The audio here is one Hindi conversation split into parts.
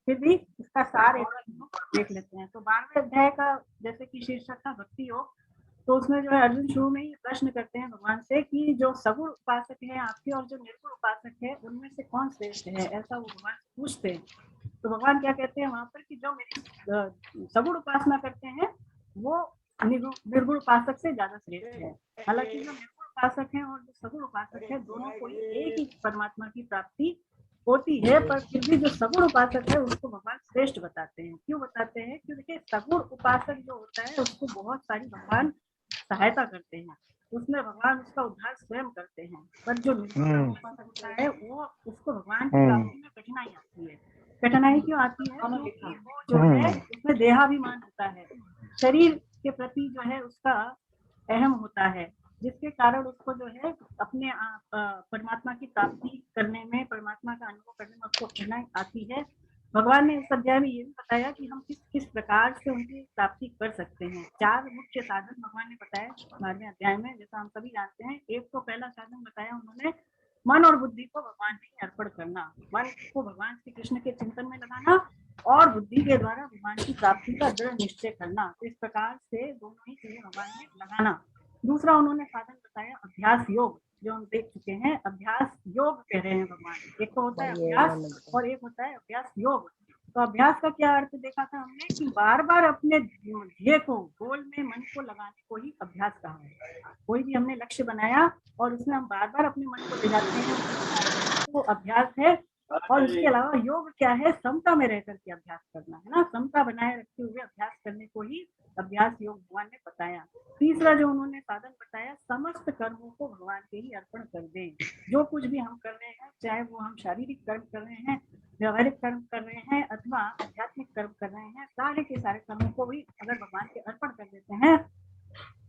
फिर भी इसका सार एक देख लेते हैं। तो 12वें अध्याय का जैसे कि शीर्षक था भक्ति योग, तो उसमें जो है अर्जुन शुरू में ही प्रश्न करते हैं भगवान से कि जो सगुण उपासक है आपके और जो निर्गुण उपासक है उनमें से कौन श्रेष्ठ है, ऐसा वो भगवान से पूछते हैं। तो भगवान क्या कहते हैं वहां पर कि जो मेरी सगुण उपासना करते हैं वो निर्गुण उपासक से ज्यादा श्रेष्ठ है। हालांकि जो निर्गुण उपासक है और जो सगुण उपासक है दोनों को एक ही परमात्मा की प्राप्ति होती है, पर फिर भी जो सगुण उपासक है उसको भगवान श्रेष्ठ बताते हैं। क्यों बताते हैं? क्योंकि देखिए सगुण उपासक जो होता है उसको बहुत सारी भगवान सहायता करते हैं, उसमें भगवान उसका उद्धार स्वयं करते हैं। पर जो निर्गुण उपासक होता है वो उसको भगवान की प्राप्ति में कठिनाई आती है। कठिनाई क्यों आती है? क्योंकि वो जो है उसमें देहाभिमान होता है, शरीर के प्रति जो है उसका अहम होता है, जिसके कारण उसको जो है अपने परमात्मा की प्राप्ति करने में, परमात्मा का अनुभव करने में उसको कठिनाई आती है। भगवान ने इस अध्याय में ये भी बताया कि हम किस किस प्रकार से उनकी प्राप्ति कर सकते हैं। 4 मुख्य साधन भगवान ने बताया 12वें अध्याय में, जैसा हम सभी जानते हैं। एक तो पहला साधन बताया उन्होंने, मन और बुद्धि को भगवान में अर्पण करना, मन को भगवान श्री कृष्ण के चिंतन में लगाना और बुद्धि के द्वारा भगवान की प्राप्ति का दृढ़ निश्चय करना। तो इस प्रकार से दोनों ही चीजें भगवान में लगाना। दूसरा उन्होंने साधन बताया अभ्यास योग, जो हम देख चुके हैं। अभ्यास योग कह रहे हैं भगवान। एक तो होता है अभ्यास और एक होता है अभ्यास योग। तो अभ्यास का क्या अर्थ देखा था हमने कि बार बार अपने ध्येय को, गोल में मन को लगाने को ही अभ्यास कहा है। कोई भी हमने लक्ष्य बनाया और उसमें हम बार बार अपने मन को ले जाते हैं, तो अभ्यास है। और इसके अलावा योग क्या है? समता में रह करके अभ्यास करना है ना, समता बनाए रखते हुए अभ्यास करने को ही अभ्यास योग भगवान ने बताया। तीसरा जो उन्होंने साधन बताया, समस्त कर्मों को भगवान के ही अर्पण कर दें। जो कुछ भी हम कर रहे हैं, चाहे वो हम शारीरिक कर्म कर रहे हैं, व्यवहारिक कर्म कर रहे हैं अथवा आध्यात्मिक कर्म कर रहे हैं, सारे के सारे कर्मों को भी अगर भगवान के अर्पण कर देते हैं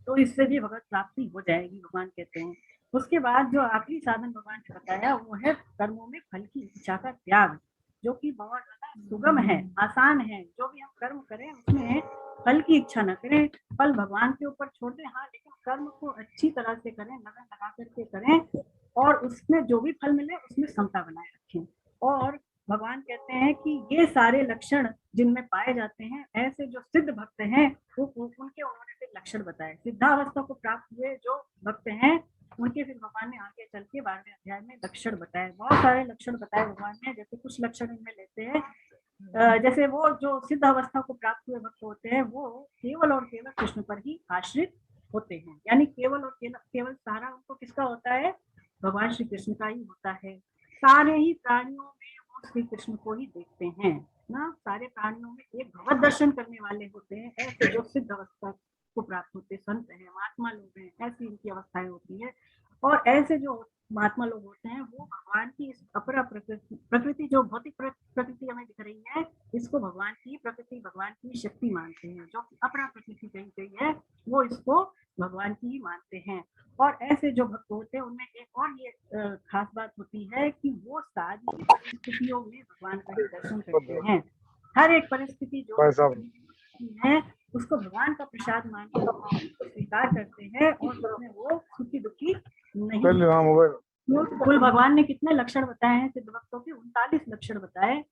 तो इससे भी भगवत प्राप्ति हो जाएगी, भगवान कहते हैं। उसके बाद जो आखिरी साधन भगवान ने बताया वो है कर्मों में फल की इच्छा का त्याग, जो कि बहुत ज्यादा सुगम है, आसान है। जो भी हम कर्म करें उसमें फल की इच्छा न करें, फल भगवान के ऊपर छोड़ दें। हाँ, लेकिन कर्म को अच्छी तरह से करें, लगन लगा करके करें और उसमें जो भी फल मिले उसमें समता बनाए रखें। और भगवान कहते हैं कि ये सारे लक्षण जिनमें पाए जाते हैं, ऐसे जो सिद्ध भक्त हैं उनके उन्होंने फिर लक्षण बताए। सिद्धावस्था को प्राप्त हुए जो भक्त हैं उनके फिर भगवान ने आगे चल के 12वें अध्याय में लक्षण बताए, बहुत सारे लक्षण बताए भगवान ने। जैसे कुछ लक्षण इनमें लेते हैं, जैसे वो जो सिद्ध अवस्था को प्राप्त हुए भक्त होते हैं वो केवल और केवल कृष्ण पर ही आश्रित होते हैं, यानी केवल और केवल सहारा उनको किसका होता है? भगवान श्री कृष्ण का ही होता है। सारे ही प्राणियों में वो श्री कृष्ण को ही देखते हैं ना, सारे प्राणियों में एक भगवत दर्शन करने वाले होते हैं। ऐसे जो सिद्ध अवस्था को प्राप्त होते संत हैं, महात्मा लोग हैं, ऐसी इनकी अवस्थाएं होती है। और ऐसे जो महात्मा लोग होते हैं वो भगवान की इस अपरा प्रकृति जो भौतिक प्रकृति हमें दिख रही है, इसको भगवान की प्रकृति, भगवान की शक्ति मानते हैं। जो अपरा प्रकृति कही गई है वो इसको भगवान की ही मानते हैं। और ऐसे जो भक्त होते हैं उनमें एक और ये खास बात होती है कि वो सारी परिस्थितियों में भगवान का ही दर्शन करते हैं। हर एक परिस्थिति जो है उसको भगवान का प्रसाद मानकर स्वीकार करते हैं और उसमें वो सुखी दुखी नहीं। कुल भगवान ने कितने लक्षण बताए हैं सिद्ध भक्तों के? 39 लक्षण बताए।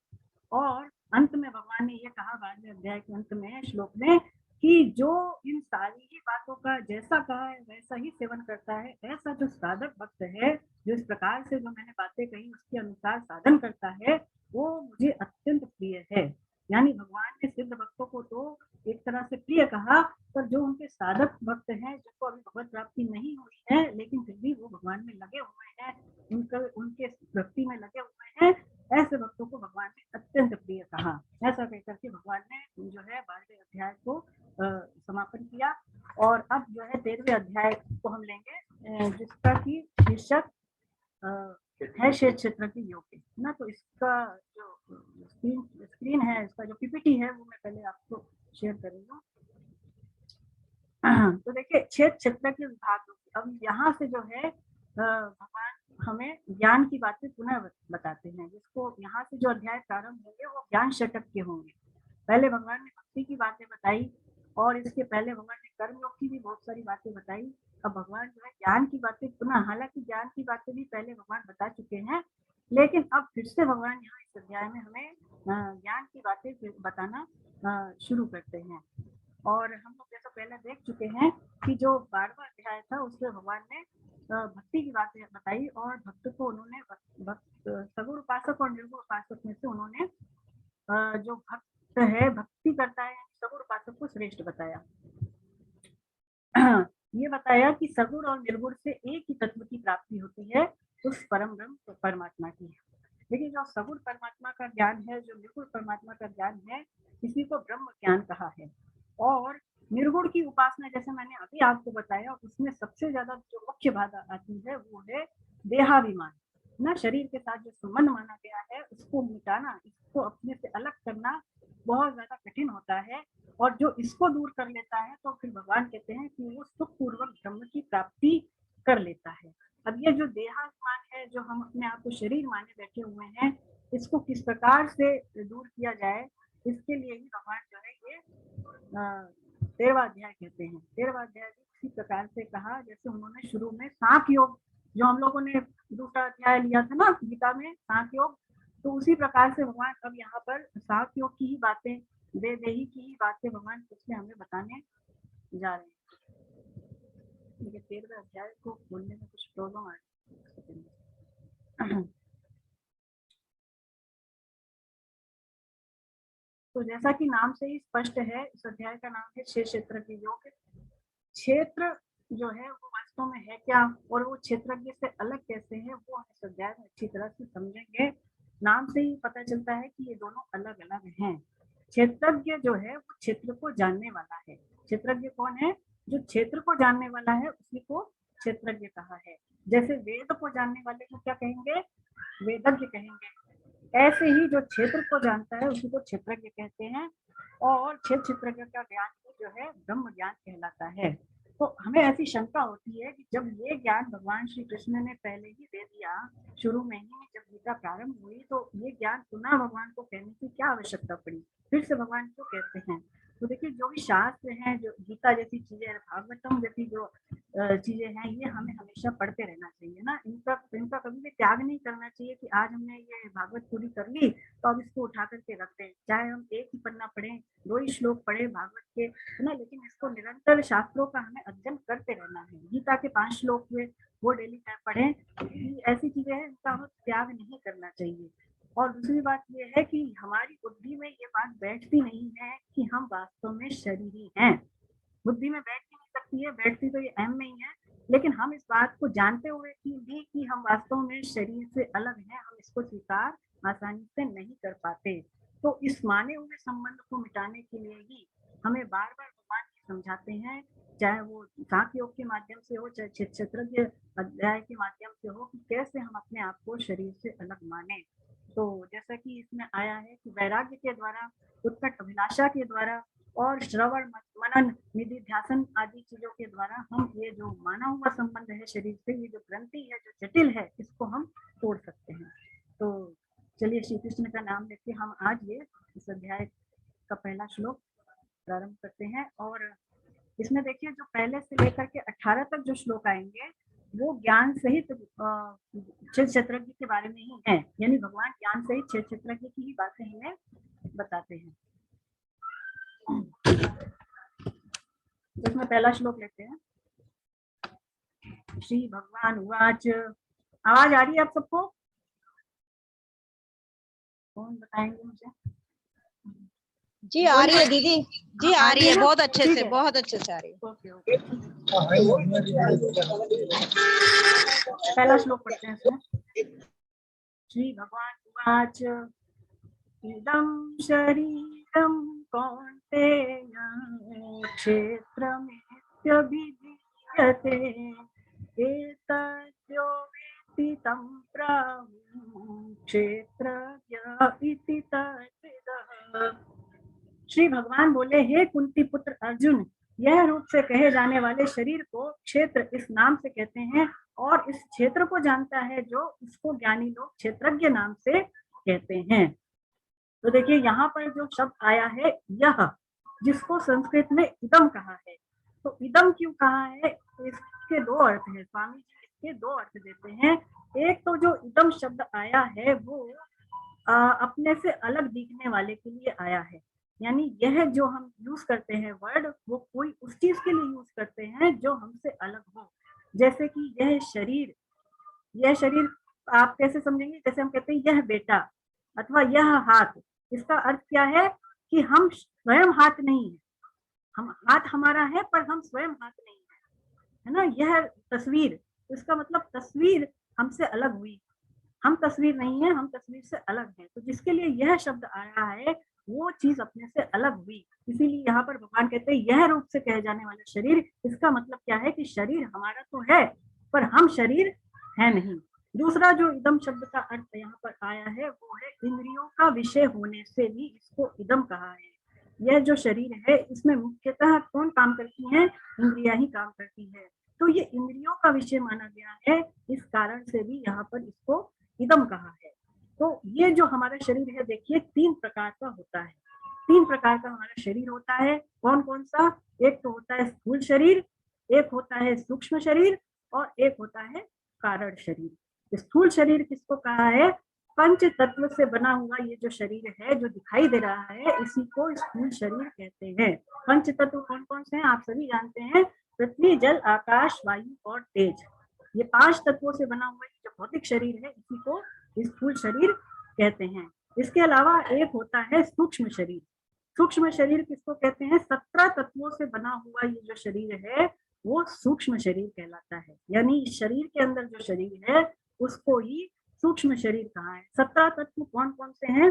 और अंत में भगवान ने ये कहा 12वें अध्याय के अंत में श्लोक में कि जो इन सारी ही बातों का जैसा कहा है वैसा ही सेवन करता है, ऐसा जो साधक भक्त है, जो इस प्रकार से जो मैंने बातें कही उसके अनुसार साधन करता है, वो मुझे अत्यंत प्रिय है। यानी भगवान ने सिद्ध भक्तों को तो एक तरह से प्रिय कहा, पर जो उनके साधक भक्त हैं जिनको अभी भगवत प्राप्ति नहीं हुई है लेकिन फिर भी वो भगवान में लगे हुए हैं, उनके भक्ति में लगे हुए हैं, ऐसे भक्तों को भगवान ने अत्यंत प्रिय कहा। ऐसा कहकर के भगवान ने जो है 12वें अध्याय को समापन किया। और अब जो है 13वें अध्याय को हम लेंगे, जिसका की शीर्षक है क्षेत्र क्षेत्र की योग ना। तो इसका जो स्क्रीन है, इसका जो पीपीटी है वो मैं पहले आपको शेयर करूंगा। तो देखिए क्षेत्र क्षेत्र के विभाग, अब यहाँ से जो है भगवान हमें ज्ञान की बातें पुनः बताते हैं, जिसको यहाँ से जो अध्याय प्रारंभ होंगे वो ज्ञान षटक के होंगे। पहले भगवान ने भक्ति की बातें बताई और इसके पहले भगवान ने कर्म योग की भी बहुत सारी बातें बताई। अब भगवान जो है ज्ञान की बातें पुनः, हालांकि ज्ञान की बातें भी पहले भगवान बता चुके हैं, लेकिन अब फिर से भगवान यहाँ इस अध्याय में हमें ज्ञान की बातें बताना शुरू करते हैं। और हम लोग जैसा पहले देख चुके हैं कि जो 12वां अध्याय था उसमें भगवान ने भक्ति की बातें बताई और भक्त को उन्होंने सगुण उपासक और निर्गुण उपासक में से उन्होंने जो भक्त है, भक्ति करता है, सगुण उपासक को श्रेष्ठ बताया। ये बताया कि सगुण और निर्गुण से एक ही तत्व की प्राप्ति होती है, उस परम ब्रह्म परमात्मा की। लेकिन जो सगुण परमात्मा का ज्ञान है, जो निर्गुण परमात्मा का ज्ञान है, इसी को ब्रह्म ज्ञान कहा है। और निर्गुण की उपासना जैसे मैंने अभी आपको बताया, उसमें सबसे ज्यादा जो मुख्य बाधा आती है वो है देहाभिमान ना, शरीर के साथ जो संबंध माना गया है उसको मिटाना, इसको अपने से अलग करना बहुत ज्यादा कठिन होता है। और जो इसको दूर कर लेता है तो फिर भगवान कहते हैं कि वो सुख पूर्वक ब्रह्म की प्राप्ति कर लेता है। अब ये जो देहाभिमान है, जो हम अपने आप को शरीर माने बैठे हुए हैं, इसको किस प्रकार से दूर किया जाए, इसके लिए ही भगवान जो है ये 13वां अध्याय कहते हैं। 13वां अध्याय इसी प्रकार से कहा जैसे उन्होंने शुरू में सांख योग, जो हम लोगों ने दूसरा अध्याय लिया था ना गीता में, सांख योग, तो उसी प्रकार से भगवान अब यहाँ पर सांख योग की ही बातें, देही की ही बातें भगवान पिछले हमें बताने जा रहे हैं। 13वें अध्याय को बोलने में कुछ प्रॉब्लम आ रही है। तो जैसा कि नाम से ही स्पष्ट है, इस अध्याय का नाम है क्षेत्र की योग। क्षेत्र जो है वो वास्तव में है क्या और वो क्षेत्रज्ञ से अलग कैसे है, वो हम इस अध्याय में अच्छी तरह से समझेंगे। नाम से ही पता चलता है कि ये दोनों अलग अलग हैं। क्षेत्रज्ञ जो है वो क्षेत्र को जानने वाला है। क्षेत्रज्ञ कौन है? जो क्षेत्र को जानने वाला है उसी को क्षेत्रज्ञ कहा है। जैसे वेद को जानने वाले को क्या कहेंगे? वेदज्ञ कहेंगे। ऐसे ही जो क्षेत्र को जानता है उसी को क्षेत्रज्ञ कहते हैं। और क्षेत्रज्ञ का ज्ञान जो है ब्रह्म ज्ञान कहलाता है। तो हमें ऐसी शंका होती है कि जब ये ज्ञान भगवान श्री कृष्ण ने पहले ही दे दिया, शुरू में ही जब गीता प्रारंभ हुई, तो ये ज्ञान पुनः भगवान को कहने की क्या आवश्यकता पड़ी, फिर से भगवान क्यों कहते हैं? तो देखिए, जो भी शास्त्र हैं, जो गीता जैसी चीजें, भागवतम जैसी जो चीजें हैं, ये हमें हमेशा पढ़ते रहना चाहिए ना। इनका कभी भी त्याग नहीं करना चाहिए कि आज हमने ये भागवत पूरी कर ली तो अब इसको उठा करके रखते हैं। चाहे हम एक ही पन्ना पढ़ें, 2 ही श्लोक पढ़े भागवत के, है ना, लेकिन इसको निरंतर शास्त्रों का हमें अध्ययन करते रहना है। गीता के 5 श्लोक हुए वो डेली पढ़ें। ऐसी चीजें हैं इनका हमें त्याग नहीं करना चाहिए। और दूसरी बात ये है कि हमारी बुद्धि में ये बात बैठती नहीं है कि हम वास्तव में शरीरी हैं। बुद्धि में बैठ नहीं सकती है, बैठती तो ये अहम में ही है, लेकिन हम इस बात को जानते हुए भी कि हम वास्तव में शरीर से अलग हैं, हम इसको स्वीकार आसानी से नहीं कर पाते। तो इस माने हुए संबंध को मिटाने के लिए ही हमें बार बार भगवान समझाते हैं, चाहे वो सांख्य योग के माध्यम से हो, चाहे क्षेत्रज्ञ अध्याय के माध्यम से हो, कि कैसे हम अपने आप को शरीर से अलग माने। तो जैसा कि इसमें आया है कि वैराग्य के द्वारा, उत्कट अभिलाषा के द्वारा और श्रवण मनन निधि ध्यासन आदि चीजों के द्वारा हम ये जो माना हुआ संबंध है शरीर से, ये जो ग्रंथि है, जो जटिल है, इसको हम तोड़ सकते हैं। तो चलिए श्री कृष्ण का नाम लेके हम आज ये इस अध्याय का पहला श्लोक प्रारंभ करते हैं। और इसमें देखिए, जो पहले से लेकर के 18 तक जो श्लोक आएंगे वो ज्ञान सहित क्षेत्रज्ञ के बारे में ही है, यानी भगवान ज्ञान सहित क्षेत्रज्ञ की ही बातें हमें बताते हैं। इसमें पहला श्लोक लेते हैं। श्री भगवान उवाच। आवाज आ रही है आप सबको? कौन बताएंगे मुझे? जी आ रही है दीदी, जी आ रही है, बहुत अच्छे से, बहुत अच्छे से आ रही है। ओके ओके, पहला श्लोक पढ़ते हैं इसमें। श्री भगवान उवाच। इदं शरीरं कौन्तेय क्षेत्रमित्यभिधीयते, एतद्यो वेत्ति तं प्राहुः क्षेत्रज्ञ इति तद्विदः। श्री भगवान बोले, हे कुंती पुत्र अर्जुन, यह रूप से कहे जाने वाले शरीर को क्षेत्र इस नाम से कहते हैं, और इस क्षेत्र को जानता है जो उसको ज्ञानी लोग क्षेत्रज्ञ नाम से कहते हैं। तो देखिए, यहाँ पर जो शब्द आया है यह, जिसको संस्कृत में इदम कहा है, तो इदम क्यों कहा है, इसके 2 अर्थ हैं। स्वामी जी इसके 2 अर्थ देते हैं। एक तो जो इदम शब्द आया है वो अपने से अलग दिखने वाले के लिए आया है, यानी यह जो हम यूज करते हैं वर्ड, वो कोई उस चीज के लिए यूज करते हैं जो हमसे अलग हो। जैसे कि यह शरीर आप कैसे समझेंगे? जैसे हम कहते हैं यह बेटा अथवा यह हाथ, इसका अर्थ क्या है कि हम स्वयं हाथ नहीं है, हम हाथ हमारा है पर हम स्वयं हाथ नहीं है ना। यह तस्वीर, इसका मतलब तस्वीर हमसे अलग हुई, हम तस्वीर नहीं है, हम तस्वीर से अलग है। तो जिसके लिए यह शब्द आया है वो चीज अपने से अलग हुई, इसीलिए यहाँ पर भगवान कहते हैं यह रूप से कहे जाने वाला शरीर। इसका मतलब क्या है कि शरीर हमारा तो है पर हम शरीर है नहीं। दूसरा जो इदम शब्द का अर्थ यहाँ पर आया है वो है इंद्रियों का विषय होने से भी इसको इदम कहा है। यह जो शरीर है इसमें मुख्यतः कौन काम करती है? इंद्रियां ही काम करती है। तो ये इंद्रियों का विषय माना गया है, इस कारण से भी यहाँ पर इसको इदम कहा है। तो ये जो हमारा शरीर है देखिए 3 प्रकार का होता है, 3 प्रकार का हमारा शरीर होता है। कौन कौन सा? एक तो होता है स्थूल शरीर, एक होता है सूक्ष्म शरीर और एक होता है कारण शरीर। स्थूल शरीर किसको कहा है? पंच तत्व से बना हुआ ये जो शरीर है जो दिखाई दे रहा है इसी को स्थूल शरीर कहते हैं। पंच तत्व कौन कौन से हैं आप सभी जानते हैं, पृथ्वी जल आकाश वायु और तेज। ये 5 तत्वों से बना हुआ जो भौतिक शरीर है इसी को स्थूल शरीर कहते हैं। इसके अलावा एक होता है सूक्ष्म शरीर। सूक्ष्म शरीर किसको कहते हैं? 17 तत्वों से बना हुआ ये जो शरीर है वो सूक्ष्म शरीर कहलाता है, यानी शरीर के अंदर जो शरीर है उसको ही सूक्ष्म शरीर कहा है। 17 तत्व कौन कौन से हैं?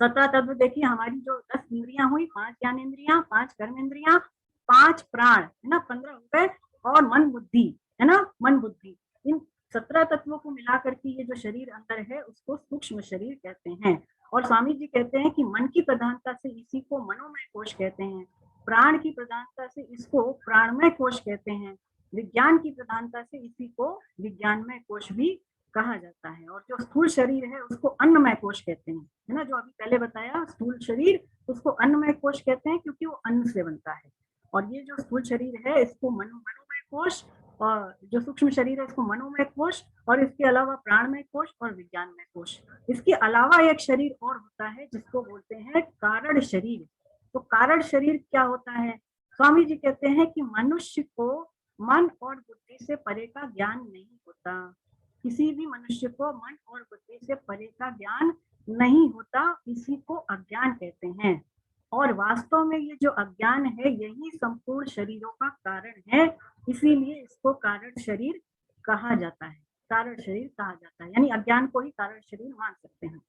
17 तत्व देखिए, हमारी जो 10 इंद्रियां हुई, 5 ज्ञान इंद्रियां, 5 कर्म इंद्रियां, 5 प्राण है ना, 15 हो गए, और मन बुद्धि है ना, मन बुद्धि। इन 17 तत्वों को मिलाकर के ये जो शरीर अंदर है उसको सूक्ष्म शरीर कहते हैं। और स्वामी जी कहते हैं कि मन की प्रधानता से इसी को मनोमय कोश कहते हैं, प्राण की प्रधानता से इसको प्राणमय कोश कहते हैं, विज्ञान की प्रधानता से इसी को विज्ञानमय कोश भी कहा जाता है। और जो स्थूल शरीर है उसको अन्नमय कोश कहते हैं, है ना, जो अभी पहले बताया स्थूल शरीर उसको अन्नमय कोश कहते हैं क्योंकि वो अन्न से बनता है। और ये जो स्थूल शरीर है इसको मनोमय कोश, और जो सूक्ष्म शरीर है इसको मनोमय कोश, और इसके अलावा प्राणमय कोश और विज्ञानमय कोश। इसके अलावा एक शरीर और होता है जिसको बोलते हैं कारण शरीर। तो कारण शरीर क्या होता है? स्वामी जी कहते हैं कि मनुष्य को मन और बुद्धि से परे का ज्ञान नहीं होता, किसी भी मनुष्य को मन और बुद्धि से परे का ज्ञान नहीं होता, इसी को अज्ञान कहते हैं। और वास्तव में ये जो अज्ञान है यही संपूर्ण शरीरों का कारण है, इसीलिए इसको कारण शरीर कहा जाता है, कारण शरीर कहा जाता है, यानी अज्ञान को ही कारण शरीर मान सकते हैं।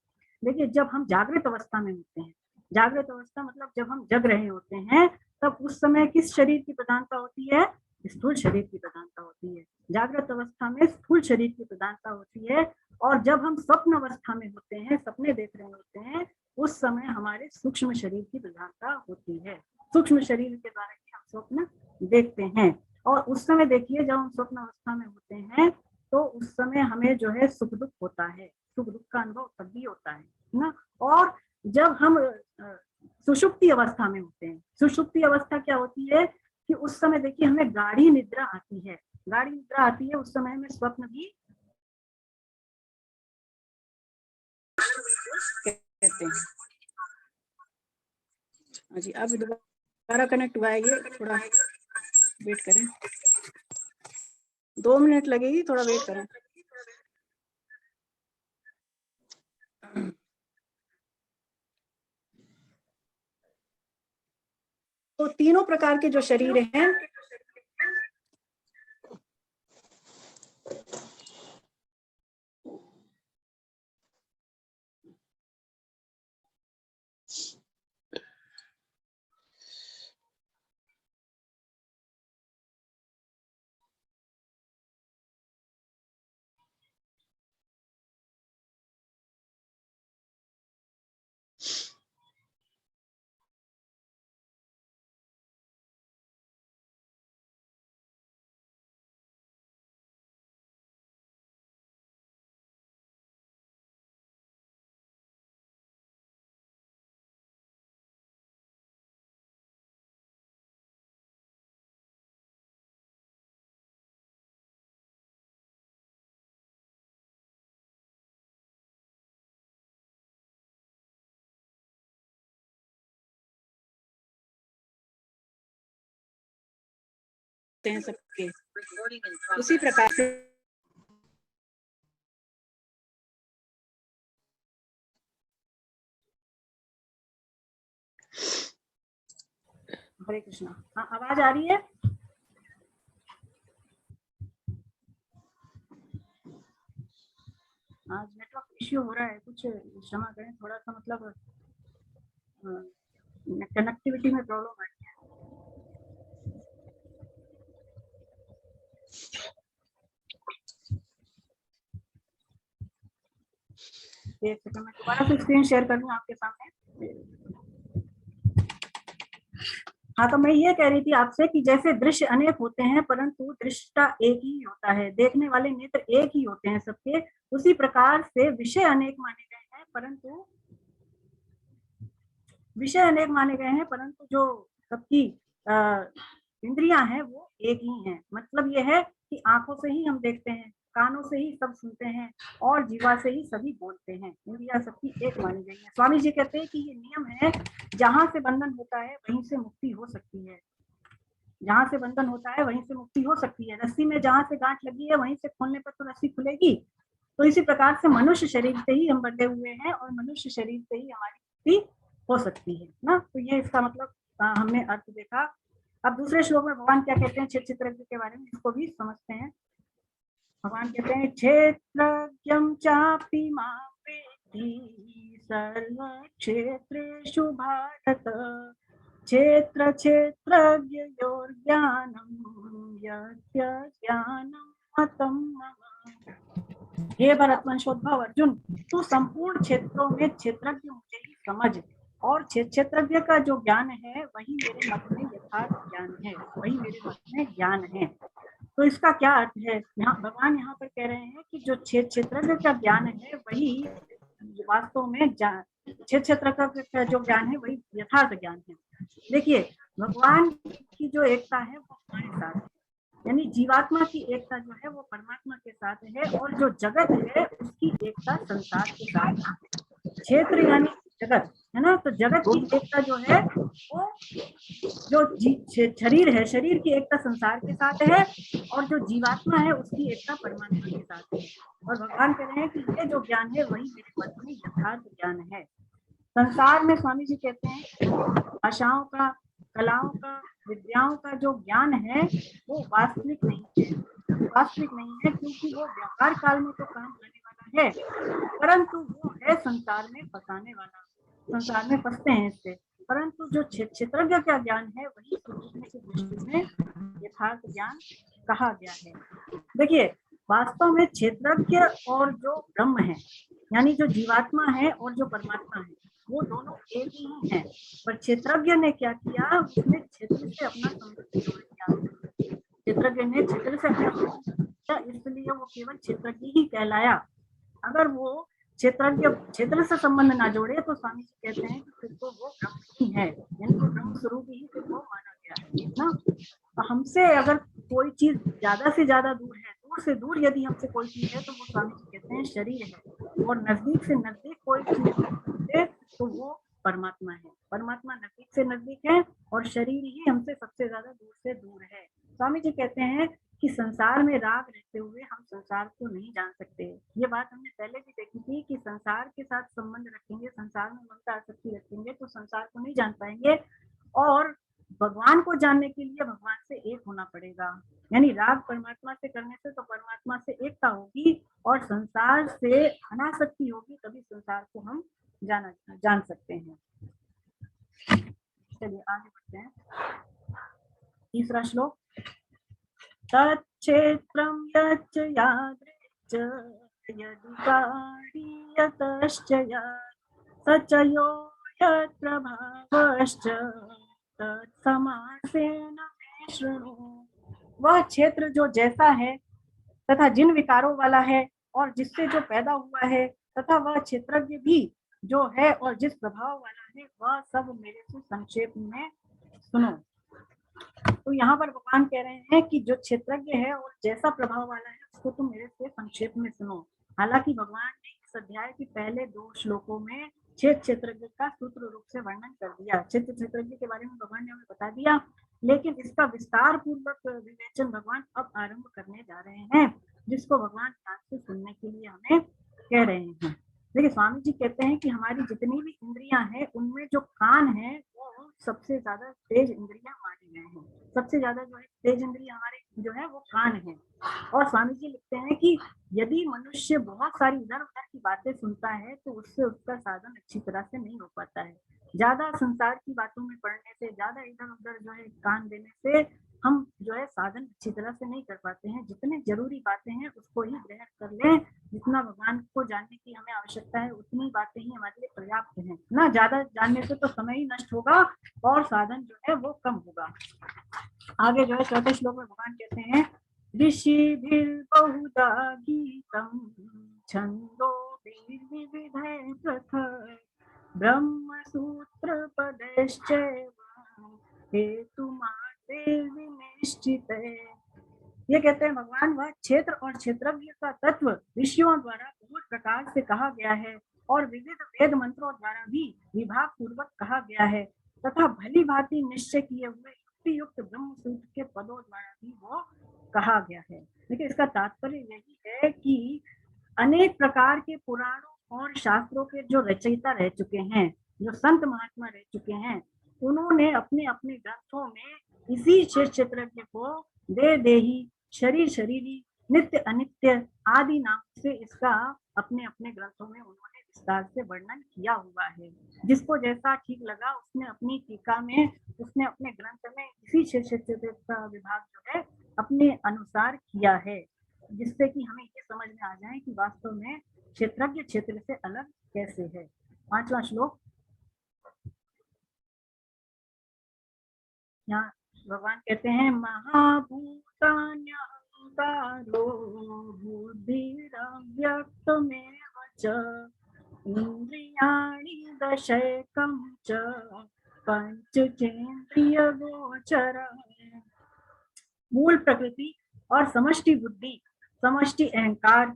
देखिए, जब हम जागृत अवस्था में होते हैं, जागृत अवस्था मतलब जब हम जग रहे होते हैं, तब उस समय किस शरीर की प्रधानता होती है? स्थूल शरीर की प्रधानता होती है। जागृत अवस्था में स्थूल शरीर की प्रधानता होती है, और जब हम स्वप्न अवस्था में होते हैं, सपने देख रहे होते हैं, उस समय हमारे सूक्ष्म शरीर की प्रधानता होती है। सूक्ष्म शरीर के द्वारा ही हम स्वप्न देखते हैं। और उस समय देखिए, जब हम स्वप्न अवस्था में होते हैं तो उस समय हमें जो है सुख दुख होता है, सुख दुख का अनुभव तब भी होता है ना। और जब हम सुषुप्ति अवस्था में होते हैं, सुषुप्ति अवस्था क्या होती है कि उस समय देखिए हमें गाढ़ी निद्रा आती है, गाढ़ी निद्रा आती है, उस समय में स्वप्न भी कहते हैं। हाँ जी, अब दोबारा कनेक्ट हुआ है, ये थोड़ा वेट करें, 2 मिनट लगेगी, थोड़ा वेट करें। तो तीनों प्रकार के जो शरीर हैं हैं सबके, उसी प्रकार से हरे कृष्णा। हाँ, आवाज आ रही है? आज नेटवर्क इश्यू हो रहा है, कुछ क्षमा करें, थोड़ा सा मतलब कनेक्टिविटी में प्रॉब्लम आ रही है। एक सेकंड में दोबारा से स्क्रीन शेयर कर दूं आपके सामने। हाँ, तो मैं ये कह रही थी आपसे कि जैसे दृश्य अनेक होते हैं परंतु दृष्टा एक ही होता है, देखने वाले नेत्र एक ही होते हैं सबके, उसी प्रकार से विषय अनेक माने गए हैं परंतु जो सबकी इंद्रियां हैं वो एक ही हैं। मतलब ये है कि आंखों से ही हम देखते हैं, कानों से ही सब सुनते हैं और जीवा से ही सभी बोलते हैं, इंद्रियां सबकी एक मानी गई है। स्वामी जी कहते हैं कि ये नियम है, जहां से बंधन होता है वहीं से मुक्ति हो सकती है, जहां से बंधन होता है वहीं से मुक्ति हो सकती है। रस्सी में जहां से गांठ लगी है वहीं से खोलने पर तो रस्सी खुलेगी। तो इसी प्रकार से मनुष्य शरीर से ही हम बंधे हुए हैं और मनुष्य शरीर से ही हमारी मुक्ति हो सकती है ना। तो ये इसका मतलब हमने अर्थ देखा। अब दूसरे श्लोक में भगवान क्या कहते हैं क्षेत्रज्ञ के बारे में, इसको भी समझते हैं। भगवान कहते हैं क्षेत्रज्ञं चापि मां वेत्ति सर्व क्षेत्रेषु भारत क्षेत्र क्षेत्रज्ञयोर्ज्ञानं यस्य ज्ञानं मतं मम। हे भरतवंशोद्भव अर्जुन, तू संपूर्ण क्षेत्रों में क्षेत्रज्ञ मुझे ही समझ, और क्षेत्रज्ञ का जो ज्ञान है वही मेरे मत में यथार्थ ज्ञान है, वही मेरे मत में ज्ञान है। तो इसका क्या अर्थ है? भगवान यहाँ पर कह रहे हैं कि जो क्षेत्रज्ञ का ज्ञान है वही वास्तव में क्षेत्र का जो ज्ञान है वही यथार्थ ज्ञान है। देखिए, भगवान की जो एकता है वो हमारे साथ है, यानी जीवात्मा की एकता जो है वो परमात्मा के साथ है, और जो जगत है उसकी एकता संसार के साथ है। क्षेत्र यानी जगत है ना, तो जगत की एकता जो है वो जो शरीर है, शरीर की एकता संसार के साथ है, और जो जीवात्मा है उसकी एकता परमात्मा के साथ है। और भगवान कह रहे हैं कि ये जो ज्ञान है वही मेरे मन में यथार्थ ज्ञान है। संसार में स्वामी जी कहते हैं भाषाओं का, कलाओं का, विद्याओं का जो ज्ञान है वो वास्तविक नहीं है, वास्तविक नहीं है, क्योंकि वो व्यापार काल में तो काम आने वाला है, परंतु वो है संसार में फंसाने वाला, संसार में फंसते हैं इससे। परंतु जो क्षेत्रज्ञ का ज्ञान है वही समझने की दृष्टि में यथार्थ ज्ञान कहा गया है। देखिए, वास्तव में क्षेत्रज्ञ और जो ब्रह्म है, यानी जो जीवात्मा है और जो परमात्मा है, वो दोनों एक ही हैं। पर क्षेत्रज्ञ ने क्या किया, उसने क्षेत्र से अपना संबंध जोड़ दिया। क्षेत्रज्ञ ने क्षेत्र से अपना संबंध, इसलिए वो केवल क्षेत्रज्ञ ही कहलाया। अगर वो क्षेत्रज्ञ क्षेत्र से संबंध ना जोड़े तो स्वामी जी कहते हैं कि फिर तो वो ब्रह्म ही है, यानी वो ब्रह्म स्वरूप ही फिर वो माना गया है ना। तो हमसे अगर कोई चीज ज्यादा से ज्यादा दूर है, दूर से दूर यदि हमसे कोई चीज है तो वो स्वामी जी कहते हैं शरीर है, और नजदीक से नजदीक कोई चीज है तो वो परमात्मा है। परमात्मा नजदीक से नजदीक है और शरीर ही हमसे सबसे ज्यादा दूर से दूर है। स्वामी जी कहते हैं कि संसार में राग रहते हुए हम संसार को नहीं जान सकते। ये बात हमने पहले भी देखी थी कि संसार के साथ संबंध रखेंगे, संसार में ममता आसक्ति रखेंगे तो संसार को नहीं जान पाएंगे, और भगवान को जानने के लिए भगवान से एक होना पड़ेगा। यानी राग परमात्मा से करने से तो परमात्मा से एकता होगी, और संसार से अनासक्ति होगी, तभी संसार को हम जान सकते हैं। चलिए आगे बढ़ते हैं। तीसरा श्लोक, तच्छेत्रं यच्च यादृच्च यदुकार्यतश्च स च यो यत्प्रभावश्च तत्समासेन मे शृणु। वह क्षेत्र जो जैसा है तथा जिन विकारों वाला है और जिससे जो पैदा हुआ है, तथा वह क्षेत्रज्ञ भी जो है और जिस प्रभाव वाला है, वह सब मेरे से संक्षेप में सुनो। तो यहाँ पर भगवान कह रहे हैं कि जो क्षेत्रज्ञ है और जैसा प्रभाव वाला है उसको तुम मेरे से संक्षेप में सुनो। हालांकि भगवान ने इस अध्याय के पहले 2 श्लोकों में क्षेत्रज्ञ का सूत्र रूप से वर्णन कर दिया। क्षेत्रज्ञ के बारे में भगवान ने हमें बता दिया लेकिन इसका विस्तार पूर्वक विवेचन भगवान अब आरंभ करने जा रहे हैं, जिसको भगवान ध्यान से सुनने के लिए हमें कह रहे हैं। देखिए स्वामी जी कहते हैं कि हमारी जितनी भी इंद्रियां हैं उनमें जो कान है वो सबसे ज्यादा तेज इंद्रियां मानी गए हैं। सबसे ज्यादा जो है तेज इंद्रिया हमारे जो है वो कान है। और स्वामी जी लिखते हैं कि यदि मनुष्य बहुत सारी इधर उधर की बातें सुनता है तो उससे उसका साधन अच्छी तरह से नहीं हो पाता है। ज्यादा संसार की बातों में पढ़ने से, ज्यादा इधर उधर जो है कान देने से हम जो है साधन अच्छी तरह से नहीं कर पाते हैं। जितने जरूरी बातें हैं उसको ही ग्रहण कर लें। जितना भगवान को जानने की हमें आवश्यकता है उतनी बातें ही हमारे लिए पर्याप्त हैं ना। ज्यादा जानने से तो समय ही नष्ट होगा और साधन जो है वो कम होगा। आगे जो है चौथे श्लोक में भगवान कहते हैं, ऋषिभिर्बहुधा गीतम छन्दोभिर्विविधैः पृथक् ब्रह्मसूत्रपदैश्चैव हेतुमार्गैर्विनिश्चितैः। ये कहते हैं भगवान वह क्षेत्र और क्षेत्रज्ञ का तत्व ऋषियों द्वारा बहुत प्रकार से कहा गया है और विविध वेद मंत्रों द्वारा भी विभाग पूर्वक कहा गया है तथा भली भांति निश्चय किए हुए युक्ति युक्त ब्रह्म सूत्र के पदों द्वारा भी वो कहा गया है। देखिए इसका तात्पर्य यही है कि अनेक प्रकार के पुराणों और शास्त्रों के जो रचयिता रह चुके हैं, जो संत महात्मा रह चुके हैं, उन्होंने अपने अपने ग्रंथों में इसी क्षेत्र को दे देही, शरीर शरीरी, नित्य अनित्य आदि नाम से इसका अपने अपने ग्रंथों में उन्होंने विस्तार से वर्णन किया हुआ है। जिसको जैसा ठीक लगा उसने अपनी टीका में, उसने अपने ग्रंथ में इसी क्षेत्र का विभाग जो है अपने अनुसार किया है, जिससे कि हमें ये समझ में आ जाए कि वास्तव में क्षेत्रज्ञ क्षेत्र से अलग कैसे है। 5वां श्लोक, यहाँ भगवान कहते हैं, महाभूतान्यहंकारो बुद्धिरव्यक्तमेव च इंद्रियाणि दशैकं च पंचचेन्द्रियगोचर। मूल प्रकृति और समष्टि बुद्धि, समष्टि अहंकार,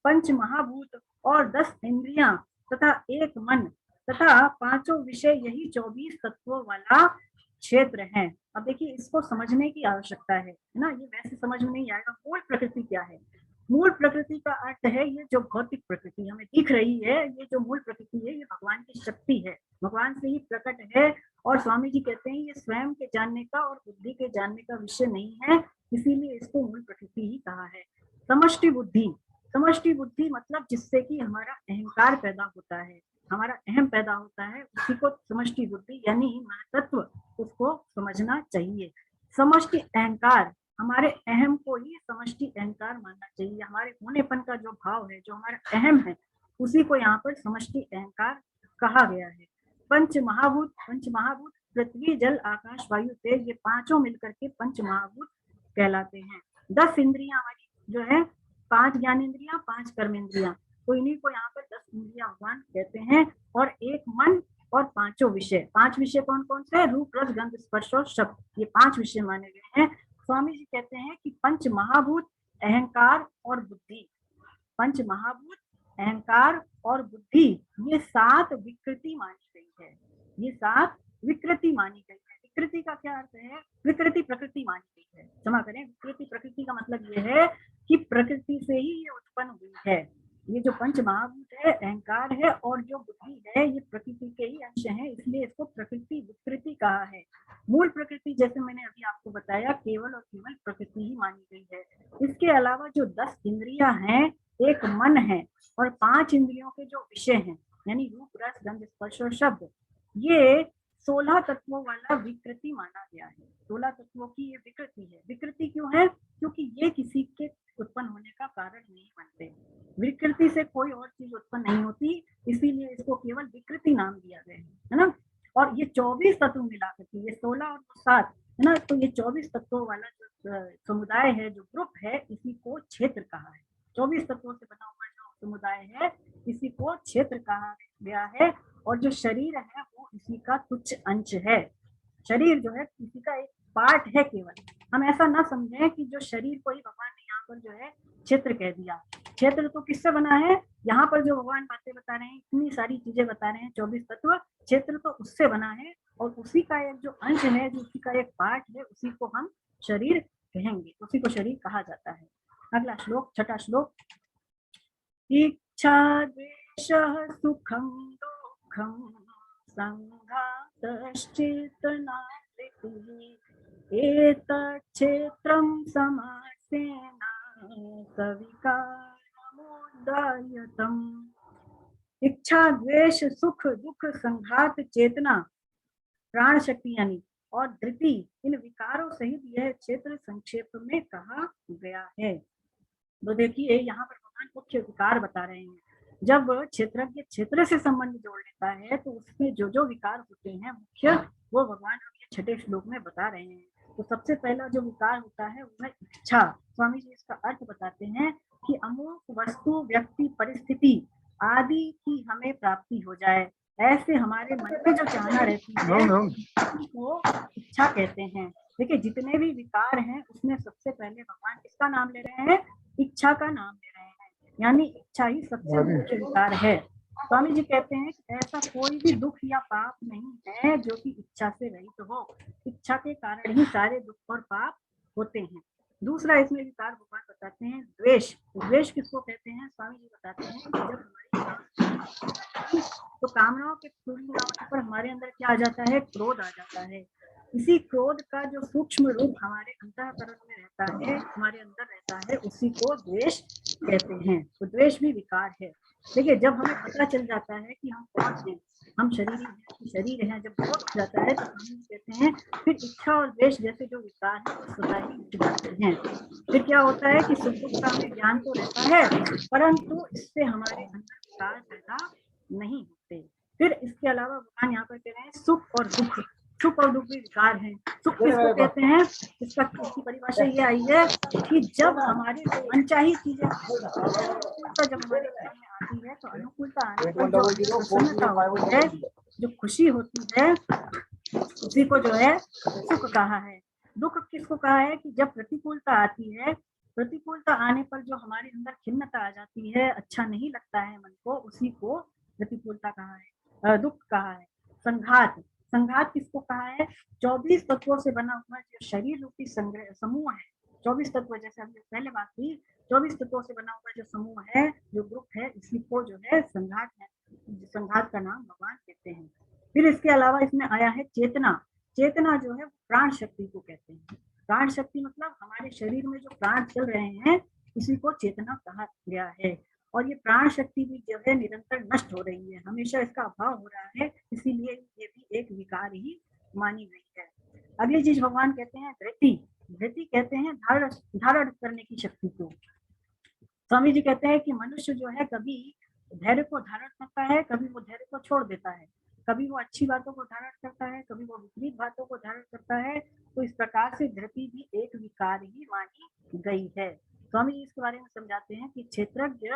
पंच महाभूत और 10 इंद्रियां तथा एक मन तथा 5 विषय, यही 24 तत्वों वाला क्षेत्र है। अब देखिए इसको समझने की आवश्यकता है ना, ये वैसे समझ में नहीं आएगा। मूल प्रकृति क्या है? मूल प्रकृति का अर्थ है ये जो भौतिक प्रकृति हमें दिख रही है, ये जो मूल प्रकृति है ये भगवान की शक्ति है, भगवान से ही प्रकट है। और स्वामी जी कहते हैं ये स्वयं के जानने का और बुद्धि के जानने का विषय नहीं है, इसीलिए इसको मूल प्रकृति ही कहा है। समष्टि बुद्धि, समष्टि बुद्धि मतलब जिससे कि हमारा अहंकार पैदा होता है, हमारा अहम पैदा होता है, उसी को समष्टि बुद्धि यानी महतत्व उसको समझना चाहिए। समष्टि अहंकार, हमारे अहम को ही समष्टि अहंकार मानना चाहिए। हमारे होनेपन का जो भाव है, जो हमारा अहम है, उसी को यहाँ पर समष्टि अहंकार कहा गया है। पंच महाभूत, पंच महाभूत पृथ्वी जल आकाश वायु तेज, ये 5 मिलकर के पंच महाभूत कहलाते हैं। 10 इंद्रियां हमारी जो है, 5 ज्ञान इंद्रियां, 5 कर्म इंद्रियां, तो इन्हीं को यहाँ पर 10 इंद्रियां भगवान कहते हैं। और एक मन और 5 विषय, 5 विषय कौन कौन से? रूप रस गंध स्पर्श और शब्द, ये 5 विषय माने गए हैं। स्वामी जी कहते हैं कि पंच महाभूत, अहंकार और बुद्धि, पंच महाभूत, अहंकार और बुद्धि, ये 7 विकृति मानी गई है। ये 7 विकृति मानी गई है। विकृति का क्या अर्थ है? विकृति प्रकृति मानी गई है, क्षमा करें, विकृति प्रकृति का मतलब ये है कि प्रकृति से ही ये उत्पन्न हुई है। ये जो पंच महाभूत है, अहंकार है और जो बुद्धि है, ये प्रकृति के ही अंश है, इसलिए इसको प्रकृति विकृति कहा है। मूल प्रकृति जैसे मैंने अभी आपको बताया केवल और केवल प्रकृति ही मानी गई है। इसके अलावा जो 10 इंद्रियां हैं, एक मन है और 5 इंद्रियों के जो विषय हैं यानी रूप रस गंध स्पर्श और शब्द, ये 16 तत्वों वाला विकृति माना गया है। 16 तत्वों की ये विकृति है। विकृति क्यों है? क्योंकि ये किसी के उत्पन्न होने का कारण नहीं बनते। विकृति से कोई और चीज उत्पन्न नहीं होती, इसीलिए इसको केवल विकृति नाम दिया गया है ना। और ये 24 तत्व मिलाकर के, ये 16 और 7 है ना, तो ये 24 तत्वों वाला जो समुदाय है, जो ग्रुप है, इसी को क्षेत्र कहा है। 24 तत्वों से बना हुआ जो समुदाय है, इसी को क्षेत्र कहा गया है। और जो शरीर है वो इसी का तुच्छ अंश है। शरीर जो है इसी का एक पार्ट है केवल। हम ऐसा ना समझें कि जो शरीर को ही भगवान ने यहाँ पर जो है क्षेत्र कह दिया। क्षेत्र तो किससे बना है? यहाँ पर जो भगवान बातें बता रहे हैं, इतनी सारी चीजें बता रहे हैं, 24 तत्व, क्षेत्र तो उससे बना है। और उसी का एक जो अंश है, जो उसी का एक पार्ट है, उसी को हम शरीर कहेंगे, उसी को शरीर कहा जाता है। अगला श्लोक, छठा श्लोक। इच्छा द्वेषः सुखं दुःखं संघातश्चेतना धृतिः एतच्छेत्रं समासेन सविकारमुदायतम्। इच्छा द्वेष सुख दुख संघात चेतना प्राण शक्ति यानी और धृति, इन विकारों सहित यह क्षेत्र संक्षेप में कहा गया है। तो देखिए यहाँ पर भगवान मुख्य विकार बता रहे हैं। जब क्षेत्रज्ञ क्षेत्र से संबंध जोड़ लेता है तो उसमें जो जो विकार होते हैं मुख्य, वो भगवान छठे श्लोक में बता रहे हैं। तो सबसे पहला जो विकार होता है वो है इच्छा। स्वामी जी इसका अर्थ बताते हैं कि अमुक वस्तु व्यक्ति परिस्थिति आदि की हमें प्राप्ति हो जाए, ऐसे हमारे मन में जो चाहना रहती है वो इच्छा कहते हैं। देखिए जितने भी विकार हैं उसमें सबसे पहले भगवान किसका नाम ले रहे हैं? इच्छा का नाम ले रहे हैं, यानी इच्छा ही सबसे मुख्य विकार है। स्वामी जी कहते हैं कि ऐसा कोई भी दुख या पाप नहीं है जो कि इच्छा से रहित हो। इच्छा के कारण ही सारे दुख और पाप होते हैं। दूसरा इसमें विकार भगवान बताते हैं द्वेष। द्वेष किसको कहते हैं? स्वामी जी बताते हैं कि जब हमारी तो कामनाओं के पूरी होने पर हमारे अंदर क्या आ जाता है? क्रोध आ जाता है। इसी क्रोध का जो सूक्ष्म रूप हमारे अंतःकरण में रहता है, हमारे अंदर रहता है, उसी को द्वेष कहते हैं। तो द्वेष भी विकार है। देखिए जब हमें पता चल जाता है कि हम कौन हैं, हम शरीर हैं, जब बोध हो जाता है तो हम कहते हैं फिर इच्छा और द्वेष जैसे जो विकार है वो स्वतः ही मिट जाते हैं। फिर क्या होता है कि सुख दुख का हमें ज्ञान तो रहता है, परंतु इससे हमारे अंदर विकार पैदा नहीं होते। फिर इसके अलावा भगवान यहाँ पर कह रहे हैं सुख और दुख। सुख और दुख भी विकार हैं। सुख किसको कहते हैं? इसकी परिभाषा ये आई है कि जब हमारे मनचाही चीजें जब हमारे जीवन में आती है तो अनुकूलता आने पर जो प्रसन्नता होती है, जो खुशी होती है, उसी को जो है सुख कहा है। दुख किसको कहा है? कि जब प्रतिकूलता आती है, प्रतिकूलता आने पर जो हमारे अंदर खिन्नता आ जाती है, अच्छा नहीं लगता है मन को, उसी को प्रतिकूलता कहा है, दुख कहा है। संघात, संघात किसको कहा है? 24 तत्वों से बना हुआ जो शरीर रूपी समूह है, 24 तत्व, जैसे हमने पहले बात की, 24 तत्वों से बना हुआ जो समूह है, जो ग्रुप है, इसी को जो है संघात है, संघात का नाम भगवान देते हैं। फिर इसके अलावा इसमें आया है चेतना। चेतना जो है प्राण शक्ति को कहते हैं। प्राण शक्ति मतलब हमारे शरीर में जो प्राण चल रहे हैं, इसी को चेतना कहा गया है। और ये प्राण शक्ति भी जो है निरंतर नष्ट हो रही है, हमेशा इसका अभाव हो रहा है, इसीलिए ये भी एक विकार ही मानी गई है। अगली चीज भगवान कहते हैं धृति। धृति कहते हैं धारण करने की शक्ति को। स्वामी जी कहते हैं कि मनुष्य जो है कभी धैर्य को धारण करता है, कभी वो धैर्य को छोड़ देता है, कभी वो अच्छी बातों को धारण करता है, कभी वो विपरीत बातों को धारण करता है। तो इस प्रकार से धृति भी एक विकार ही मानी गई है। स्वामी जी इसके बारे में समझाते हैं कि क्षेत्रज्ञ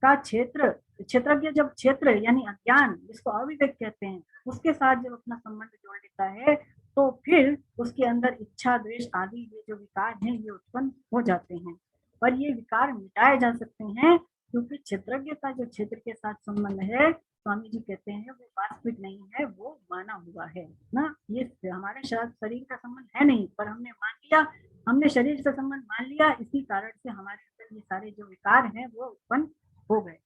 का क्षेत्रज्ञ जब क्षेत्र यानी अज्ञान, जिसको अविवेक कहते हैं, उसके साथ जब अपना संबंध जोड़ लेता है तो फिर उसके अंदर इच्छा द्वेष आदि ये जो विकार हैं ये उत्पन्न हो जाते हैं। पर ये विकार मिटाए जा सकते हैं, क्योंकि क्षेत्रज्ञ का जो क्षेत्र के साथ संबंध है, स्वामी जी कहते हैं वो वास्तविक नहीं है, वो माना हुआ है ना। ये हमारे शरीर का संबंध है नहीं, पर हमने मान लिया, हमने शरीर से संबंध मान लिया, इसी कारण से हमारे अंदर ये सारे जो विकार हैं वो उत्पन्न हो गए।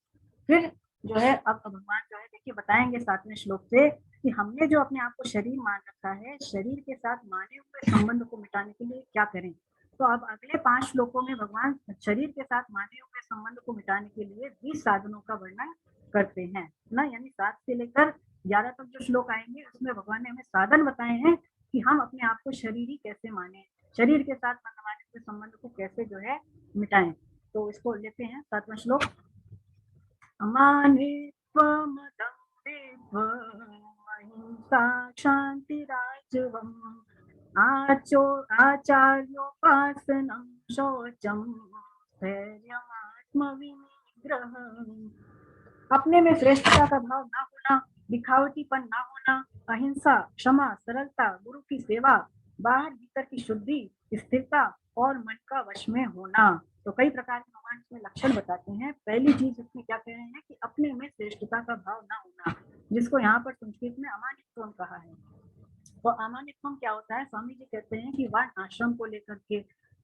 फिर जो है अब भगवान जो है देखिए बताएंगे 7वें श्लोक से कि हमने जो अपने आप को शरीर मान रखा है, शरीर के साथ माने हुए संबंध को मिटाने के लिए क्या करें। तो अब अगले 5 श्लोकों में भगवान शरीर के साथ माने हुए संबंध को मिटाने के लिए 20 साधनों का वर्णन करते हैं ना, यानी 7 से लेकर 11 तक जो श्लोक आएंगे उसमें भगवान ने हमें साधन बताए हैं कि हम अपने आप को शरीरी कैसे माने, शरीर के साथ माने हुए संबंध को कैसे जो है मिटाएं। तो इसको लेते हैं 7वां श्लोक। अहिंसा शांतिराजवम् आचार्योपासनं शौचं धैर्यमात्मविनिग्रहम्। अपने में श्रेष्ठता का भाव ना होना, दिखावटीपन ना होना, अहिंसा, क्षमा, सरलता, गुरु की सेवा, बाहर भीतर की शुद्धि, स्थिरता और मन का वश में होना। तो कई प्रकार के भगवान इसमें लक्षण बताते हैं। पहली चीज इसमें क्या कह रहे हैं कि अपने में श्रेष्ठता का भाव ना होना, जिसको यहाँ पर संस्कृत में अमानित्वम कहा है। तो अमानित्वम क्या होता है? स्वामी जी कहते हैं कि वर्ण आश्रम को लेकर के,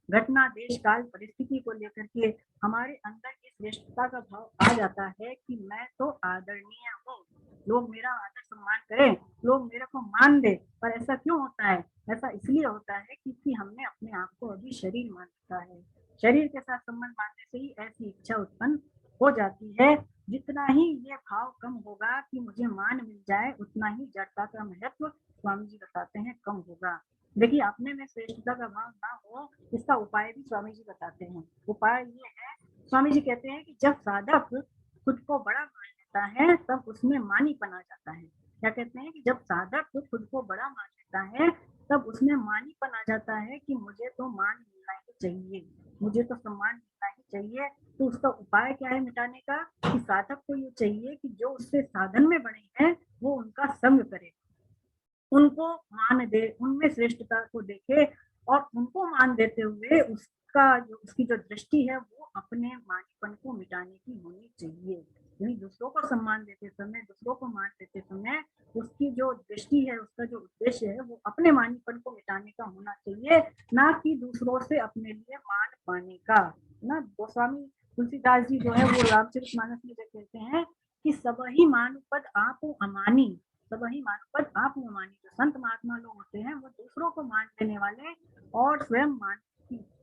घटना, देश काल, परिस्थिति को लेकर के हमारे अंदर इस श्रेष्ठता का भाव आ जाता है कि मैं तो आदरणीय हूँ, लोग मेरा आदर सम्मान करें, लोग मेरे को मान दे। पर ऐसा क्यों होता है? ऐसा इसलिए होता है क्योंकि हमने अपने आप को अभी शरीर मान रखा है। शरीर के साथ संबंध मानने से ही ऐसी इच्छा उत्पन्न हो जाती है। जितना ही ये भाव कम होगा कि मुझे मान मिल जाए, उतना ही जड़ता का महत्व स्वामी जी बताते हैं कम होगा। देखिए, अपने में श्रेष्ठता का भाव ना हो, इसका उपाय भी स्वामी जी बताते हैं। उपाय ये है, स्वामी जी कहते हैं कि जब साधक खुद को बड़ा मान लेता है तब उसमें मानीपन आ जाता है। क्या कहते हैं कि जब साधक खुद को बड़ा मान लेता है तब उसमें मानीपन आ जाता है कि मुझे तो मान मिलना ही चाहिए, मुझे तो सम्मान मिलना ही चाहिए। तो उसका उपाय क्या है मिटाने का? कि साधक को ये चाहिए कि जो उससे साधन में बने हैं वो उनका संग करे, उनको मान दे, उनमें श्रेष्ठता को देखे और उनको मान देते हुए उसकी जो दृष्टि है वो अपने मानीपन को मिटाने की होनी चाहिए। यानी दूसरों को सम्मान देते समय, दूसरों को मान देते समय उसकी जो दृष्टि है, उसका जो उद्देश्य है वो अपने मानीपन को मिटाने का होना चाहिए, ना कि दूसरों से अपने लिए मान पाने का। ना गोस्वामी तुलसीदास जी जो है वो रामचरितमानस में जो कहते हैं कि सबहि मानुपद आपो अमानी, सबहि मानुपद आपो अमानी। जो संत महात्मा लोग होते हैं वो दूसरों को मान देने वाले और स्वयं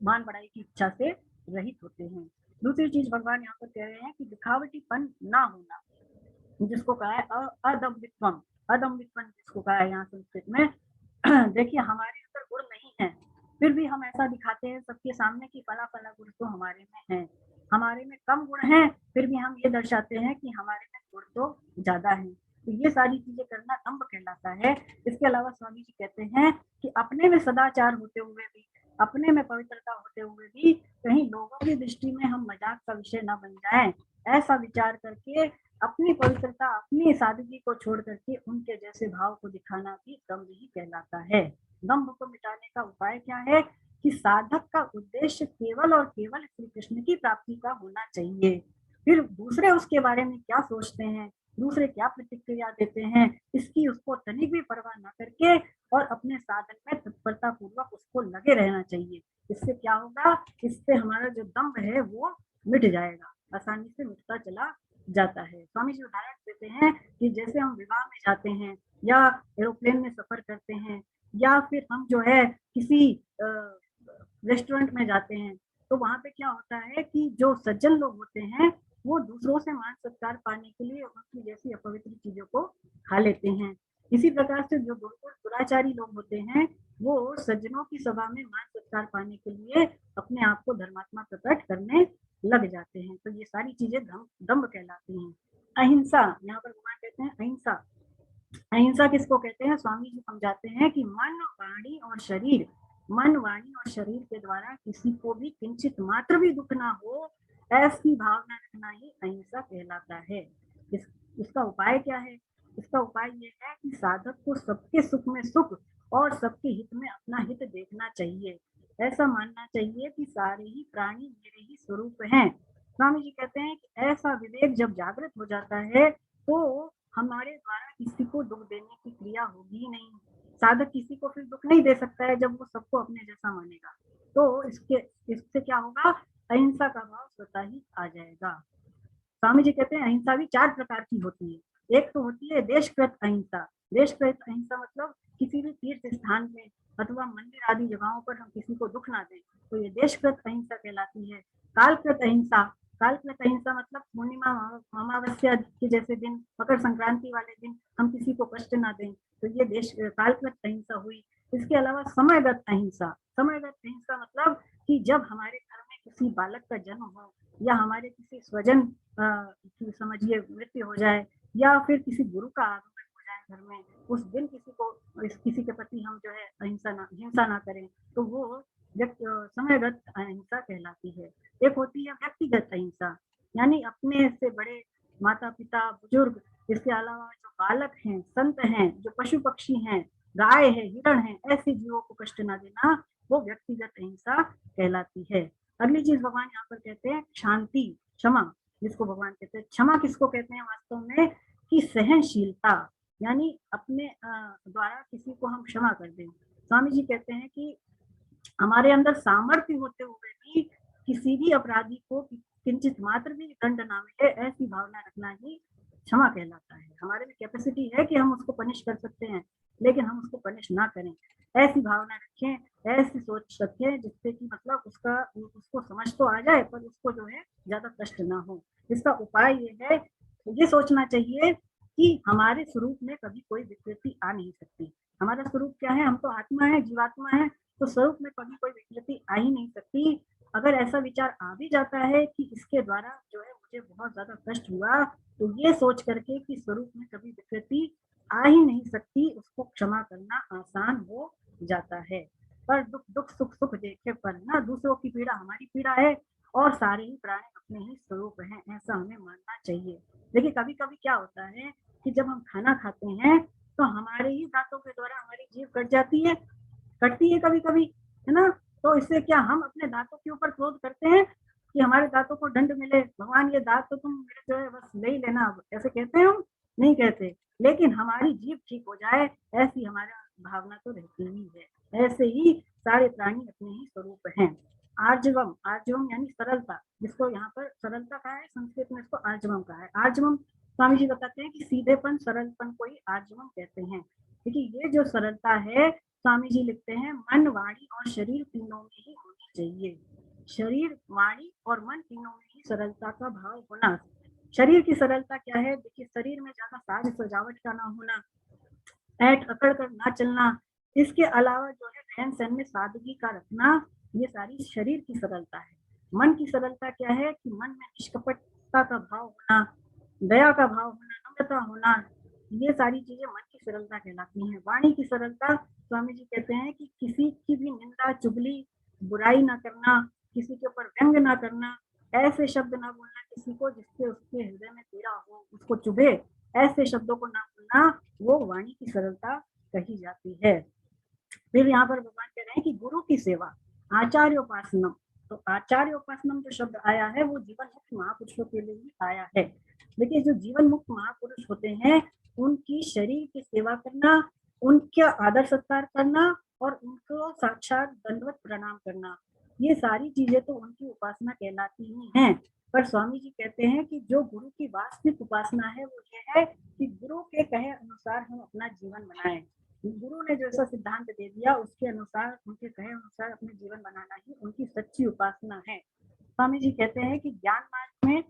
मान बढ़ाई की इच्छा से रहित होते हैं। दूसरी चीज भगवान यहाँ पर कह रहे हैं कि दिखावटीपन ना होना, जिसको कहा है अदम्भित्वम, अदम्भित्वम जिसको कहा है यहाँ संस्कृत में। देखिए, हमारे अंदर गुण नहीं है, फिर भी हम ऐसा दिखाते हैं सबके सामने कि फला फला गुण तो हमारे में है। हमारे में कम गुण है, फिर भी हम ये दर्शाते हैं कि हमारे में गुण तो ज्यादा है। तो ये सारी चीजें करना दंभ कहलाता है। इसके अलावा स्वामी जी कहते हैं कि अपने में सदाचार होते हुए भी, अपने में पवित्रता होते हुए भी कहीं लोगों की दृष्टि में हम मजाक का विषय न बन जाएं, ऐसा विचार करके अपनी पवित्रता, अपनी सादगी को छोड़ करके उनके जैसे भाव को दिखाना भी दंभ ही कहलाता है। दंभ को मिटाने का उपाय क्या है? कि साधक का उद्देश्य केवल और केवल श्री कृष्ण की प्राप्ति का होना चाहिए। फिर दूसरे उसके बारे में क्या सोचते हैं, दूसरे क्या प्रतिक्रिया देते हैं, इसकी उसको तनिक भी परवाह न करके और अपने साधन में तत्परता पूर्वक उसको लगे रहना चाहिए। इससे क्या होगा? इससे हमारा जो दंभ है वो मिट जाएगा, आसानी से मिटता चला जाता है। स्वामी जी उदाहरण देते हैं कि जैसे हम विवाह में जाते हैं या एरोप्लेन में सफर करते हैं या फिर हम जो है किसी रेस्टोरेंट में जाते हैं, तो वहां पे क्या होता है कि जो सज्जन लोग होते हैं वो दूसरों से मान सत्कार पाने के लिए उनकी जैसी अपवित्र चीजों को खा लेते हैं। इसी प्रकार से जो दुराचारी लोग होते हैं वो सज्जनों की सभा में मान सत्कार पाने के लिए अपने आप को धर्मात्मा प्रकट करने लग जाते हैं। तो ये सारी चीजें दंभ कहलाती हैं। अहिंसा, यहाँ पर भगवान कहते हैं अहिंसा। अहिंसा किसको कहते हैं? स्वामी जी समझाते हैं कि मन, वाणी और शरीर, मन, वाणी और शरीर के द्वारा किसी को भी किंचित मात्र भी दुख ना हो, ऐसी भावना रखना ही अहिंसा कहलाता है। इसका उपाय क्या है? इसका उपाय ये है कि साधक को सबके सुख में सुख और सबके हित में अपना हित देखना चाहिए। ऐसा मानना चाहिए कि सारे ही प्राणी मेरे ही स्वरूप हैं। स्वामी जी कहते हैं कि ऐसा विवेक जब जागृत हो जाता है तो हमारे द्वारा किसी को दुख देने की क्रिया होगी ही नहीं। साधक किसी को फिर दुख नहीं दे सकता है जब वो सबको अपने जैसा मानेगा। तो इससे क्या होगा? अहिंसा का भाव स्वतः ही आ जाएगा। स्वामी जी कहते हैं अहिंसा भी 4 प्रकार की होती है। एक तो होती है देशकृत अहिंसा। देशकृत अहिंसा मतलब किसी भी तीर्थ स्थान में अथवा मंदिर आदि जगहों पर हम किसी को दुख ना दें, तो ये देशकृत अहिंसा कहलाती है। कालकृत अहिंसा, कालकृत अहिंसा मतलब पूर्णिमा, अमावस्या के जैसे दिन, मकर संक्रांति वाले दिन हम किसी को कष्ट ना दें, तो ये कालकृत अहिंसा हुई। इसके अलावा समयगत अहिंसा, समयगत अहिंसा मतलब कि जब हमारे घर में किसी बालक का जन्म हो या हमारे किसी स्वजन की समझिए मृत्यु हो जाए या फिर किसी गुरु का आगमन हो जाए घर में, उस दिन किसी के प्रति हम जो है हिंसा ना करें, तो वो समयगत अहिंसा कहलाती है। एक होती है व्यक्तिगत अहिंसा, यानी अपने से बड़े माता पिता, बुजुर्ग, इसके अलावा जो बालक हैं, संत हैं, जो पशु पक्षी हैं, गाय है, हिरण है, ऐसे जीवों को कष्ट ना देना, वो व्यक्तिगत अहिंसा कहलाती है। अगली चीज भगवान यहाँ पर कहते हैं शांति, क्षमा, जिसको भगवान कहते हैं। क्षमा किसको कहते हैं वास्तव में? कि सहनशीलता, यानी अपने द्वारा किसी को हम क्षमा कर दें। स्वामी जी कहते हैं कि हमारे अंदर सामर्थ्य होते हुए भी किसी भी अपराधी को किंचित मात्र भी दंड ना मिले, ऐसी भावना रखना ही क्षमा कहलाता है। हमारे में कैपेसिटी है कि हम उसको पनिश कर सकते हैं, लेकिन हम उसको पनिश ना करें, ऐसी भावना रखें, ऐसी सोच रखें जिससे कि मतलब उसको समझ तो आ जाए पर उसको जो है ज्यादा कष्ट ना हो। इसका उपाय ये है, ये सोचना चाहिए कि हमारे स्वरूप में कभी कोई विकृति आ नहीं सकती। हमारा स्वरूप क्या है? हम तो आत्मा है, जीवात्मा है, तो स्वरूप में कभी कोई विकृति आ ही नहीं सकती। अगर ऐसा विचार आ भी जाता है कि इसके द्वारा जो है मुझे बहुत ज्यादा कष्ट हुआ, तो ये सोच करके कि स्वरूप में कभी विकृति आ ही नहीं सकती, उसको क्षमा करना आसान हो जाता है। पर दुख दुख सुख सुख देखे पर ना, दूसरों की पीड़ा हमारी पीड़ा है और सारे ही प्राणी अपने ही स्वरूप हैं, ऐसा हमें मानना चाहिए। देखिए कभी कभी क्या होता है कि जब हम खाना खाते हैं तो हमारे ही दांतों के द्वारा हमारी जीभ कटती है कभी कभी, है ना। तो इससे क्या हम अपने दांतों के ऊपर क्रोध करते हैं कि हमारे दांतों को दंड मिले, भगवान ये दांत तो तुम मेरे जो है बस ले ही लेना, अब ऐसे कहते हैं हम? नहीं कहते। लेकिन हमारी जीभ ठीक हो जाए, ऐसी हमारा भावना तो रहती ही है। ऐसे ही सारे प्राणी अपने ही स्वरूप हैं। आर्जवम, आर्जवम यानी सरलता, जिसको यहाँ पर सरलता कहा है, संस्कृत में इसको आर्जवम कहा है। आर्जवम स्वामी जी बताते हैं कि सीधेपन सरलपन को ही आर्जवम कहते हैं। देखिए ये जो सरलता है, स्वामी जी लिखते हैं मन वाणी और शरीर तीनों में ही होनी चाहिए। शरीर वाणी और मन तीनों में ही सरलता का भाव होना। शरीर की सरलता क्या है? देखिए शरीर में ज्यादा साज सजावट का ना होना, पैट अकड़ कर ना चलना, इसके अलावा जो है रहन सहन में सादगी का रखना, ये सारी शरीर की सरलता है। मन की सरलता क्या है कि मन में निष्कपटता का भाव होना, दया का भाव होना, नम्रता होना, ये सारी चीजें मन की सरलता कहलाती हैं। वाणी की सरलता स्वामी जी कहते हैं कि किसी की भी निंदा चुगली बुराई ना करना, किसी के ऊपर व्यंग ना करना, ऐसे शब्द ना बोलना किसी को जिससे उसके हृदय में पीड़ा हो, उसको चुभे, ऐसे शब्दों को ना बोलना, वो वाणी की सरलता कही जाती है। फिर यहाँ पर भगवान कह रहे हैं कि गुरु की सेवा, आचार्योपासनम। तो आचार्योपासनम जो शब्द आया है वो जीवन मुक्त महापुरुषों के लिए ही आया है। देखिए जो जीवन मुक्त महापुरुष होते हैं उनकी शरीर की सेवा करना, उनका आदर सत्कार करना और उनको साक्षात दंडवत प्रणाम करना, ये सारी चीजें तो उनकी उपासना कहलाती ही हैं। पर स्वामी जी कहते हैं कि जो गुरु की वास्तविक उपासना है वो ये है कि गुरु के कहे अनुसार हम अपना जीवन बनाएं। गुरु ने जैसा सिद्धांत दे दिया उसके अनुसार, उनके कहे अनुसार अपने जीवन बनाना ही उनकी सच्ची उपासना है। स्वामी जी कहते हैं कि ज्ञान मार्ग में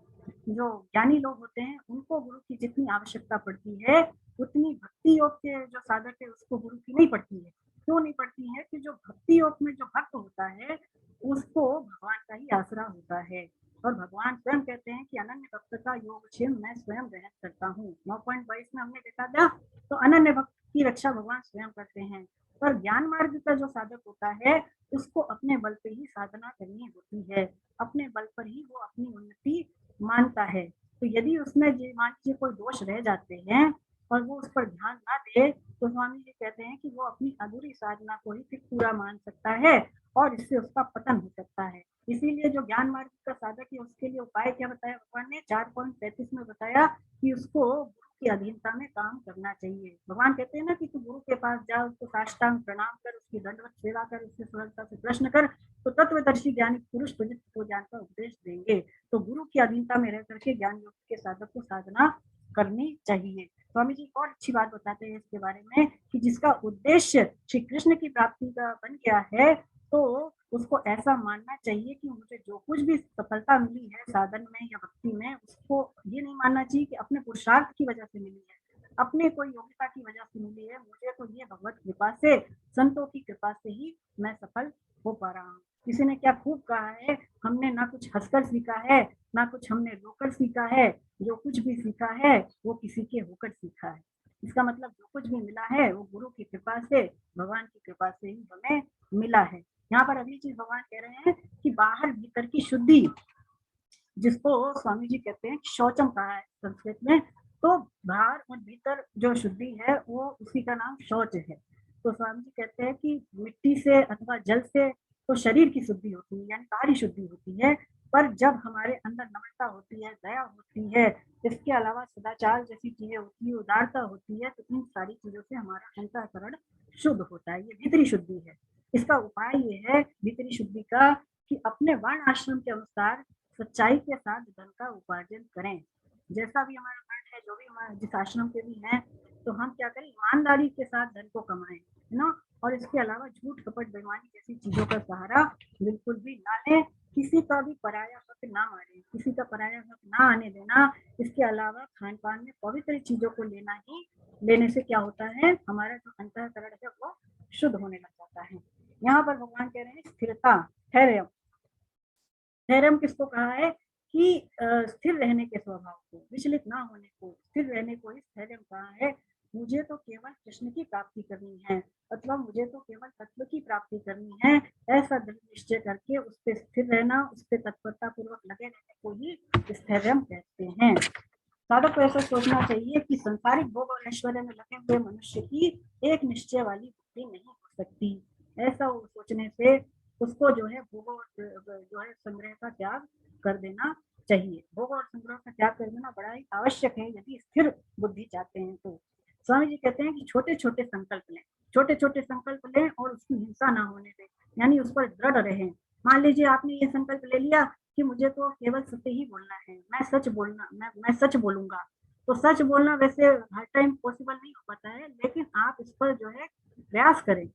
जो ज्ञानी लोग होते हैं उनको गुरु की जितनी आवश्यकता पड़ती है उतनी भक्ति योग के जो साधक है उसको गुरु की नहीं पड़ती है। क्यों नहीं पड़ती है? कि जो भक्ति योग में जो भक्त होता है उसको भगवान का ही आसरा होता है। और भगवान स्वयं कहते हैं कि अनन्य भक्त का योगक्षेम मैं स्वयं ग्रहण करता हूँ। 9.22 में हमने देखा था, तो अनन्य भक्त की रक्षा भगवान स्वयं करते हैं। पर ज्ञान मार्ग का जो साधक होता है उसको अपने बल पे ही साधना करनी होती है, अपने बल पर ही वो अपनी उन्नति मानता है। तो यदि उसमें मान लीजिए कोई दोष रह जाते हैं और वो उस पर ध्यान ना दे, तो स्वामी जी कहते हैं कि वो अपनी अधूरी साधना को ही फिर पूरा मान सकता है और इससे उसका पतन हो सकता है। इसीलिए जो ज्ञान मार्ग का साधक है उसके लिए उपाय क्या बताया भगवान ने? 4.33 में बताया कि उसको गुरु की अधीनता में काम करना चाहिए। भगवान कहते हैं ना कि तू गुरु के पास जा, उसको साष्टांग प्रणाम कर, उसकी दंडवत सेवा कर, उससे सरलता से प्रश्न कर, तो तत्वदर्शी ज्ञानी पुरुष तुझे तो ज्ञान का उपदेश देंगे। तो गुरु की अधीनता में रह करके ज्ञान योग के साधक को साधना करनी चाहिए। स्वामी जी और अच्छी बात बताते हैं इसके बारे में कि जिसका उद्देश्य श्री कृष्ण की प्राप्ति का बन गया है, तो उसको ऐसा मानना चाहिए कि मुझे जो कुछ भी सफलता मिली है साधन में या भक्ति में, उसको ये नहीं मानना चाहिए कि अपने पुरुषार्थ की वजह से मिली है, अपने कोई योग्यता की वजह से मिली है। मुझे तो ये भगवत कृपा से, संतों की कृपा से ही मैं सफल हो पा रहा हूँ। किसी ने क्या खूब कहा है, हमने ना कुछ हंसकर सीखा है, ना कुछ हमने रोकर सीखा है, जो कुछ भी सीखा है वो किसी के होकर सीखा है। इसका मतलब जो कुछ भी मिला है वो गुरु की कृपा से, भगवान की कृपा से ही हमें मिला है। यहाँ पर अगली चीज भगवान कह रहे हैं कि बाहर भीतर की शुद्धि, जिसको स्वामी जी कहते हैं शौचम कहा है संस्कृत में, तो बाहर और भीतर जो शुद्धि है वो उसी का नाम शौच है। तो स्वामी जी कहते हैं कि मिट्टी से अथवा जल से तो शरीर की शुद्धि होती है, यानी बाहरी शुद्धि होती है, पर जब हमारे अंदर नम्रता होती है, दया होती है, इसके अलावा सदाचार जैसी चीजें होती है, उदारता होती है, तो इन सारी चीजों से हमारा अंतःकरण शुद्ध होता है। ये भीतरी शुद्धि है। इसका उपाय ये है भीतरी शुद्धि का कि अपने वर्ण आश्रम के अनुसार सच्चाई के साथ धन का उपार्जन करें। जैसा भी हमारा वर्ण है, जो भी हमारा जिस आश्रम के भी हैं, तो हम क्या करें, ईमानदारी के साथ धन को कमाएं, है ना। और इसके अलावा झूठ कपट बेईमानी जैसी चीजों का सहारा बिल्कुल भी ना लें। किसी का भी पराया हक ना मारे, किसी का पराया हक ना आने देना। इसके अलावा खान पान में पवित्र चीजों को लेने से क्या होता है, हमारा जो अंतःकरण है वो शुद्ध होने लग जाता है। यहाँ पर भगवान कह रहे हैं स्थिरता, धैर्य। धैर्य किसको कहा है कि स्थिर रहने के स्वभाव को, विचलित ना होने को, स्थिर रहने को ही धैर्य कहा है। मुझे तो केवल कृष्ण की प्राप्ति करनी है, अथवा मुझे तो केवल तत्व की प्राप्ति करनी है, ऐसा दृढ़ निश्चय करके उस पर स्थिर रहना, उस पर तत्परता पूर्वक लगे रहने को ही स्थैर्य कहते हैं। साधक को ऐसा सोचना चाहिए कि संसारिक भोग और ऐश्वर्य में लगे हुए मनुष्य की एक निश्चय वाली बुद्धि नहीं हो सकती। ऐसा सोचने से उसको जो है भोग और जो है संग्रह का त्याग कर देना चाहिए। भोग और संग्रह का त्याग कर देना बड़ा ही आवश्यक है यदि स्थिर बुद्धि चाहते हैं तो। स्वामी जी कहते हैं कि छोटे छोटे संकल्प लें, छोटे छोटे संकल्प लें और उसकी हिंसा ना होने दें, यानी उस पर दृढ़ रहें। मान लीजिए आपने ये संकल्प ले लिया कि मुझे तो केवल सत्य ही बोलना है, मैं सच बोलूंगा। तो सच बोलना वैसे हर टाइम पॉसिबल नहीं हो पाता है, लेकिन आप इस पर जो है प्रयास करें।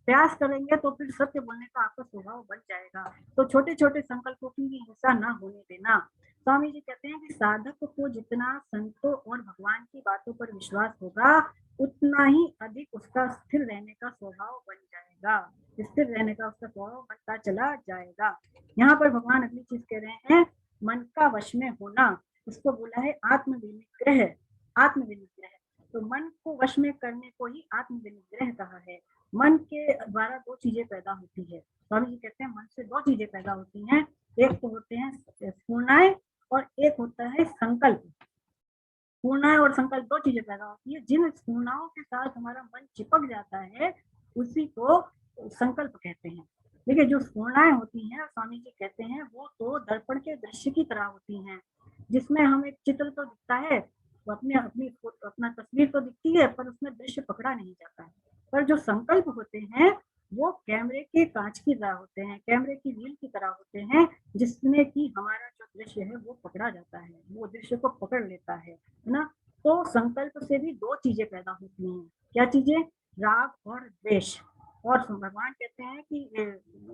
प्रयास करेंगे तो फिर सत्य बोलने का आपका स्वभाव बन जाएगा। तो छोटे छोटे संकल्पों की हिंसा ना होने देना। स्वामी जी कहते हैं कि साधक को जितना संतों और भगवान की बातों पर विश्वास होगा, उतना ही अधिक उसका स्थिर रहने का स्वभाव बन जाएगा। स्थिर रहने का उसका स्वभाव बनता चला जाएगा। यहाँ पर भगवान अगली चीज कह रहे हैं, मन का वश में होना। उसको बोला है आत्मविनिग्रह। आत्मविनिग्रह, तो मन को वश में करने को ही आत्मविनिग्रह कहा है। मन के द्वारा दो चीजें पैदा होती है। स्वामी जी कहते हैं मन से दो चीजें पैदा होती हैं, एक तो होते हैं स्फूर्णाएं और एक होता है संकल्प। स्फूर्णाएं और संकल्प दो चीजें पैदा होती है। जिन स्फूर्णाओं के साथ हमारा मन चिपक जाता है उसी को संकल्प कहते हैं। देखिए जो स्फूर्णाएं होती हैं, स्वामी जी कहते हैं वो तो दर्पण के दृश्य की तरह होती हैं, जिसमें हमें चित्र तो दिखता है, वो अपना तस्वीर तो दिखती है, पर उसमें दृश्य पकड़ा नहीं जाता है। पर जो संकल्प होते हैं वो कैमरे के कांच की तरह होते हैं, कैमरे की रील की तरह होते हैं, जिसमें कि हमारा जो दृश्य है वो पकड़ा जाता है, वो दृश्य को पकड़ लेता है ना। तो संकल्प से भी दो चीजें पैदा होती हैं। क्या चीजें? राग और द्वेष। और भगवान कहते हैं कि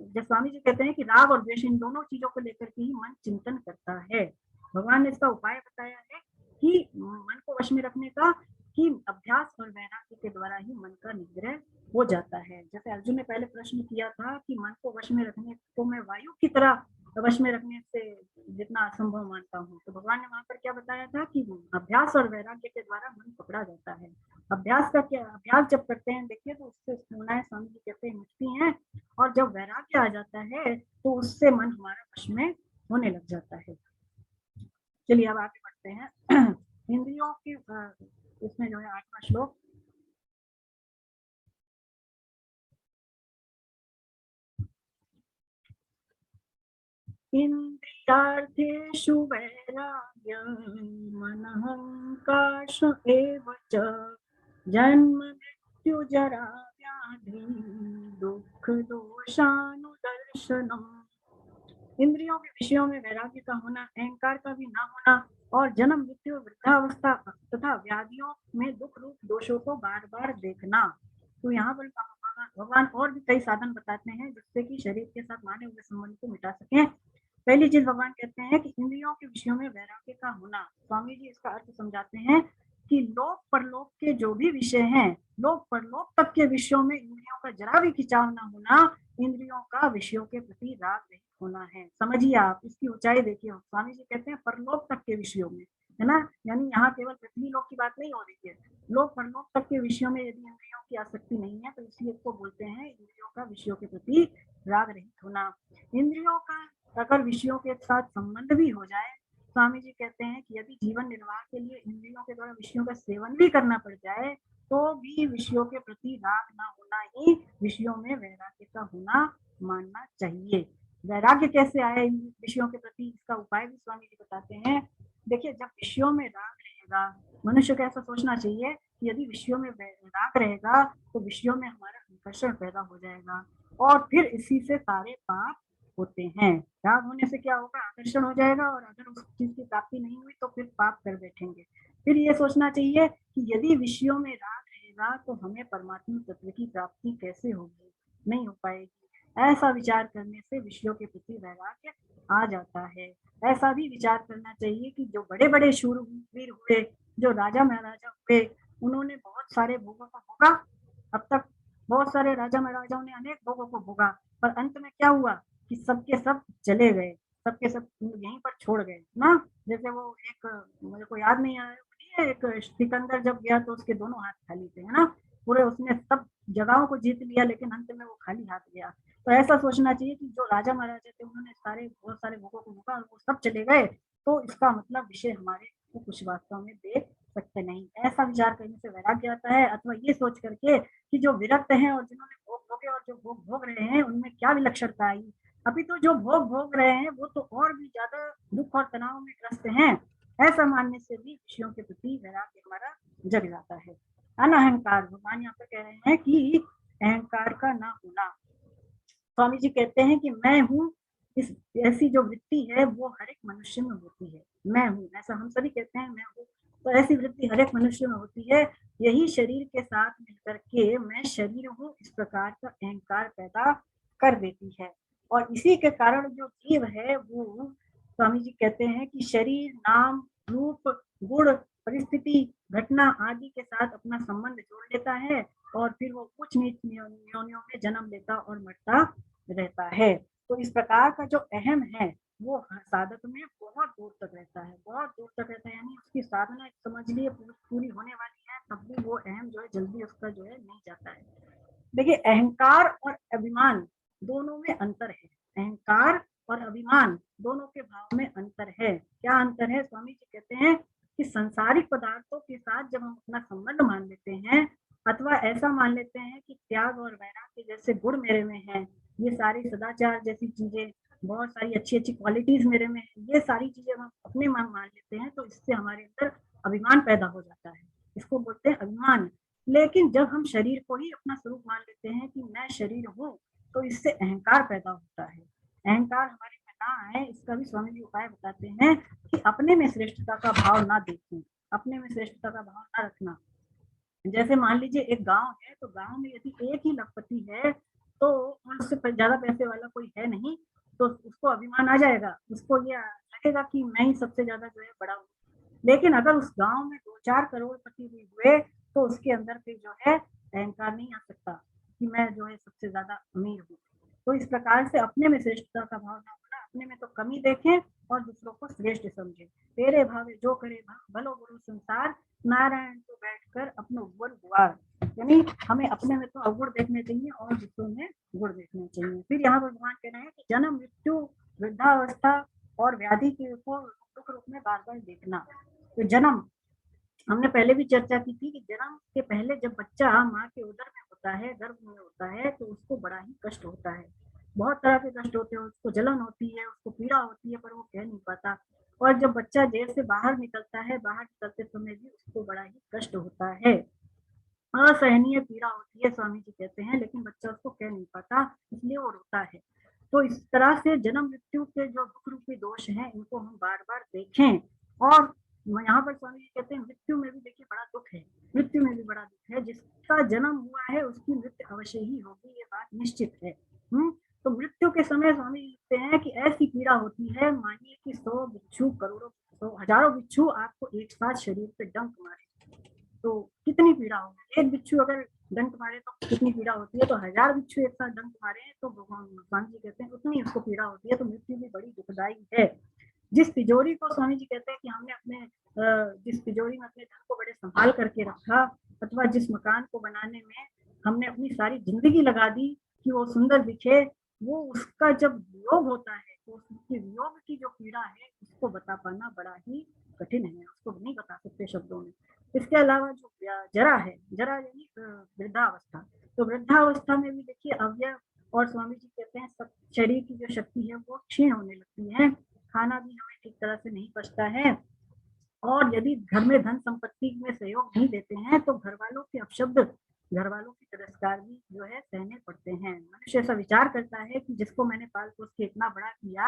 जब स्वामी जी कहते हैं कि राग और द्वेष इन दोनों चीजों को लेकर के ही मन चिंतन करता है। भगवान ने इसका उपाय बताया है कि मन को वश में रखने का, कि अभ्यास और वैराग्य के द्वारा ही मन का निग्रह हो जाता है। जैसे अर्जुन ने पहले प्रश्न किया था कि मन को वश में रखने को मैं वायु की तरह वश में रखने से जितना असंभव मानता हूँ, तो भगवान ने वहां पर क्या बताया था कि अभ्यास और वैराग्य के द्वारा मन पकड़ा जाता है। अभ्यास का क्या, अभ्यास जब करते हैं देखिए तो उससे स्फूर्णाएं स्वामी जी कहते हैं मिटती हैं, और जब वैराग्य आ जाता है तो उससे मन हमारा वश में होने लग जाता है। चलिए अब आगे बढ़ते हैं। इंद्रियों की इसमें जो है 8वां श्लोक, इंद्रियार्थेषु वैराग्यं मनहंकाश एव च जन्म मृत्यु जरा व्याधि दुख दोषानुदर्शनम्। इंद्रियों के विषयों में वैराग्य का होना, अहंकार का भी ना होना, और जन्म मृत्यु वृद्धावस्था तथा व्याधियों में दुख रूप दोषों को बार बार देखना। तो यहाँ पर भगवान और भी कई साधन बताते हैं जिससे कि शरीर के साथ माने हुए संबंध को मिटा सकें। पहली चीज भगवान कहते हैं कि इंद्रियों के विषयों में वैराग्य का होना। स्वामी जी इसका अर्थ समझाते हैं कि लोक परलोक के जो भी विषय हैं, लोक परलोक तक के विषयों में इंद्रियों का जरा भी खिंचाव न होना, इंद्रियों का विषयों के प्रति राग रहित होना है। समझिए आप इसकी ऊंचाई देखिए। स्वामी जी कहते हैं परलोक तक के विषयों में, है ना, यानी यहाँ केवल पृथ्वी लोक की बात नहीं हो रही है, लोक परलोक तक के विषयों में यदि इंद्रियों की आसक्ति नहीं है तो इसी को बोलते हैं इंद्रियों का विषयों के प्रति राग रहित होना। इंद्रियों का अगर विषयों के साथ संबंध भी हो जाए, स्वामी जी कहते हैं कि यदि जीवन निर्वाह के लिए इंद्रियों के द्वारा विषयों का सेवन भी करना पड़ जाए तो भी विषयों के प्रति राग ना होना ही विषयों में वैराग्य का होना मानना चाहिए। वैराग्य कैसे आए इन विषयों के प्रति, इसका उपाय भी स्वामी जी बताते हैं। देखिए, जब विषयों में राग रहेगा, मनुष्य को ऐसा सोचना चाहिए कि यदि विषयों में राग रहेगा तो विषयों में हमारा आकर्षण पैदा हो जाएगा और फिर इसी से सारे पाप होते हैं। राग होने से क्या होगा, आकर्षण हो जाएगा और अगर उस चीज की प्राप्ति नहीं हुई तो फिर पाप कर बैठेंगे। फिर ये सोचना चाहिए कि यदि विषयों में राग रहेगा तो हमें परमात्मा तत्व की प्राप्ति कैसे होगी, नहीं हो पाएगी। ऐसा विचार करने से विषयों के प्रति वैराग्य आ जाता है। ऐसा भी विचार करना चाहिए कि जो बड़े बड़े शूरवीर हुए, जो राजा महाराजा हुए, उन्होंने बहुत सारे भोगों को भोगा। अब तक बहुत सारे राजा महाराजाओं ने अनेक भोगों को भोगा, पर अंत में क्या हुआ कि सबके सब चले गए, सबके सब यहीं पर छोड़ गए ना। जैसे वो एक, मुझे को याद नहीं आया, एक सिकंदर जब गया तो उसके दोनों हाथ खाली थे, है ना। पूरे उसने सब जगहों को जीत लिया लेकिन अंत में वो खाली हाथ गया। तो ऐसा सोचना चाहिए कि जो राजा महाराजा थे उन्होंने बहुत सारे भोगों को भोगा और वो सब चले गए, तो इसका मतलब विषय हमारे को कुछ वास्तव में दे सकते नहीं। ऐसा विचार करने से वैराग्य आता है। अथवा ये सोच करके कि जो विरक्त हैं और जिन्होंने भोग भोगे और जो भोग भोग रहे हैं उनमें क्या विलक्षणता आई, अभी तो जो भोग भोग रहे हैं वो तो और भी ज्यादा दुख और तनाव में ग्रस्त हैं। ऐसा मानने से भी विषयों के प्रति वैराग्य हमारा जग जाता है। अनअहंकार, भगवान यहाँ पर कह रहे हैं कि अहंकार का ना होना। स्वामी जी कहते हैं कि मैं हूँ, इस ऐसी जो वृत्ति है वो हर एक मनुष्य में होती है। मैं हूँ, ऐसा हम सभी कहते हैं मैं हूँ, तो ऐसी वृत्ति हर एक मनुष्य में होती है। यही शरीर के साथ मिलकर के मैं शरीर हूँ इस प्रकार का अहंकार पैदा कर देती है। और इसी के कारण जो जीव है वो, स्वामी जी कहते हैं कि शरीर, नाम, रूप, गुण, परिस्थिति, घटना आदि के साथ अपना संबंध जोड़ लेता है और फिर वो कुछ नीच योनियों में जन्म लेता और मरता रहता है। तो इस प्रकार का जो अहम है वो साधक में बहुत दूर तक रहता है, बहुत दूर तक रहता है। यानी उसकी साधना समझ लिए पूरी होने वाली है, तब भी वो अहम जो है जल्दी उसका जो है नहीं जाता है। देखिए, अहंकार और अभिमान दोनों में अंतर है। अहंकार और अभिमान दोनों के भाव में अंतर है। क्या अंतर है? स्वामी जी कहते हैं कि संसारिक पदार्थों के साथ जब हम अपना संबंध मान लेते हैं अथवा ऐसा मान लेते हैं कि त्याग और वैराग्य जैसे गुण मेरे में है, ये सारी सदाचार जैसी चीजें, बहुत सारी अच्छी अच्छी क्वालिटीज मेरे में है, ये सारी चीजें हम अपने मान लेते हैं, तो इससे हमारे अंदर अभिमान पैदा हो जाता है। इसको बोलते हैं अभिमान। लेकिन जब हम शरीर को ही अपना स्वरूप मान लेते हैं कि मैं शरीर हूँ, तो इससे अहंकार पैदा होता है। अहंकार हमारे में ना आए, इसका भी स्वामी जी उपाय बताते हैं कि अपने में श्रेष्ठता का भाव ना देखें, अपने में श्रेष्ठता का भाव ना रखना। जैसे मान लीजिए एक गांव है, तो गांव में यदि एक ही लखपति है तो उससे ज्यादा पैसे वाला कोई है नहीं, तो उसको अभिमान आ जाएगा, उसको ये लगेगा कि मैं ही सबसे ज्यादा जो है बड़ा हूँ। लेकिन अगर उस गांव में 2-4 करोड़पति भी हुए तो उसके अंदर फिर जो है अहंकार नहीं आ सकता कि मैं जो है सबसे ज्यादा अमीर हूँ। तो इस प्रकार से अपने में श्रेष्ठता का भाव ना होना, अपने में तो कमी देखें और दूसरों को श्रेष्ठ समझे। तेरे भावे जो करे भलो गुरु संसार, नारायण तो बैठकर अपनो गुण गुआर। यानी हमें अपने में तो अवगुण देखने चाहिए और दूसरों में गुण देखने चाहिए। फिर यहाँ पर भगवान कह रहे हैं कि जन्म, मृत्यु, वृद्धावस्था और व्याधि के को दुख रूप में बार बार देखना। तो जन्म, हमने पहले भी चर्चा की थी कि जन्म के पहले जब बच्चा माँ के उदर में होता है, गर्भ में होता है, तो उसको बड़ा ही कष्ट होता है। बहुत तरह के कष्ट होते हैं, उसको जलन होती है, उसको पीड़ा होती है, पर वो कह नहीं पाता। और जब बच्चा जेल से बाहर निकलता है, बाहर निकलते समय भी उसको बड़ा ही कष्ट होता है, असहनीय पीड़ा होती है, स्वामी जी कहते हैं, लेकिन बच्चा उसको कह नहीं पाता, इसलिए वो रोता है। तो इस तरह से जन्म मृत्यु के जो दुख रूपी दोष हैं, इनको हम बार बार देखें। और यहाँ पर स्वामी जी कहते हैं मृत्यु में भी देखिए बड़ा दुख है, मृत्यु में भी बड़ा दुख है। जिसका जन्म हुआ है उसकी मृत्यु अवश्य ही होगी, ये बात निश्चित है। तो मृत्यु के समय स्वामी जी लिखते हैं कि ऐसी पीड़ा होती है, मानिए कि 100 बिच्छू, करोड़ों, 100 हजारों बिच्छू आपको एक साथ शरीर पे डंक मारे तो कितनी पीड़ा होगी। एक बिच्छू अगर डंक मारे तो कितनी पीड़ा होती है, तो 1000 बिच्छू एक साथ डंक मारे तो भगवान जी कहते हैं उतनी उसको पीड़ा होती है। तो मृत्यु भी बड़ी दुखदायी है। जिस तिजोरी को स्वामी जी कहते हैं कि हमने अपने जिस तिजोरी में अपने धन को बड़े संभाल करके रखा, अथवा जिस मकान को बनाने में हमने अपनी सारी जिंदगी लगा दी कि वो सुंदर दिखे, वो उसका जब वियोग होता है तो उसकी वियोग की जो पीड़ा है उसको बता पाना बड़ा ही कठिन है, उसको नहीं बता सकते शब्दों में। इसके अलावा जो जरा है, जरा यानी वृद्धावस्था, तो वृद्धावस्था में भी देखिए अवयव और स्वामी जी कहते हैं सब शरीर की जो शक्ति है वो क्षीण होने लगती है, खाना भी हमें ठीक तरह से नहीं पचता है, और यदि घर में धन संपत्ति में सहयोग नहीं देते हैं तो घर वालों के अपशब्द, घर वालों के तिरस्कार भी जो है सहने पड़ते हैं। मनुष्य ऐसा विचार करता है कि जिसको मैंने पाल पोस के इतना बड़ा किया,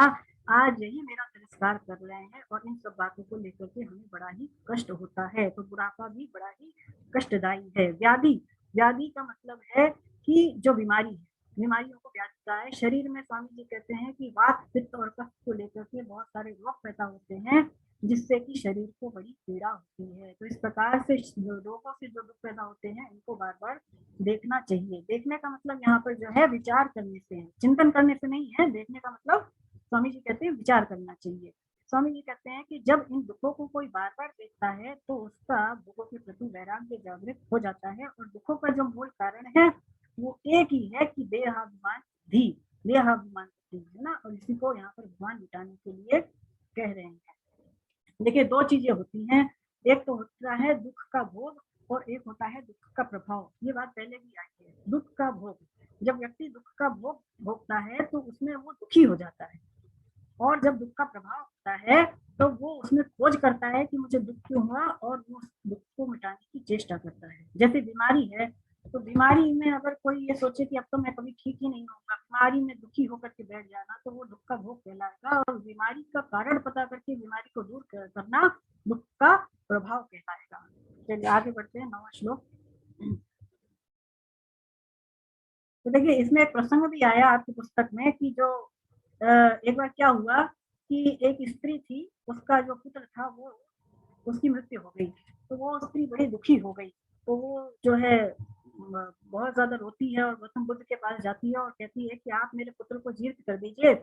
आज यही मेरा तिरस्कार कर रहे हैं, और इन सब बातों को लेकर के हमें बड़ा ही कष्ट होता है। तो बुढ़ापा भी बड़ा ही कष्टदायी है। व्याधि, व्याधि का मतलब है कि जो बीमारी है, बीमारियों को व्याधि का है। शरीर में स्वामी जी कहते हैं कि वात, पित्त और कफ को लेकर के बहुत सारे रोग पैदा होते हैं, जिससे कि शरीर को बड़ी पीड़ा होती है। तो इस प्रकार से रोगों से जो दुख पैदा होते हैं इनको बार बार देखना चाहिए। देखने का मतलब यहाँ पर जो है विचार करने से है, चिंतन करने से नहीं है। देखने का मतलब स्वामी जी कहते हैं विचार करना चाहिए। स्वामी जी कहते हैं कि जब इन दुखों को कोई बार बार देखता है तो उसका दुखों के प्रति वैराग्य जागृत हो जाता है, और दुखों का जो मूल कारण है वो एक ही है कि देहाभिमान धी, देहाभिमान है ना, और इसी को यहाँ पर भगवान मिटाने के लिए कह रहे हैं। देखिए दो चीजें होती हैं, एक तो होता है दुख का भोग और एक होता है दुख का प्रभाव। ये बात पहले भी आई है। दुख का भोग, जब व्यक्ति दुख का भोग भोगता है तो उसमें वो दुखी हो जाता है, और जब दुख का प्रभाव होता है तो वो उसमें खोज करता है कि मुझे दुख क्यों हुआ, और वो उस दुख को मिटाने की चेष्टा करता है। जैसे बीमारी है, तो बीमारी में अगर कोई ये सोचे कि अब तो मैं कभी ठीक ही नहीं होऊंगा, बीमारी में दुखी होकर के बैठ जाना, तो वो दुख का भोग कहलाएगा, और बीमारी का कारण पता करके बीमारी को दूर करना दुख का प्रभाव कहलाएगा। चलिए आगे बढ़ते हैं, 9वां श्लोक। तो देखिए इसमें एक प्रसंग भी आया आपकी पुस्तक में कि जो एक बार क्या हुआ कि एक स्त्री थी, उसका जो पुत्र था वो, उसकी मृत्यु हो गई, तो वो स्त्री बड़ी दुखी हो गई। तो वो जो है बहुत ज्यादा रोती है, और गौतम बुद्ध के पास जाती है और कहती है कि आप मेरे पुत्र को जीवित कर दीजिए,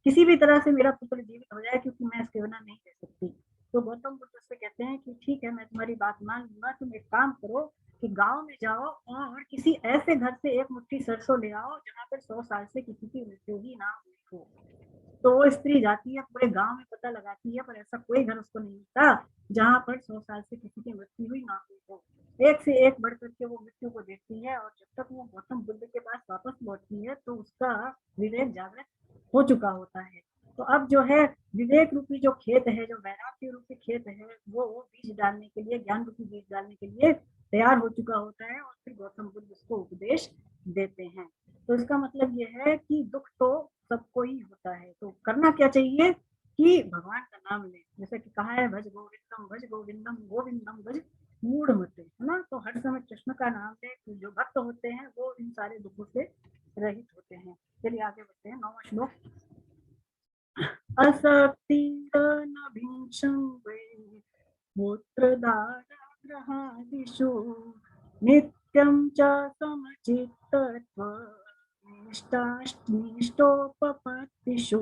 किसी भी तरह से मेरा पुत्र जीवित हो जाए, क्योंकि मैं इसके बिना नहीं रह सकती। तो गौतम बुद्ध उससे कहते हैं कि ठीक है, मैं तुम्हारी बात मान लूंगा, तुम एक काम करो कि गांव में जाओ और किसी ऐसे घर से एक मुट्ठी सरसों ले आओ जहाँ पर 100 साल से किसी की मृत्यु ही ना हुई हो। तो वो स्त्री जाती है, पूरे गांव में पता लगाती है, पर ऐसा कोई घर उसको नहीं मिलता जहाँ पर 100 साल से किसी की मृत्यु हुई ना हुई हो। एक से एक बढ़ करके वो मृत्यु को देखती है, और जब तक वो गौतम बुद्ध के पास वापस लौटती है तो उसका विवेक जागृत हो चुका होता है। तो अब जो है विवेक रूपी जो खेत है, जो वैराग्य रूपी खेत है, वो बीज डालने के लिए, ज्ञान रूपी बीज डालने के लिए तैयार हो चुका होता है, और फिर गौतम बुद्ध उसको उपदेश देते हैं। तो इसका मतलब ये है कि दुख तो सबको ही होता है, तो करना क्या चाहिए कि भगवान का नाम ले। जैसे कि कहा है भज गोविंदम गोविंदम भज मूढ़ मते, है ना। तो हर समय कृष्ण का नाम ले, तो जो भक्त होते हैं वो इन सारे दुखों से रहित होते हैं। चलिए आगे बढ़ते हैं, 9वां श्लोक। मूत्रदाराग्रहादिषु नित्यं च समचित्तत्वनिष्ठोपपत्तिषु।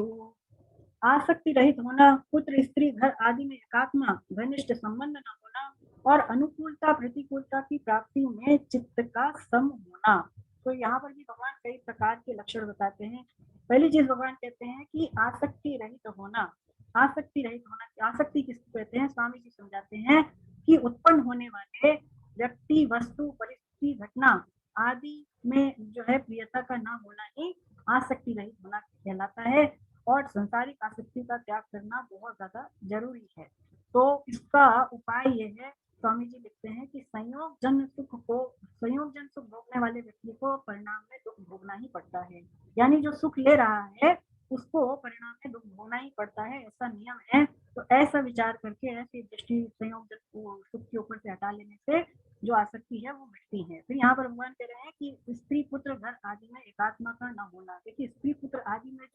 आसक्ति रहित होना, पुत्र स्त्री घर आदि में एकात्मा, घनिष्ठ संबंध न होना, और अनुकूलता प्रतिकूलता की प्राप्ति में चित्त का सम होना। तो यहाँ पर भी भगवान कई प्रकार के लक्षण बताते हैं। पहली चीज भगवान कहते हैं कि आसक्ति रहित होना। आसक्ति रहित होना, आसक्ति किसको कहते हैं, स्वामी जी समझाते हैं कि उत्पन्न होने वाले व्यक्ति, वस्तु, परिस्थिति, घटना आदि में जो है प्रियता का ना होना ही आसक्ति रहित होना कहलाता है, और संसारिक आसक्ति का त्याग करना बहुत ज्यादा जरूरी है। तो इसका उपाय ये है, स्वामी जी लिखते हैं कि संयोग जन सुख भोगने वाले व्यक्ति को परिणाम में दुख भोगना ही पड़ता है। यानी जो सुख ले रहा है उसको परिणाम में दुख भोगना ही पड़ता है, ऐसा नियम है। तो ऐसा विचार करके, ऐसी दृष्टि संयोग जन सुख के ऊपर से हटा लेने से जो आसक्ति है वो मिटती है। फिर यहाँ पर भगवान कह रहे हैं कि स्त्री पुत्र घर आदि में एकात्मा का न होना। देखिए स्त्री पुत्र आदि में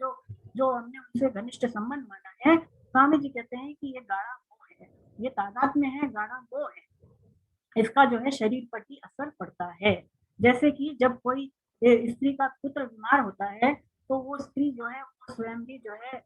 जो हमने उनसे घनिष्ठ संबंध माना है, स्वामी जी कहते हैं कि ये गाढ़ा मोह है, ये तादाद में है, गाढ़ा मोह है, इसका जो है शरीर पर ही असर पड़ता है। जैसे कि जब कोई स्त्री का पुत्र बीमार होता है तो वो स्त्री जो है वो स्वयं भी जो है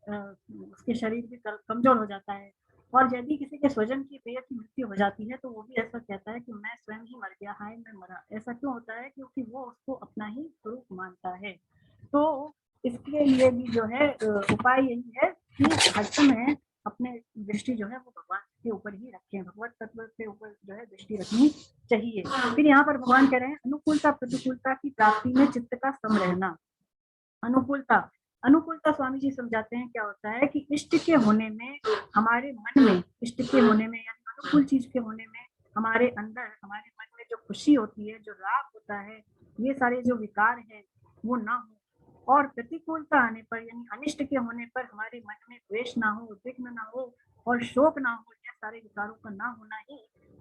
उसके शरीर भी कमजोर हो जाता है, और यदि किसी के स्वजन की प्रिय की मृत्यु हो जाती है तो वो भी ऐसा कहता है कि मैं स्वयं ही मर गया, हाय मैं मरा। ऐसा क्यों होता है, क्योंकि वो उसको अपना ही स्वरूप मानता है। तो इसके लिए भी जो है उपाय यही है कि हर समय अपने दृष्टि जो है वो भगवान के ऊपर ही रखें, भगवत तत्व के ऊपर जो है दृष्टि रखनी चाहिए। फिर यहाँ पर भगवान कह रहे हैं अनुकूलता प्रतिकूलता की प्राप्ति में चित्त का सम रहना। अनुकूलता, अनुकूलता स्वामी जी समझाते हैं क्या होता है कि इष्ट के होने में, हमारे मन में इष्ट के होने में यानी अनुकूल चीज के होने में हमारे अंदर, हमारे मन में जो खुशी होती है, जो राग होता है, ये सारे जो विकार है वो ना हो। और प्रतिकूलता आने पर यानी अनिष्ट के होने पर हमारे मन में द्वेष ना हो, उद्विग्न ना हो और शोक ना हो, यह सारे विकारों का ना होना ही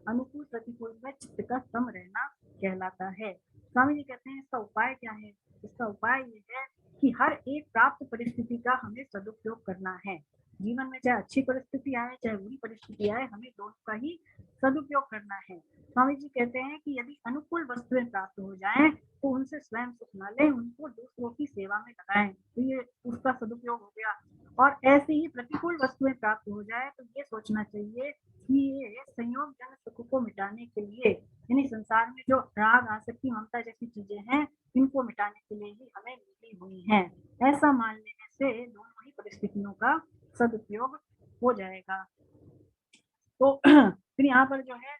अनुकूल प्रतिकूल में चित्त का सम रहना कहलाता है। स्वामी जी कहते हैं इसका उपाय क्या है? इसका उपाय ये है कि हर एक प्राप्त परिस्थिति का हमें सदुपयोग करना है। जीवन में चाहे अच्छी परिस्थिति आए चाहे बुरी परिस्थिति आए, हमें दोनों का ही सदुपयोग करना है। स्वामी जी कहते हैं कि यदि अनुकूल वस्तुएं प्राप्त हो जाएं तो उनसे स्वयं सुख न लें, उनको दूसरों की सेवा में लगाएं, तो ये उसका सदुपयोग हो गया। और ऐसे ही प्रतिकूल वस्तुएं प्राप्त हो जाए तो ये सोचना चाहिए कि ये संयोग जन सुख को मिटाने के लिए, यानी संसार में जो राग आसक्ति ममता जैसी चीजें हैं इनको मिटाने के लिए ही हमें मिली हुई हैं। ऐसा मान लेने से दोनों ही परिस्थितियों का सदुपयोग हो जाएगा। तो फिर यहाँ पर जो है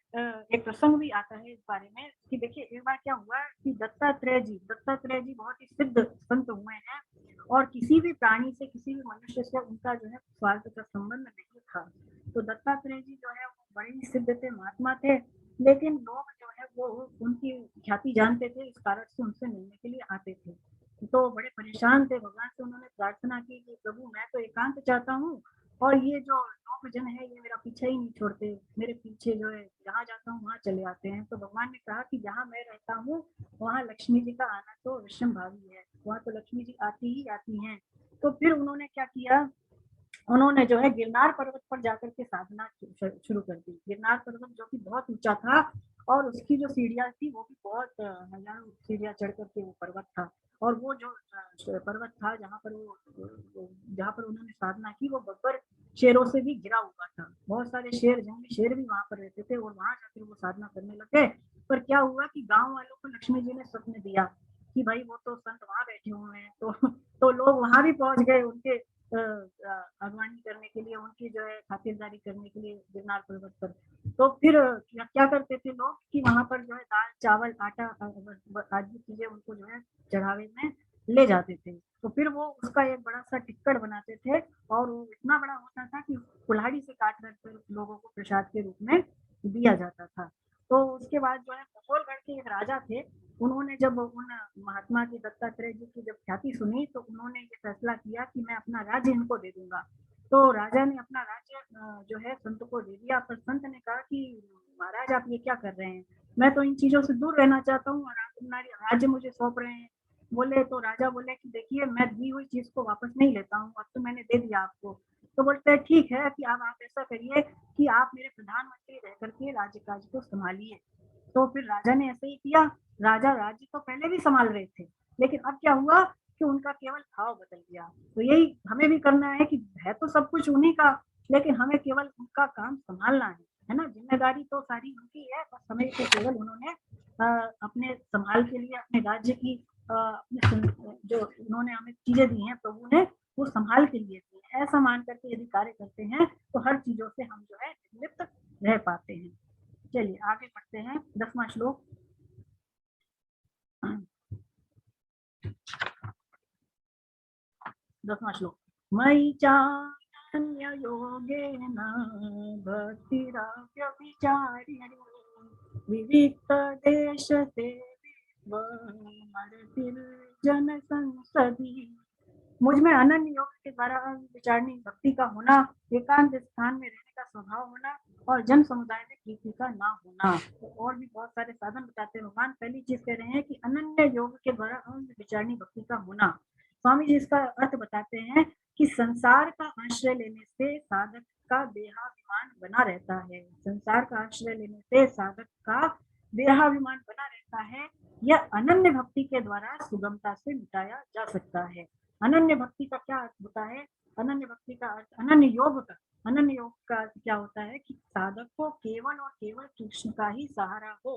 एक प्रसंग भी आता है इस बारे में कि देखिए एक बार क्या हुआ कि दत्तात्रेय जी बहुत ही सिद्ध संत हुए हैं और किसी भी प्राणी से, किसी भी मनुष्य से उनका जो है स्वार्थ का संबंध नहीं था। तो दत्तात्रेय जी जो है वो बड़े ही सिद्ध थे, महात्मा थे, लेकिन लोग जो है वो उनकी ख्याति जानते थे, इस कारण से उनसे मिलने के लिए आते थे। तो बड़े परेशान थे, भगवान से उन्होंने प्रार्थना की कि प्रभु मैं तो एकांत चाहता हूँ और ये जो लोग जन है ये मेरा पीछा ही नहीं छोड़ते, मेरे पीछे जो है जहाँ जाता हूँ वहाँ चले आते हैं। तो भगवान ने कहा कि जहाँ मैं रहता हूँ वहाँ लक्ष्मी जी का आना तो विषम भावी है, वहाँ तो लक्ष्मी जी आती ही आती हैं। तो फिर उन्होंने क्या किया, उन्होंने जो है गिरनार पर्वत पर जाकर के साधना शुरू कर दी। गिरनार पर्वत जो कि बहुत ऊंचा था और उसकी जो सीढ़ियां थी वो भी बहुत हजारों सीढ़ियां चढ़ करके वो पर्वत था। और वो जो पर्वत था जहाँ पर उन्होंने साधना की वो बब्बर शेरों से भी घिरा हुआ था। बहुत सारे शेर, जंगली शेर भी वहां पर रहते थे और वहां जाकर वो साधना करने लगे। पर क्या हुआ कि गांव वालों को लक्ष्मी जी ने स्वप्न दिया कि भाई वो तो संत वहां बैठे हुए हैं, तो लोग वहां भी पहुंच गए उनके अगवानी करने के लिए, उनकी जो है खातिरदारी करने के लिए गिरनार पर्वत पर। तो फिर क्या करते थे लोग कि वहां पर जो है दाल चावल आटा आदि चीजें उनको जो है चढ़ावे में ले जाते थे। तो फिर वो उसका एक बड़ा सा टिक्कड़ बनाते थे और वो इतना बड़ा होता था कि कुल्हाड़ी से काट कर लोगों को प्रसाद के रूप में दिया जाता था। तो उसके बाद जो है बकोलगढ़ के एक राजा थे, उन्होंने जब उन महात्मा की, दत्तात्रेय जी की जब ख्याति सुनी तो उन्होंने ये फैसला किया कि मैं अपना राज्य इनको दे दूंगा। तो राजा ने अपना राज्य जो है संत को दे दिया। पर संत ने कहा कि महाराज आप ये क्या कर रहे हैं, मैं तो इन चीजों से दूर रहना चाहता हूँ और आप अपना राज्य मुझे सौंप रहे हैं। बोले तो राजा बोले कि देखिए मैं दी हुई चीज को वापस नहीं लेता हूँ, अब तो मैंने दे दिया आपको। तो बोलते हैं ठीक है कि अब आप ऐसा करिए कि आप मेरे प्रधानमंत्री रह करके राज्य काज को संभालिए। तो फिर राजा ने ऐसे ही किया। राजा राज्य तो पहले भी संभाल रहे थे, लेकिन अब क्या हुआ कि उनका केवल भाव बदल गया। तो यही हमें भी करना है कि है तो सब कुछ उन्हीं का, लेकिन हमें केवल उनका काम संभालना है ना, जिम्मेदारी तो सारी उनकी है, बस हमें तो केवल उन्होंने अपने संभाल के लिए अपने राज्य की जो उन्होंने हमें चीजें दी हैं प्रभु ने, वो संभाल के लिए दी है। ऐसा मान करके यदि कार्य करते हैं तो हर चीजों से हम जो है लिप्त रह पाते हैं। चलिए आगे बढ़ते हैं। 10वां श्लोक। 10वां श्लोक। मयि चान्य योगेन भक्तिरव्यभिचारिणी विविक्त देश जन संसदी। मुझ में अनन्य योग के द्वारा विचारणी भक्ति का होना, एकांत स्थान में रहने का स्वभाव होना और जन समुदाय में कीर्ति का ना होना। तो और भी बहुत सारे साधन बताते हैं भगवान। पहली चीज कह रहे हैं कि अनन्य योग के द्वारा विचारणी भक्ति का होना। स्वामी जी इसका अर्थ बताते हैं कि संसार का आश्रय लेने से साधक का देहाभिमान बना रहता है। संसार का आश्रय लेने से साधक का देहाभिमान बना रहता है। यह अनन्य भक्ति के द्वारा सुगमता से मिटाया जा सकता है। अनन्य भक्ति का क्या अर्थ होता है? अनन्य भक्ति का अर्थ, अनन्य योग का अर्थ क्या होता है कि साधक को केवल और केवल कृष्ण का ही सहारा हो।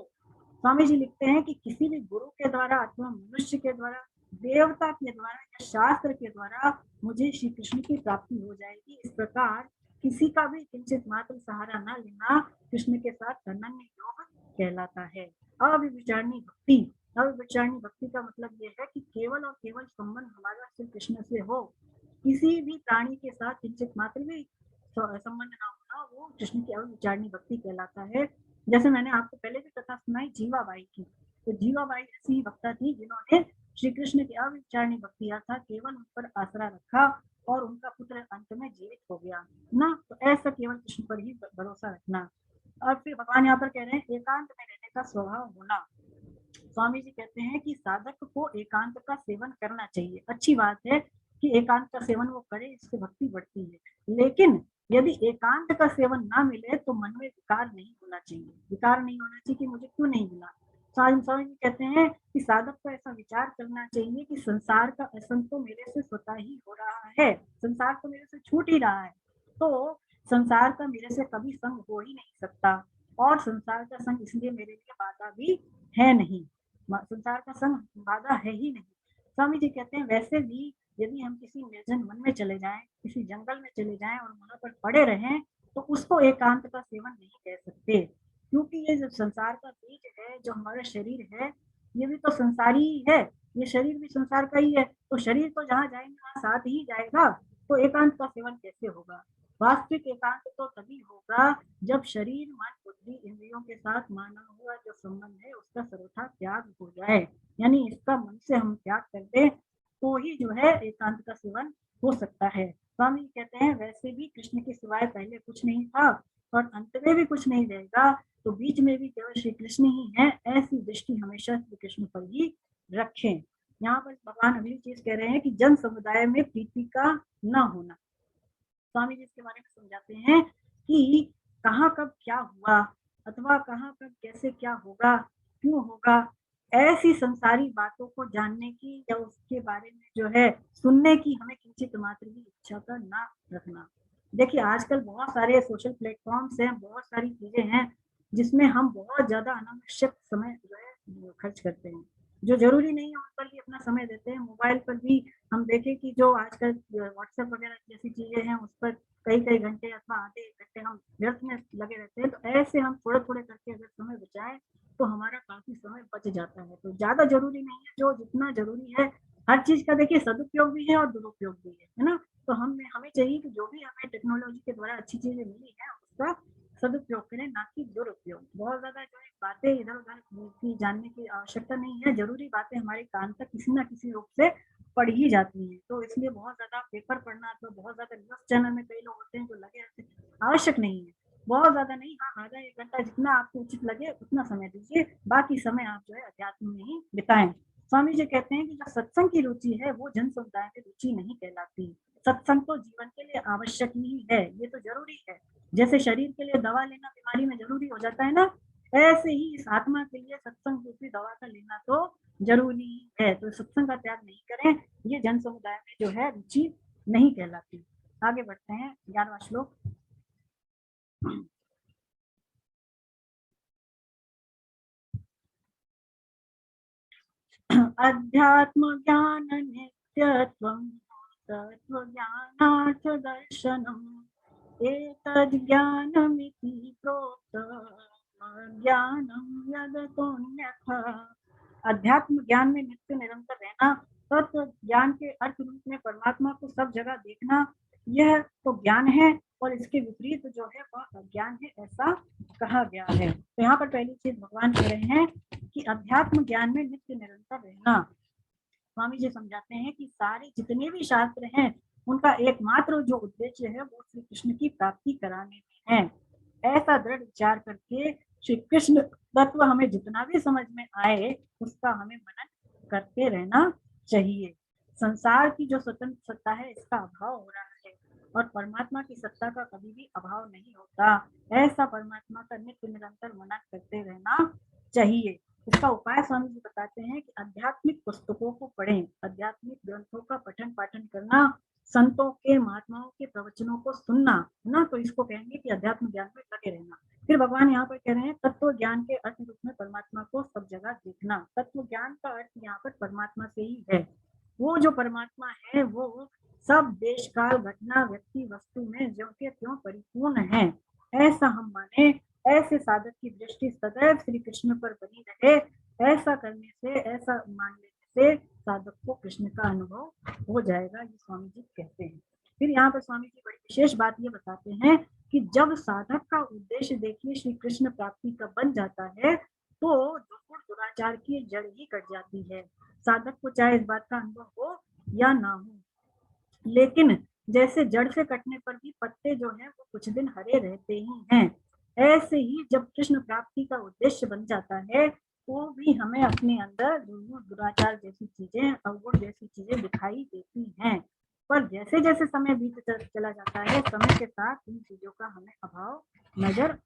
स्वामी जी लिखते हैं कि किसी भी गुरु के द्वारा अथवा मनुष्य के द्वारा, देवता के द्वारा या शास्त्र के द्वारा मुझे श्री कृष्ण की प्राप्ति हो जाएगी। इस प्रकार किसी का भी किंचित मात्र सहारा न लेना कृष्ण के साथ अनन्य योग कहलाता है। अविचारणी भक्ति अव्यभिचारिणी भक्ति का मतलब ये है कि केवल और केवल संबंध हमारा श्री कृष्ण से हो, किसी भी प्राणी के साथ किंचित मात्र भी संबंध ना होना, वो कृष्ण की अव्यभिचारिणी भक्ति कहलाता है। जैसे मैंने आपको पहले भी कथा सुनाई जीवाबाई की, तो जीवाबाई ऐसी ही भक्ता थी जिन्होंने श्री कृष्ण की अव्यभिचारिणी भक्ति अर्थात केवल उन पर आसरा रखा और उनका पुत्र अंत में जीवित हो गया ना। तो ऐसा केवल कृष्ण पर ही भरोसा रखना। और फिर भगवान यहाँ पर कह रहे हैं एकांत में रहने का स्वभाव होना। स्वामी जी कहते हैं कि साधक को एकांत का सेवन करना चाहिए। अच्छी बात है कि एकांत का सेवन वो करे, इससे भक्ति बढ़ती है। लेकिन यदि एकांत का सेवन ना मिले तो मन में विकार नहीं होना चाहिए। विकार नहीं होना चाहिए कि मुझे क्यों नहीं मिला। स्वामी जी कहते हैं कि साधक को ऐसा विचार करना चाहिए कि संसार का असंग तो मेरे से स्वतः ही हो रहा है, संसार तो मेरे से छूट ही रहा है, तो संसार का मेरे से कभी संग हो ही नहीं सकता, और संसार का संग इसलिए मेरे लिए बाधा भी है नहीं, संसार का संग बाधा है ही नहीं। स्वामी जी कहते हैं वैसे भी यदि हम किसी निर्जन वन में चले जाएं, किसी जंगल में चले जाएं और वहां पर पड़े रहें, तो उसको एकांत का सेवन नहीं कह सकते, क्योंकि ये जो संसार का बीज है, जो हमारा शरीर है, ये भी तो संसारी ही है, ये शरीर भी संसार का ही है, तो शरीर तो जहाँ जाएगा साथ ही जाएगा, तो एकांत का सेवन कैसे होगा। वास्तविक एकांत तो तभी होगा जब शरीर मन बुद्धि इंद्रियों के साथ माना हुआ जो संबंध है उसका सर्वथा त्याग हो जाए, यानी इसका मन से हम त्याग कर दे, तो ही जो है एकांत का सेवन हो सकता है। स्वामी कहते हैं वैसे भी कृष्ण के सिवाय पहले कुछ नहीं था और अंत में भी कुछ नहीं रहेगा, तो बीच में भी केवल श्री कृष्ण ही है, ऐसी दृष्टि हमेशा श्री कृष्ण पर ही रखें। यहाँ पर भगवान अगली चीज कह रहे हैं कि जन समुदाय में प्रीति का न होना। स्वामी जी इसके बारे में समझाते हैं कि कहाँ कब क्या हुआ, अथवा कहाँ कब कैसे क्या होगा, क्यों होगा, ऐसी संसारी बातों को जानने की या उसके बारे में जो है सुनने की हमें किंचित मात्र भी इच्छा का ना रखना। देखिए आजकल बहुत सारे सोशल प्लेटफॉर्म्स हैं, बहुत सारी चीजें हैं जिसमें हम बहुत ज्यादा अनावश्यक समय जो है खर्च करते हैं, जो जरूरी नहीं है उन पर भी अपना समय देते हैं। मोबाइल पर भी हम देखें कि जो आजकल व्हाट्सएप वगैरह जैसी चीजें हैं उस पर कई कई घंटे अथवा आधे एक घंटे हम व्यर्थ में लगे रहते हैं, तो ऐसे हम थोड़े थोड़े करके अगर समय बचाएं तो हमारा काफी समय बच जाता है। तो ज्यादा जरूरी नहीं है, जो जितना जरूरी है, हर चीज का देखिए सदुपयोग भी है और दुरुपयोग भी है ना। तो हमें चाहिए कि जो भी हमें टेक्नोलॉजी के द्वारा अच्छी चीजें मिली है उसका सदुपयोग करें, ना कि दुरुपयोग। बहुत ज्यादा जो है बातें इधर उधर की जानने की आवश्यकता नहीं है, जरूरी बातें हमारे कान तक किसी ना किसी रूप से पढ़ ही जाती हैं, तो इसलिए बहुत ज्यादा पेपर पढ़ना तो बहुत ज्यादा न्यूज चैनल में कई लोग होते हैं जो लगे रहते हैं, आवश्यक नहीं है। बहुत ज्यादा नहीं, हाँ आधा एक घंटा जितना आपको उचित लगे उतना समय दीजिए, बाकी समय आप जो है अध्यात्म में ही बिताएं। स्वामी जी कहते हैं कि जो सत्संग की रुचि है वो जन समुदाय की रुचि नहीं कहलाती। सत्संग तो जीवन के लिए आवश्यक ही है, ये तो जरूरी है। जैसे शरीर के लिए दवा लेना बीमारी में जरूरी हो जाता है ना, ऐसे ही इस आत्मा के लिए सत्संग रूपी दवा का लेना तो जरूरी है। तो सत्संग का त्याग नहीं करें, ये जन समुदाय में जो है रुचि नहीं कहलाती। आगे बढ़ते हैं 11वां श्लोक। अध्यात्म ज्ञान नित्यत्वं तत्व ज्ञानार्थ दर्शनम् एतद् ज्ञानमिति प्रोक्तम् ज्ञानं यदतोऽन्यथा। अध्यात्म ज्ञान में नित्य निरंतर रहना, तत्व ज्ञान के अर्थ रूप में परमात्मा को सब जगह देखना, यह तो ज्ञान है, और इसके विपरीत जो है वह अज्ञान है, ऐसा कहा गया है। तो यहाँ पर पहली चीज भगवान कह रहे हैं कि अध्यात्म ज्ञान में नित्य निरंतर रहना। स्वामी जी समझाते हैं कि सारे जितने भी शास्त्र हैं उनका एकमात्र जो उद्देश्य है वो श्री कृष्ण की प्राप्ति कराने में है। ऐसा दृढ़ विचार करके श्री कृष्ण तत्व हमें जितना भी समझ में आए उसका हमें मनन करते रहना चाहिए। संसार की जो स्वतंत्र सत्ता है इसका अभाव हो रहा है, और परमात्मा की सत्ता का कभी भी अभाव नहीं होता। ऐसा परमात्मा का नित्य निरंतर मनन करते रहना चाहिए। इसका उपाय स्वामी जी बताते हैं कि आध्यात्मिक पुस्तकों को पढ़ें, आध्यात्मिक ग्रंथों का पठन पाठन करना, संतों के महात्माओं के प्रवचनों को सुनना, है ना, तो इसको कहेंगे कि अध्यात्म ज्ञान में लगे रहना। फिर भगवान यहाँ पर कह रहे हैं तत्व ज्ञान के अर्थ रूप में परमात्मा को सब जगह देखना। तत्व ज्ञान का अर्थ यहाँ पर परमात्मा से ही है। वो जो परमात्मा है वो सब देश काल घटना व्यक्ति वस्तु में ज्यों के त्यों परिपूर्ण है, ऐसा हम माने। ऐसे साधक की दृष्टि सदैव श्री कृष्ण पर बनी रहे, ऐसा करने से, ऐसा मान लेने से साधक को कृष्ण का अनुभव हो जाएगा, ये स्वामी जी कहते हैं। फिर यहाँ पर स्वामी जी बड़ी विशेष बात ये बताते हैं कि जब साधक का उद्देश्य देखिए श्री कृष्ण प्राप्ति का बन जाता है तो दुर्गुण दुराचार की जड़ ही कट जाती है। साधक को चाहे इस बात का अनुभव हो या ना हो, लेकिन जैसे जड़ से कटने पर भी पत्ते जो हैं वो कुछ दिन हरे रहते ही हैं, ऐसे ही जब कृष्ण प्राप्ति का उद्देश्य बन जाता है तो भी हमें अपने अंदर दुर्गुण दुराचार जैसी चीजें, अवगुण जैसी चीजें दिखाई देती हैं। पर जैसे जैसे समय बीत चला जाता है, समय के साथ इन चीजों का हमें अभाव नजर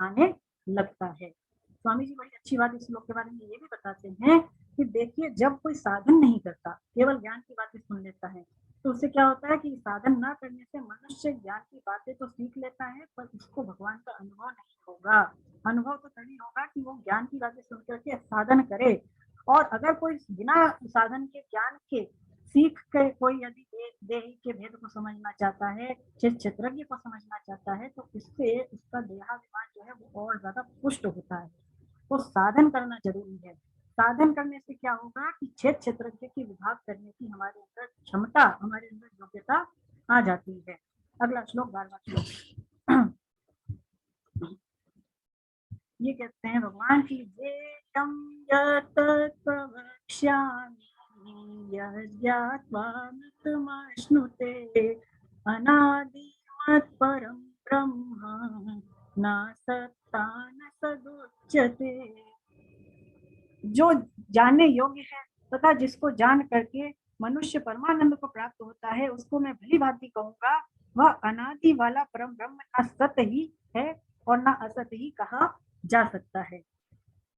आने लगता है। स्वामी जी बड़ी अच्छी बात इस श्लोक के बारे में ये भी बताते हैं कि देखिए जब कोई साधन नहीं करता, केवल ज्ञान की बातें सुन लेता है, तो उससे क्या होता है कि साधन ना करने से मनुष्य ज्ञान की बातें तो सीख लेता है पर उसको भगवान का अनुभव नहीं होगा। अनुभव तो तभी होगा कि वो ज्ञान की बातें सुन करके साधन करे। और अगर कोई बिना साधन के, ज्ञान के, सीख के कोई यदि देही के भेद को समझना चाहता है, क्षेत्रज्ञ को समझना चाहता है, तो इससे उसका देहाभिमान जो है वो और ज्यादा पुष्ट होता है। तो साधन करना जरूरी है। साधन करने से क्या होगा कि क्षेत्रज्ञ की विभाग करने की हमारे अंदर क्षमता, हमारे अंदर योग्यता आ जाती है। अगला श्लोक 12वां श्लोक ये कहते हैं भगवान की, जेयं यत् प्रवक्ष्यामि यज्ञात्वामृतमश्नुते अनादिमत्परं ब्रह्म न सत्ता न सदुच्यते। जो जानने योग्य है तथा जिसको जान करके मनुष्य परमानंद को प्राप्त होता है, उसको मैं भली भांति कहूंगा वह अनादि वाला परम ब्रह्म ना सत्य ही है और ना असत ही कहा जा सकता है।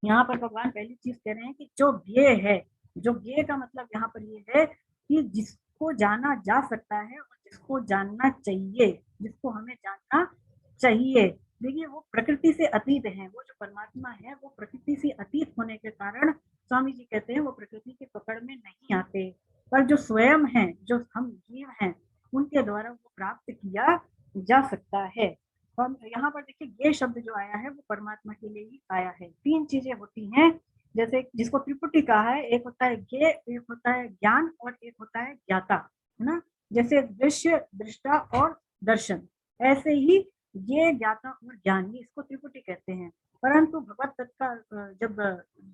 यहाँ पर भगवान पहली चीज कह रहे हैं कि जो ज्ञेय है, जो ज्ञेय का मतलब यहाँ पर ये है कि जिसको जाना जा सकता है और जिसको जानना चाहिए, जिसको हमें जानना चाहिए। देखिए वो प्रकृति से अतीत है, वो जो परमात्मा है वो प्रकृति से अतीत होने के कारण स्वामी जी कहते हैं वो प्रकृति के पकड़ में नहीं आते, पर जो स्वयं है, जो हम जीव हैं, उनके द्वारा वो प्राप्त किया जा सकता है। और यहाँ पर देखिए ये शब्द जो आया है वो परमात्मा के लिए ही आया है। तीन चीजें होती हैं, जैसे जिसको त्रिपुटी कहा है, एक होता है ज्ञेय, एक होता है ज्ञान और एक होता है ज्ञाता, है ना। जैसे दृश्य, दृष्टा और दर्शन, ऐसे ही ये ज्ञाता और ज्ञान, ये इसको त्रिपुटी कहते हैं। परंतु भगवत तत्व का जब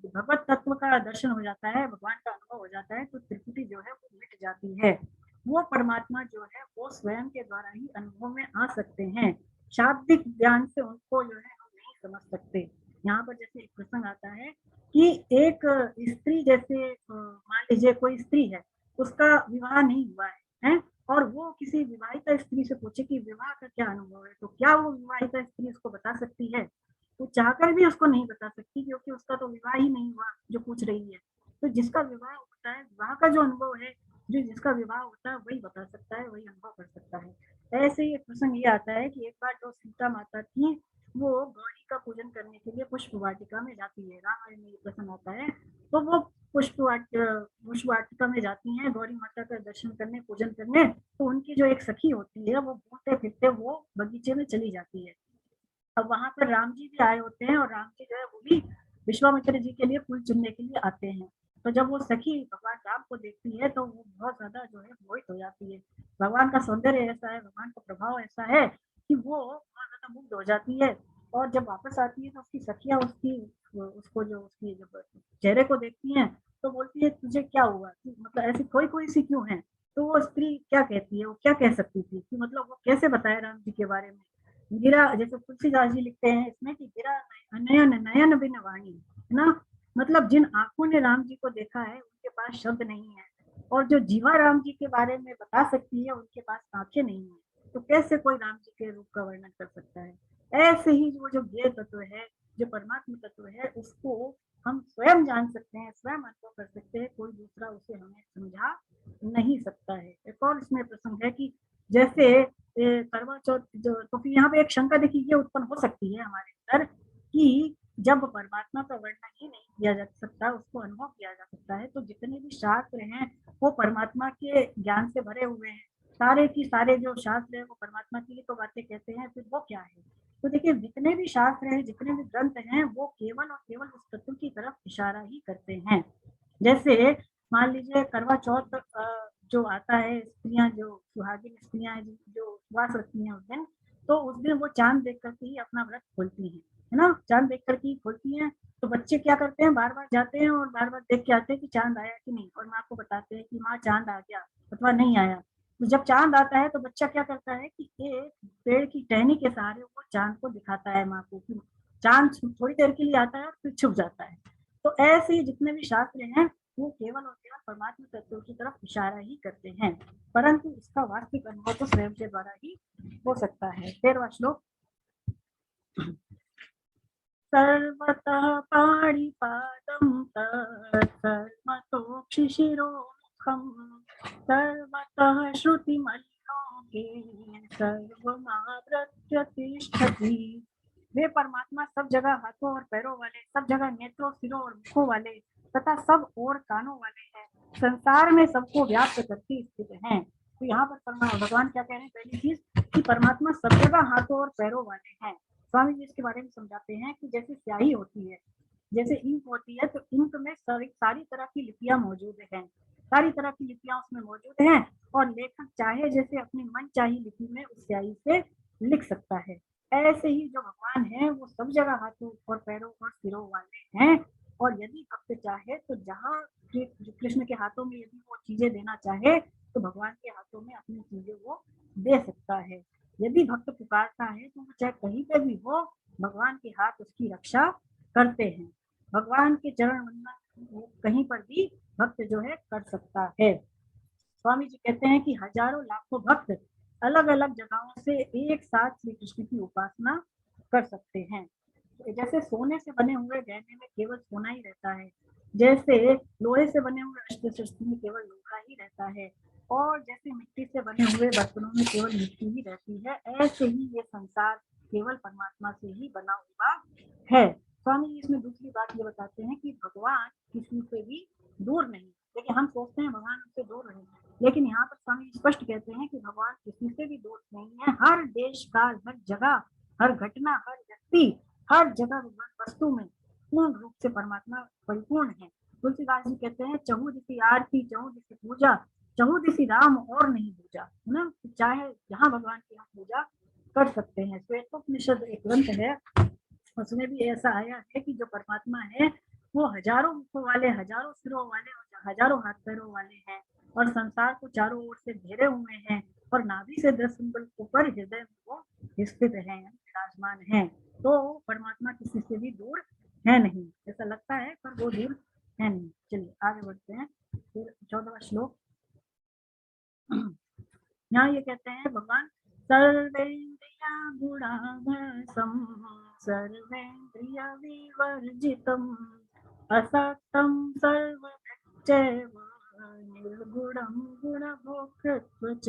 भगवत तत्व का दर्शन हो जाता है, भगवान का अनुभव हो जाता है, तो त्रिपुटी जो है वो मिट जाती है। वो परमात्मा जो है वो स्वयं के द्वारा ही अनुभव में आ सकते हैं। शाब्दिक ज्ञान से उनको जो है हम नहीं समझ सकते। यहाँ पर जैसे एक प्रसंग आता है कि एक स्त्री, जैसे मान लीजिए कोई स्त्री है, उसका विवाह नहीं हुआ है, और वो किसी विवाहिता स्त्री से पूछे कि विवाह का क्या अनुभव है, तो क्या वो विवाहिता स्त्री उसको बता सकती है? वो चाहकर भी उसको नहीं बता सकती, क्योंकि उसका तो विवाह ही नहीं हुआ जो पूछ रही है। तो जिसका विवाह होता है, विवाह का जो अनुभव है, जो जिसका विवाह होता है वही बता सकता है, वही अनुभव कर सकता है। ऐसे ही एक प्रसंग ये आता है कि एक बार जो सीता माता थी वो गौरी का पूजन करने के लिए पुष्प वाटिका में जाती है। रामायण में ये प्रसंग आता है। तो वो पुष्प वाटिका में जाती हैं गौरी माता का दर्शन करने, पूजन करने। तो उनकी जो एक सखी होती है वो घूमते फिरते वो बगीचे में चली जाती है। अब वहां पर राम जी भी आए होते हैं, और राम जी जो है वो भी विश्वामित्र जी के लिए फूल चुनने के लिए आते हैं। तो जब वो सखी भगवान राम को देखती है तो वो बहुत ज्यादा जो है मोहित हो जाती है। भगवान का सौंदर्य ऐसा है, भगवान का प्रभाव ऐसा है कि वो बहुत ज्यादा मुग्ध हो जाती है। और जब वापस आती है तो उसकी सखियां उसको जो उसकी जब चेहरे को देखती हैं तो बोलती है तुझे क्या हुआ, मतलब ऐसी कोई कोई सी क्यों है। तो वो स्त्री क्या कहती है, वो क्या कह सकती थी कि मतलब वो कैसे बताए राम जी के बारे में। गिरा, जैसे तुलसीदास जी लिखते हैं इसमें कि गिरा नयन नयन बिन वाणी, है ना। मतलब जिन आंखों ने राम जी को देखा है उनके पास शब्द नहीं है, और जो जीवा राम जी के बारे में बता सकती है उनके पास आंखें नहीं है, तो कैसे कोई राम जी के रूप का वर्णन कर सकता है। ऐसे ही वो जो ज्ञेय तत्व है, जो परमात्मा तत्व है, उसको हम स्वयं जान सकते हैं, स्वयं अनुभव कर सकते हैं, कोई दूसरा उसे हमें समझा नहीं सकता है। एक और इसमें प्रसंग है कि जैसे करवा चौथ जो, तो फिर यहाँ पे एक शंका देखिए ये उत्पन्न हो सकती है हमारे अंदर कि जब परमात्मा का वर्णन ही नहीं किया जा सकता, उसको अनुभव किया जा सकता है, तो जितने भी शास्त्र हैं वो परमात्मा के ज्ञान से भरे हुए हैं। सारे की सारे जो शास्त्र है वो परमात्मा की ही तो बातें कहते हैं, फिर वो क्या है। तो देखिए जितने भी शास्त्र हैं, जितने भी ग्रंथ हैं, वो केवल और केवल उस तत्व की तरफ इशारा ही करते हैं। जैसे मान लीजिए करवा चौथ जो आता है, स्त्रियां जो सुहागिन स्त्रियां हैं जो उपवास रखती हैं उस दिन, तो उस दिन वो चांद देख करके ही अपना व्रत खोलती हैं, है ना, चांद देख करके ही खोलती हैं। तो बच्चे क्या करते हैं, बार बार जाते हैं और बार बार देख के आते हैं कि चांद आया कि नहीं, और माँ को बताते हैं कि माँ चांद आ गया अथवा नहीं आया। तो जब चांद आता है तो बच्चा क्या करता है कि एक पेड़ की टहनी के सहारे वो चांद को दिखाता है माँ को कि चांद थोड़ी देर के लिए आता है और फिर छुप जाता है। तो ऐसे ही जितने भी शास्त्र हैं वो केवल और केवल परमात्मा तत्व की तरफ इशारा ही करते हैं, परंतु इसका वास्तविक अनुभव तो स्वयं के द्वारा ही हो सकता है। 13वां श्लोक। सर्वतः पाणिपादं तत्सर्वतोक्षिशिरोमुखं सर्वतः श्रुतिमल्लोके सर्वमावृत्य तिष्ठति। वे परमात्मा सब जगह हाथों और पैरों वाले, सब जगह नेत्रों, सिरों और मुखों वाले तथा सब और कानों वाले हैं, संसार में सबको व्याप्त करके स्थित हैं। तो यहाँ पर भगवान क्या कह रहे हैं, पहली चीज कि परमात्मा सब जगह हाथों और पैरों वाले हैं। स्वामी जी इसके बारे में समझाते हैं कि जैसे स्याही होती है, जैसे इंक होती है, तो इंक में सारी तरह की लिपियां मौजूद हैं, सारी तरह की लिपियां उसमें मौजूद हैं, और लेखक चाहे जैसे अपनी मन चाही लिपि में उस स्याही से लिख सकता है। ऐसे ही जो भगवान है वो सब जगह हाथों और पैरों और सिरों वाले हैं, और यदि भक्त चाहे तो जहाँ कृष्ण के हाथों में यदि वो चीजें देना चाहे तो भगवान के हाथों में अपनी चीजें वो दे सकता है। यदि भक्त पुकारता है तो वो चाहे कहीं पे भी हो, भगवान के हाथ उसकी रक्षा करते हैं। भगवान के चरण वंदना कहीं पर भी भक्त जो है कर सकता है। स्वामी जी कहते हैं कि हजारों लाखों भक्त अलग अलग जगहों से एक साथ श्री कृष्ण की उपासना कर सकते हैं। जैसे सोने से बने हुए गहने में केवल सोना ही रहता है, जैसे लोहे से बने हुए अस्त्र शस्त्र में केवल लोहा ही रहता है, और जैसे मिट्टी से बने हुए बर्तनों में केवल मिट्टी ही रहती है, ऐसे ही ये संसार केवल परमात्मा से ही बना हुआ है। स्वामी जी इसमें दूसरी बात ये बताते हैं कि भगवान किसी से भी दूर नहीं। देखिए हम सोचते हैं भगवान हमसे दूर रहे, लेकिन यहाँ पर स्वामी स्पष्ट कहते हैं कि भगवान किसी से भी दूर नहीं है। हर देश काल, हर जगह, हर घटना, हर व्यक्ति, हर जगह वस्तु में पूर्ण रूप से परमात्मा परिपूर्ण है। तुलसीदास जी कहते हैं चहु दिशि आरती, चहु दिशि पूजा, चहु दिशि राम और नहीं पूजा, है ना। चाहे जहाँ भगवान की हम पूजा कर सकते हैं। श्वेतोपनिषद एक ग्रंथ है, उसमें भी ऐसा आया है कि जो परमात्मा है वो हजारों मुखों वाले, हजारों सिरों वाले और हजारों हाथ पैरों वाले हैं, और संसार को चारों ओर से घेरे हुए हैं, और नाभि से 10 उंगल ऊपर हृदय में वो स्थित है, विराजमान है। तो परमात्मा किसी से भी दूर है नहीं, ऐसा लगता है पर वो दूर है नहीं। चलिए आगे बढ़ते हैं। फिर 14वां श्लोक। यहाँ ये कहते हैं भगवान सर्वेन्द्रिया गुणाभसम सर्वेन्द्रिय विवर्जितम असक्तम सर्वभृच्चैव निर्गुणम गुणभोक्तृत्व च।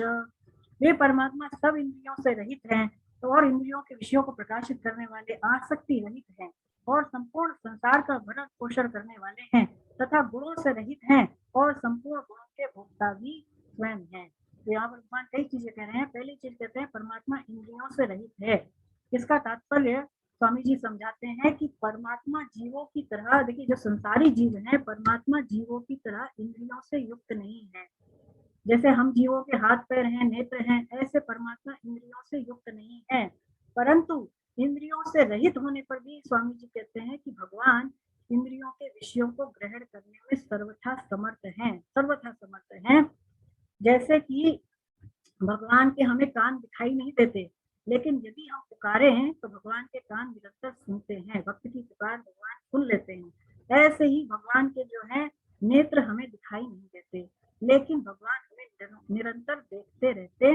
वे परमात्मा सब इंद्रियों से रहित हैं, और इंद्रियों के विषयों को प्रकाशित करने वाले आसक्ति रहित हैं, और संपूर्ण संसार का भरण पोषण करने वाले हैं, तथा गुणों से रहित हैं, और संपूर्ण गुणों के भोक्ता भी स्वयं हैं। तो यहाँ पर भगवान कई चीजें कह रहे हैं। पहली चीज कहते हैं परमात्मा इंद्रियों से रहित है। इसका तात्पर्य स्वामी जी समझाते हैं कि परमात्मा जीवों की तरह, देखिए जो संसारी जीव है, परमात्मा जीवों की तरह इंद्रियों से युक्त नहीं है। जैसे हम जीवों के हाथ पैर हैं, नेत्र हैं, ऐसे परमात्मा इंद्रियों से युक्त नहीं है, परंतु इंद्रियों से रहित होने पर भी स्वामी जी कहते हैं कि भगवान इंद्रियों के विषयों को ग्रहण करने में सर्वथा समर्थ हैं, सर्वथा समर्थ हैं। जैसे कि भगवान के हमें कान दिखाई नहीं देते, लेकिन यदि हम पुकारे हैं तो भगवान के कान निरंतर सुनते हैं, भक्त की पुकार भगवान सुन लेते हैं। ऐसे ही भगवान के जो है नेत्र हमें दिखाई नहीं देते, लेकिन भगवान हमें निरंतर देखते रहते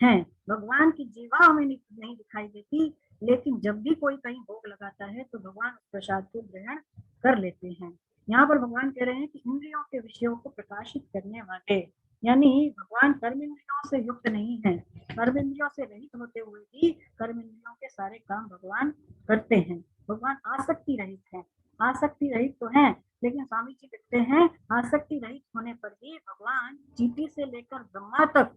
हैं। भगवान की जीवा हमें नहीं दिखाई देती, लेकिन जब भी कोई कहीं भोग लगाता है तो भगवान उस प्रसाद को ग्रहण कर लेते हैं। यहाँ पर भगवान कह रहे हैं कि इंद्रियों के विषयों को प्रकाशित करने वाले, यानी भगवान कर्म इंद्रियों से युक्त नहीं है, कर्म इंद्रियों से रहित होते हुए भी कर्म इंद्रियों के सारे काम भगवान करते हैं। भगवान आसक्ति रहित है, आसक्ति रहित तो है, लेकिन स्वामी जी कहते हैं आसक्ति रहित होने पर भी भगवान चींटी से लेकर ब्रह्मा तक,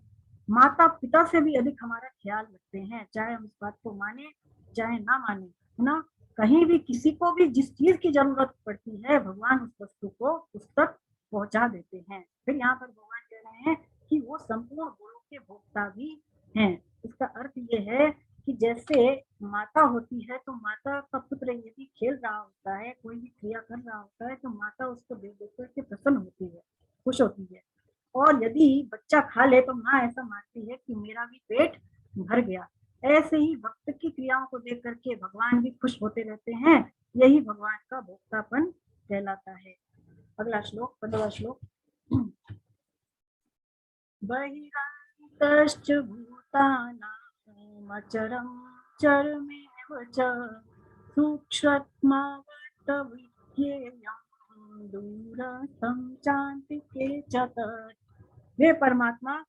माता पिता से भी अधिक हमारा ख्याल रखते हैं, चाहे हम इस बात को माने चाहे ना माने, है ना, कहीं भी किसी को भी जिस चीज की जरूरत पड़ती है भगवान उस वस्तु को उस तक पहुंचा देते हैं। फिर यहाँ पर भगवान कह रहे हैं कि वो संपूर्ण गुणों के भोक्ता भी हैं। इसका अर्थ ये है कि जैसे माता होती है तो माता का पुत्र यदि खेल रहा होता है, कोई भी क्रिया कर रहा होता है, तो माता उसको देख देख करके प्रसन्न होती है, खुश होती है। और यदि बच्चा खा ले तो माँ ऐसा मानती है कि मेरा भी पेट भर गया। ऐसे ही भक्त की क्रियाओं को देख करके भगवान भी खुश होते रहते हैं। यही भगवान का भोक्तापन कहलाता है। अगला श्लोक, 15वां श्लोक। बहिरन्तश्च भूतानाम् अचरं चरमेव च सूक्ष्मत्वात्तविज्ञेयं दूरस्थं चान्तिके च तत्। वे परमात्मा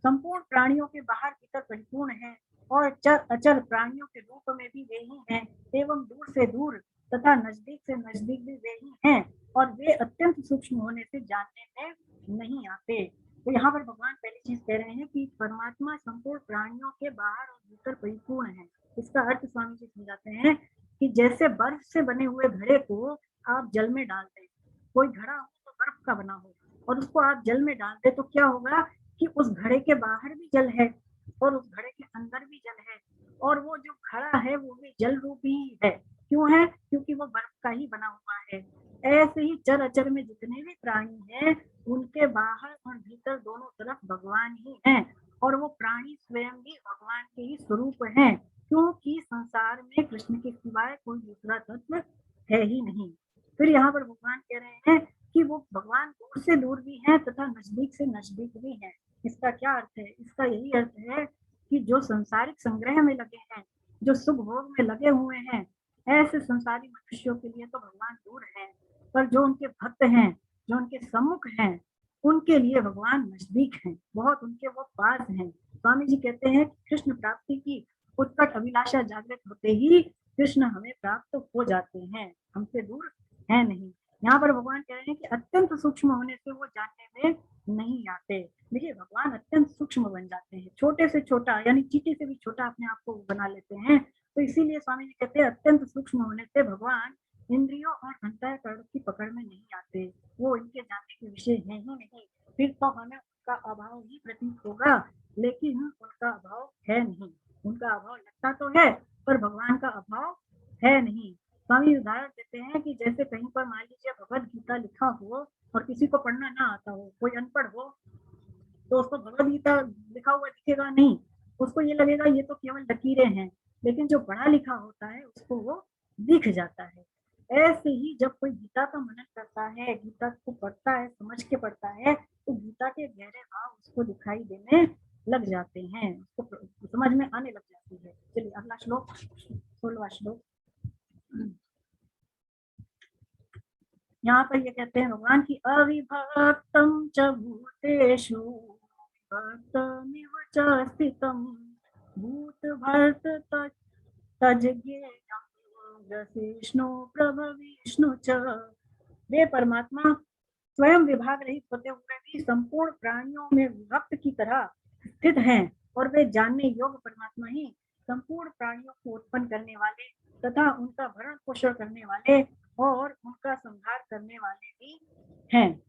संपूर्ण प्राणियों के बाहर भीतर परिपूर्ण है और चर अचर प्राणियों के रूप में भी वे ही हैं, एवं दूर से दूर तथा नजदीक से नजदीक भी वे ही हैं, और वे अत्यंत सूक्ष्म होने से जानने में नहीं आते। तो यहाँ पर भगवान पहली चीज कह रहे हैं कि परमात्मा संपूर्ण प्राणियों के बाहर और भीतर परिपूर्ण है। इसका अर्थ स्वामी जी समझाते हैं कि जैसे बर्फ से बने हुए घड़े को आप जल में डाल दें, कोई घड़ा हो तो बर्फ का बना हो, और उसको आप जल में डाल दे तो क्या होगा कि उस घड़े के बाहर भी जल है और उस घड़े के अंदर भी जल है, और वो जो घड़ा है वो भी जल रूपी ही है। क्यों है? क्योंकि वो बर्फ का ही बना हुआ है। ऐसे ही चर अचर में जितने भी प्राणी हैं उनके बाहर और भीतर दोनों तरफ भगवान ही हैं, और वो प्राणी स्वयं भी भगवान के ही स्वरूप हैं, क्योंकि संसार में कृष्ण के सिवाय कोई दूसरा तत्व है ही नहीं। फिर यहाँ पर भगवान कह रहे हैं कि वो भगवान दूर से दूर भी हैं तथा नजदीक से नजदीक भी हैं। इसका क्या अर्थ है? इसका यही अर्थ है कि जो संसारिक संग्रह में लगे हैं, जो सुख भोग में लगे हुए हैं, ऐसे संसारी मनुष्यों के लिए तो भगवान दूर है, पर जो उनके भक्त हैं, जो उनके सम्मुख हैं, उनके लिए भगवान नजदीक हैं, बहुत उनके वो पास हैं। स्वामी जी कहते हैं कृष्ण प्राप्ति की उत्कट अभिलाषा जागृत होते ही कृष्ण हमें प्राप्त हो जाते हैं, हमसे दूर है नहीं। यहाँ पर भगवान कह रहे हैं कि अत्यंत सूक्ष्म होने से वो जानने में नहीं आते। देखिए भगवान अत्यंत सूक्ष्म बन जाते हैं, छोटे से छोटा यानी चींटी से भी छोटा अपने आप को बना लेते हैं। तो इसीलिए स्वामी जी कहते हैं अत्यंत सूक्ष्म होने से भगवान इंद्रियों और अंतःकरण की पकड़ में नहीं आते, वो इनके जानने के विषय है ही नहीं। फिर तो हमें उनका अभाव ही प्रतीत होगा, लेकिन उनका अभाव है नहीं। उनका अभाव लगता तो है पर भगवान का अभाव है नहीं। स्वामी उदाहरण देते हैं कि जैसे कहीं पर मान लीजिए भगवत गीता लिखा हो और किसी को पढ़ना ना आता हो, कोई अनपढ़ हो, तो उसको भगवत गीता लिखा हुआ दिखेगा नहीं, उसको ये लगेगा ये तो केवल लकीरें हैं। लेकिन जो पढ़ा लिखा होता है उसको वो दिख जाता है। ऐसे ही जब कोई गीता का मनन करता है, गीता को पढ़ता है, समझ के पढ़ता है, तो गीता के गहरे भाव उसको दिखाई देने लग जाते हैं, उसको समझ में आने लग जाती है। चलिए अगला श्लोक, 16वां श्लोक। यहाँ पर ये कहते हैं भगवान की अविभक्तम च भूतेषु भक्तमिव च स्थितम भूत भर्त तज्ज्ञेयं विष्णु प्रभविष्णु च। वे परमात्मा स्वयं विभाग रहित होते हुए भी संपूर्ण प्राणियों में विभक्त की तरह स्थित हैं, और वे जानने योग्य परमात्मा ही संपूर्ण प्राणियों को उत्पन्न करने वाले तथा उनका भरण पोषण करने वाले और उनका संहार करने वाले भी हैं।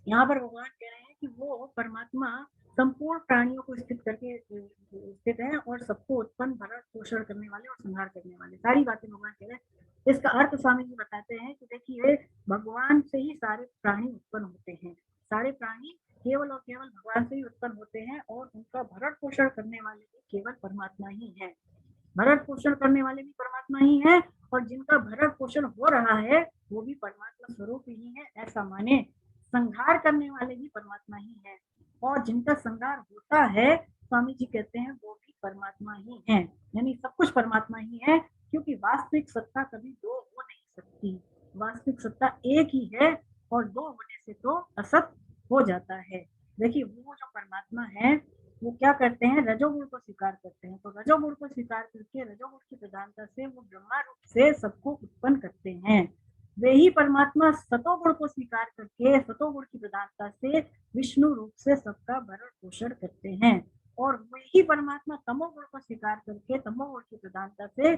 यहाँ पर भगवान कह रहे हैं कि वो परमात्मा संपूर्ण प्राणियों को स्थित करके स्थित है और सबको उत्पन्न भरण पोषण करने वाले और संहार करने वाले, सारी बातें भगवान कह रहे हैं। इसका अर्थ स्वामी जी बताते हैं कि देखिए भगवान से ही सारे प्राणी उत्पन्न होते हैं, सारे प्राणी केवल और केवल भगवान से ही उत्पन्न होते हैं, और उनका भरण पोषण करने वाले भी केवल परमात्मा ही है। भरण पोषण करने वाले भी परमात्मा ही है, और जिनका भरण पोषण हो रहा है वो भी परमात्मा स्वरूप ही है, ऐसा माने। संहार करने वाले भी परमात्मा ही है, और जिनका संहार होता है स्वामी जी कहते हैं वो भी परमात्मा ही है। यानी सब कुछ परमात्मा ही है, क्योंकि वास्तविक सत्ता कभी दो हो नहीं सकती, वास्तविक सत्ता एक ही है, और दो होने से तो असत हो जाता है। देखिए वो जो परमात्मा है वो क्या करते हैं, रजोगुण को स्वीकार करते हैं, तो रजोगुण को स्वीकार करके रजोगुण की प्रधानता से वो ब्रह्मा रूप से सबको उत्पन्न करते हैं। वे ही परमात्मा सतोगुण को स्वीकार करके सतोगुण की प्रधानता से विष्णु रूप से सबका भरण पोषण करते हैं। और वही परमात्मा तमोगुण को स्वीकार करके तमोगुण की प्रधानता से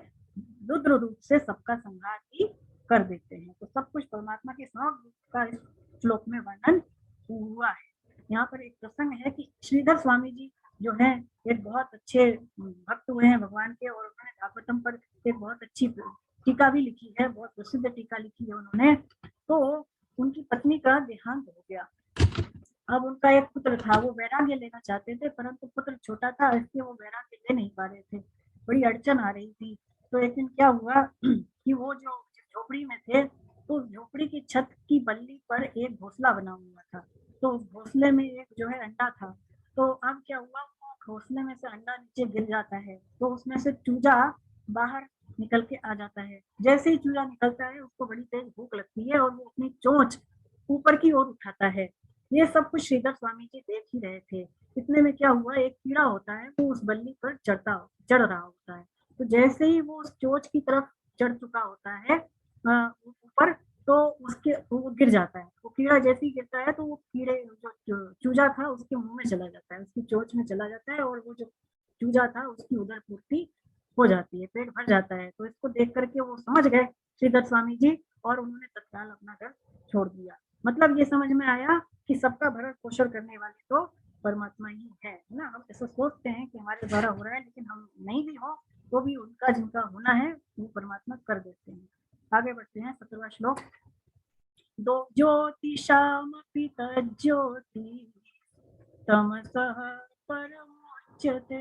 रुद्र रूप से सबका संहार भी कर देते हैं। तो सब कुछ परमात्मा के समग्र रूप का इस श्लोक में वर्णन हुआ है। यहाँ पर एक प्रसंग है कि श्रीधर स्वामी जी जो है एक बहुत अच्छे भक्त हुए हैं भगवान के, और उन्होंने भागवतम पर एक बहुत अच्छी टीका भी लिखी है, बहुत प्रसिद्ध टीका लिखी है उन्होंने। तो उनकी पत्नी का देहांत हो गया। अब उनका एक पुत्र था, वो वैराग्य लेना चाहते थे, परंतु पुत्र छोटा था इसलिए वो वैराग्य ले नहीं पा रहे थे, बड़ी अड़चन आ रही थी। तो एक दिन क्या हुआ कि वो जो झोपड़ी में थे, तो झोपड़ी की छत की बल्ली पर एक घोंसला बना हुआ था। तो उस घोंसले में एक जो है अंडा था। तो अब क्या हुआ, घोंसले में से अंडा नीचे गिर जाता है, तो उसमें से चूजा बाहर निकल के आ जाता है। जैसे ही चूजा निकलता है उसको बड़ी तेज भूख लगती है और वो अपनी चोंच ऊपर की ओर उठाता है। ये सब कुछ श्रीधर स्वामी जी देख ही रहे थे। इतने में क्या हुआ, एक कीड़ा होता है वो उस बल्ली पर चढ़ रहा होता है। तो जैसे ही वो उस चोंच की तरफ चढ़ चुका होता है ऊपर, तो उसके वो गिर जाता है। वो कीड़ा जैसे ही गिरता है तो वो कीड़े जो चूजा था उसके मुंह में चला जाता है, उसकी चोंच में चला जाता है, और वो जो चूजा था उसकी उधर पूर्ति हो जाती है, पेट भर जाता है। तो इसको देख करके वो समझ गए श्रीधर स्वामी जी, और उन्होंने तत्काल अपना घर छोड़ दिया। मतलब ये समझ में आया कि सबका भरण पोषण करने वाले तो परमात्मा ही है ना। हम ऐसा सोचते हैं कि हमारे द्वारा हो रहा है, लेकिन हम नहीं भी हो तो भी उनका जिनका होना है वो परमात्मा कर देते हैं। आगे बढ़ते हैं 17वां श्लोक। दो ज्योतिषामपि तज्ज्योति तमसः परमुच्यते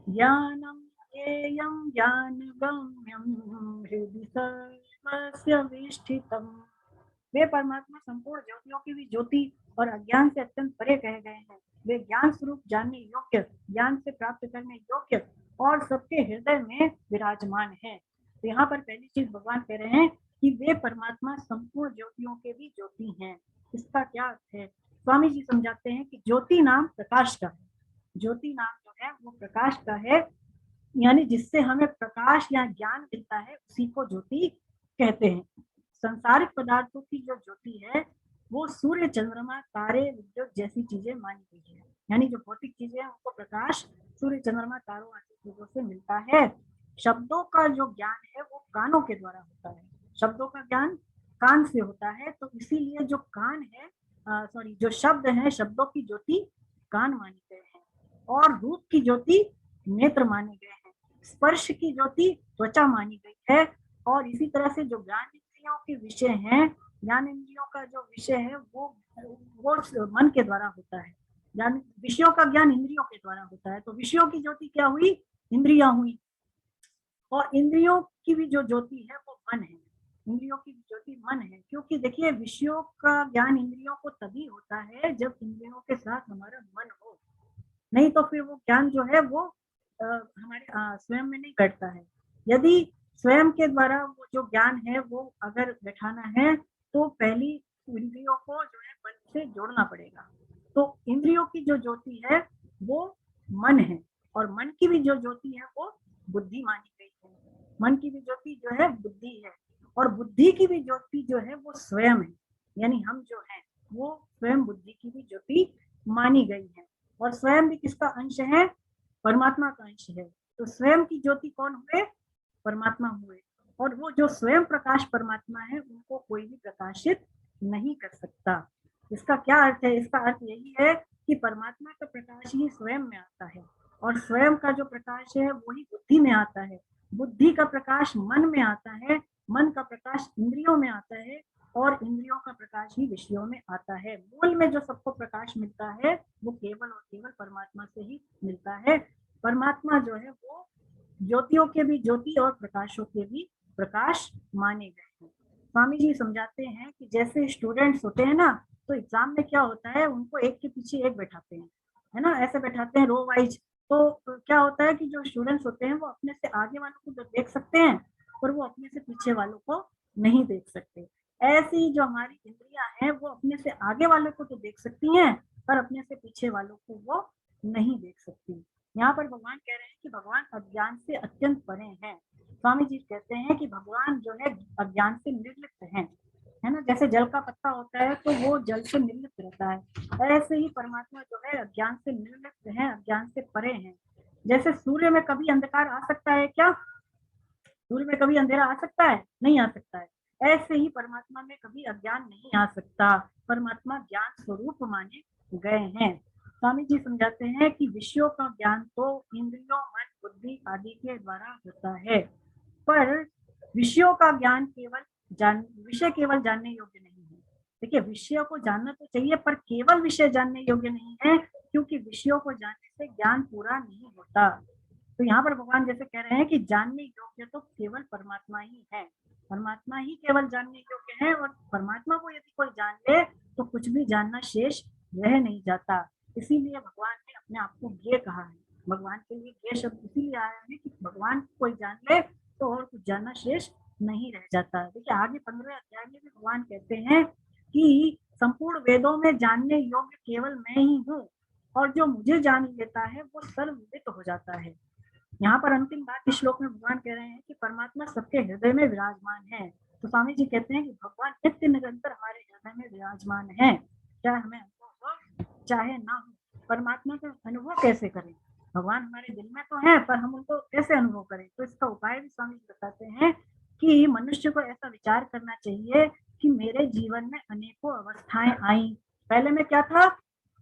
ज्ञानं ज्ञेयं ज्ञानगम्यं हृदि सर्वस्य विष्ठितम्। वे परमात्मा संपूर्ण ज्योतियों की भी ज्योति और अज्ञान से अत्यंत परे कहे गए हैं। वे ज्ञान स्वरूप, जानने योग्य, ज्ञान से प्राप्त करने योग्य और सबके हृदय में विराजमान है। तो यहाँ पर पहली चीज भगवान कह रहे हैं कि वे परमात्मा संपूर्ण ज्योतियों के भी ज्योति हैं। इसका क्या अर्थ है, स्वामी जी समझाते हैं कि ज्योति नाम प्रकाश का है। ज्योति नाम जो है वो प्रकाश का है, यानी जिससे हमें प्रकाश या ज्ञान मिलता है उसी को ज्योति कहते हैं। संसारिक पदार्थों की जो ज्योति है वो सूर्य, चंद्रमा, तारे, विद्युत जैसी चीजें मानी गई है। यानी जो भौतिक चीजें हैं उनको प्रकाश सूर्य, चंद्रमा, तारों आदि चीजों से मिलता है। शब्दों का जो ज्ञान है वो कानों के द्वारा होता है। शब्दों का ज्ञान कान से होता है, तो इसीलिए जो कान है जो शब्द है, शब्दों की ज्योति कान माने गए हैं, और रूप की ज्योति नेत्र माने गए हैं, स्पर्श की ज्योति त्वचा मानी गई है। और इसी तरह से जो ज्ञान इंद्रियों के विषय हैं, ज्ञान इंद्रियों का जो विषय है वो मन के द्वारा होता है। ज्ञान विषयों का ज्ञान इंद्रियों के द्वारा होता है। तो विषयों की ज्योति क्या हुई, इंद्रियां हुई, और इंद्रियों की भी जो ज्योति है वो मन है। इंद्रियों की ज्योति मन है, क्योंकि देखिए विषयों का ज्ञान इंद्रियों को तभी होता है जब इंद्रियों के साथ हमारा मन हो, नहीं तो फिर वो ज्ञान जो है वो हमारे स्वयं में नहीं बैठता है। यदि स्वयं के द्वारा वो जो ज्ञान है वो अगर बैठाना है तो पहली इंद्रियों को जो है मन से जोड़ना पड़ेगा। तो इंद्रियों की जो ज्योति है वो मन है, और मन की भी जो ज्योति है वो बुद्धि मानी गई है। मन की भी ज्योति जो है बुद्धि है, और बुद्धि की भी ज्योति जो है वो स्वयं है, यानी हम जो है वो स्वयं बुद्धि की भी ज्योति मानी गई है। और स्वयं भी किसका अंश है, परमात्मा का अंश है। तो स्वयं की ज्योति कौन हुए, परमात्मा हुए, और वो जो स्वयं प्रकाश परमात्मा है उनको कोई भी प्रकाशित नहीं कर सकता। इसका क्या अर्थ है, इसका अर्थ यही है कि परमात्मा का प्रकाश ही स्वयं में आता है, और स्वयं का जो प्रकाश है वही बुद्धि में आता है, बुद्धि का प्रकाश मन में आता है, मन का प्रकाश इंद्रियों में आता है, और इंद्रियों का प्रकाश ही विषयों में आता है। मूल में जो सबको प्रकाश मिलता है वो केवल और केवल परमात्मा से ही मिलता है। परमात्मा जो है वो ज्योतियों के भी ज्योति और प्रकाशों के भी प्रकाश माने गए हैं। स्वामी जी समझाते हैं कि जैसे स्टूडेंट्स होते हैं ना, तो एग्जाम में क्या होता है, उनको एक के पीछे एक बैठाते हैं, है ना, ऐसे बैठाते हैं रो वाइज। तो क्या होता है कि जो स्टूडेंट्स होते हैं वो अपने से आगे वालों को देख सकते हैं और वो अपने से पीछे वालों को नहीं देख सकते। ऐसे ही जो हमारी इंद्रियां हैं वो अपने से आगे वालों को तो देख सकती हैं, पर अपने से पीछे वालों को वो नहीं देख सकती। यहाँ पर भगवान कह रहे हैं कि भगवान अज्ञान से अत्यंत परे हैं। स्वामी जी कहते हैं कि भगवान जो है अज्ञान से निर्लिप्त हैं। है ना, जैसे जल का पत्ता होता है तो वो जल से निर्लिप्त रहता है, ऐसे ही परमात्मा जो है अज्ञान से निर्लिप्त है, अज्ञान से परे है। जैसे सूर्य में कभी अंधकार आ सकता है क्या? सूर्य में कभी अंधेरा आ सकता है? नहीं आ सकता है। ऐसे ही परमात्मा में कभी अज्ञान नहीं आ सकता, परमात्मा ज्ञान स्वरूप माने गए हैं। स्वामी जी समझाते हैं कि विषयों का ज्ञान तो इंद्रियों, मन, बुद्धि आदि के द्वारा होता है, पर विषयों का ज्ञान विषय केवल जानने योग्य नहीं है। देखिए, विषयों को जानना तो चाहिए, पर केवल विषय जानने योग्य नहीं है, क्योंकि विषयों को जानने से ज्ञान पूरा नहीं होता। तो यहाँ पर भगवान जैसे कह रहे हैं कि जानने योग्य तो केवल परमात्मा ही है, परमात्मा ही केवल जानने योग्य है, और परमात्मा को यदि कोई जान ले तो कुछ भी जानना शेष रह नहीं जाता। इसीलिए भगवान ने अपने आप को ज्ञेय कहा है। भगवान के लिए ज्ञेय शब्द इसीलिए आया है कि भगवान को कोई जान ले तो और कुछ जानना शेष नहीं रह जाता। देखिए, आगे 15वें अध्याय में भी भगवान कहते हैं कि संपूर्ण वेदों में जानने योग्य केवल मैं ही हूँ, और जो मुझे जान लेता है वो सर्वविदित हो जाता है। यहाँ पर अंतिम बात इस श्लोक में भगवान कह रहे हैं कि परमात्मा सबके हृदय में विराजमान है। तो स्वामी जी कहते हैं कि भगवान नित्य निरंतर हमारे हृदय में विराजमान है, चाहे हमें अनुभव हो चाहे ना हो। परमात्मा का अनुभव कैसे करें? भगवान हमारे दिल में तो है, पर हम उनको कैसे अनुभव करें? तो इसका उपाय भी स्वामी जी बताते हैं कि मनुष्य को ऐसा विचार करना चाहिए कि मेरे जीवन में अनेकों अवस्थाएं आई। पहले मैं क्या था?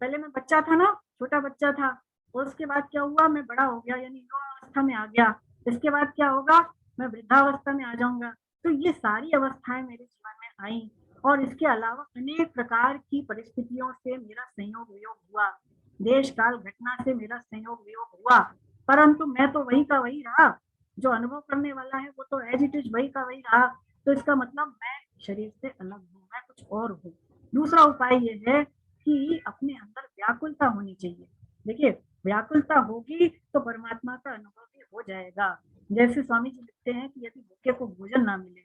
पहले मैं बच्चा था ना, छोटा बच्चा था, और उसके बाद क्या हुआ? मैं बड़ा हो गया, यानी युवावस्था में आ गया। इसके बाद क्या होगा? मैं वृद्धावस्था में आ जाऊंगा। तो ये सारी अवस्थाएं मेरे जीवन में आई, और इसके अलावा अनेक प्रकार की परिस्थितियों से मेरा संयोग वियोग हुआ, देश काल घटना से मेरा संयोग वियोग हुआ, परंतु मैं तो वही का वही रहा। जो अनुभव करने वाला है वो तो एज इट इज वही का वही रहा। तो इसका मतलब मैं शरीर से अलग हूँ, मैं कुछ और हूँ। दूसरा उपाय ये है कि अपने अंदर व्याकुलता होनी चाहिए। देखिए, व्याकुलता होगी तो परमात्मा का अनुभव भी हो जाएगा। जैसे स्वामी जी लिखते हैं कि यदि भूखे को भोजन ना मिले,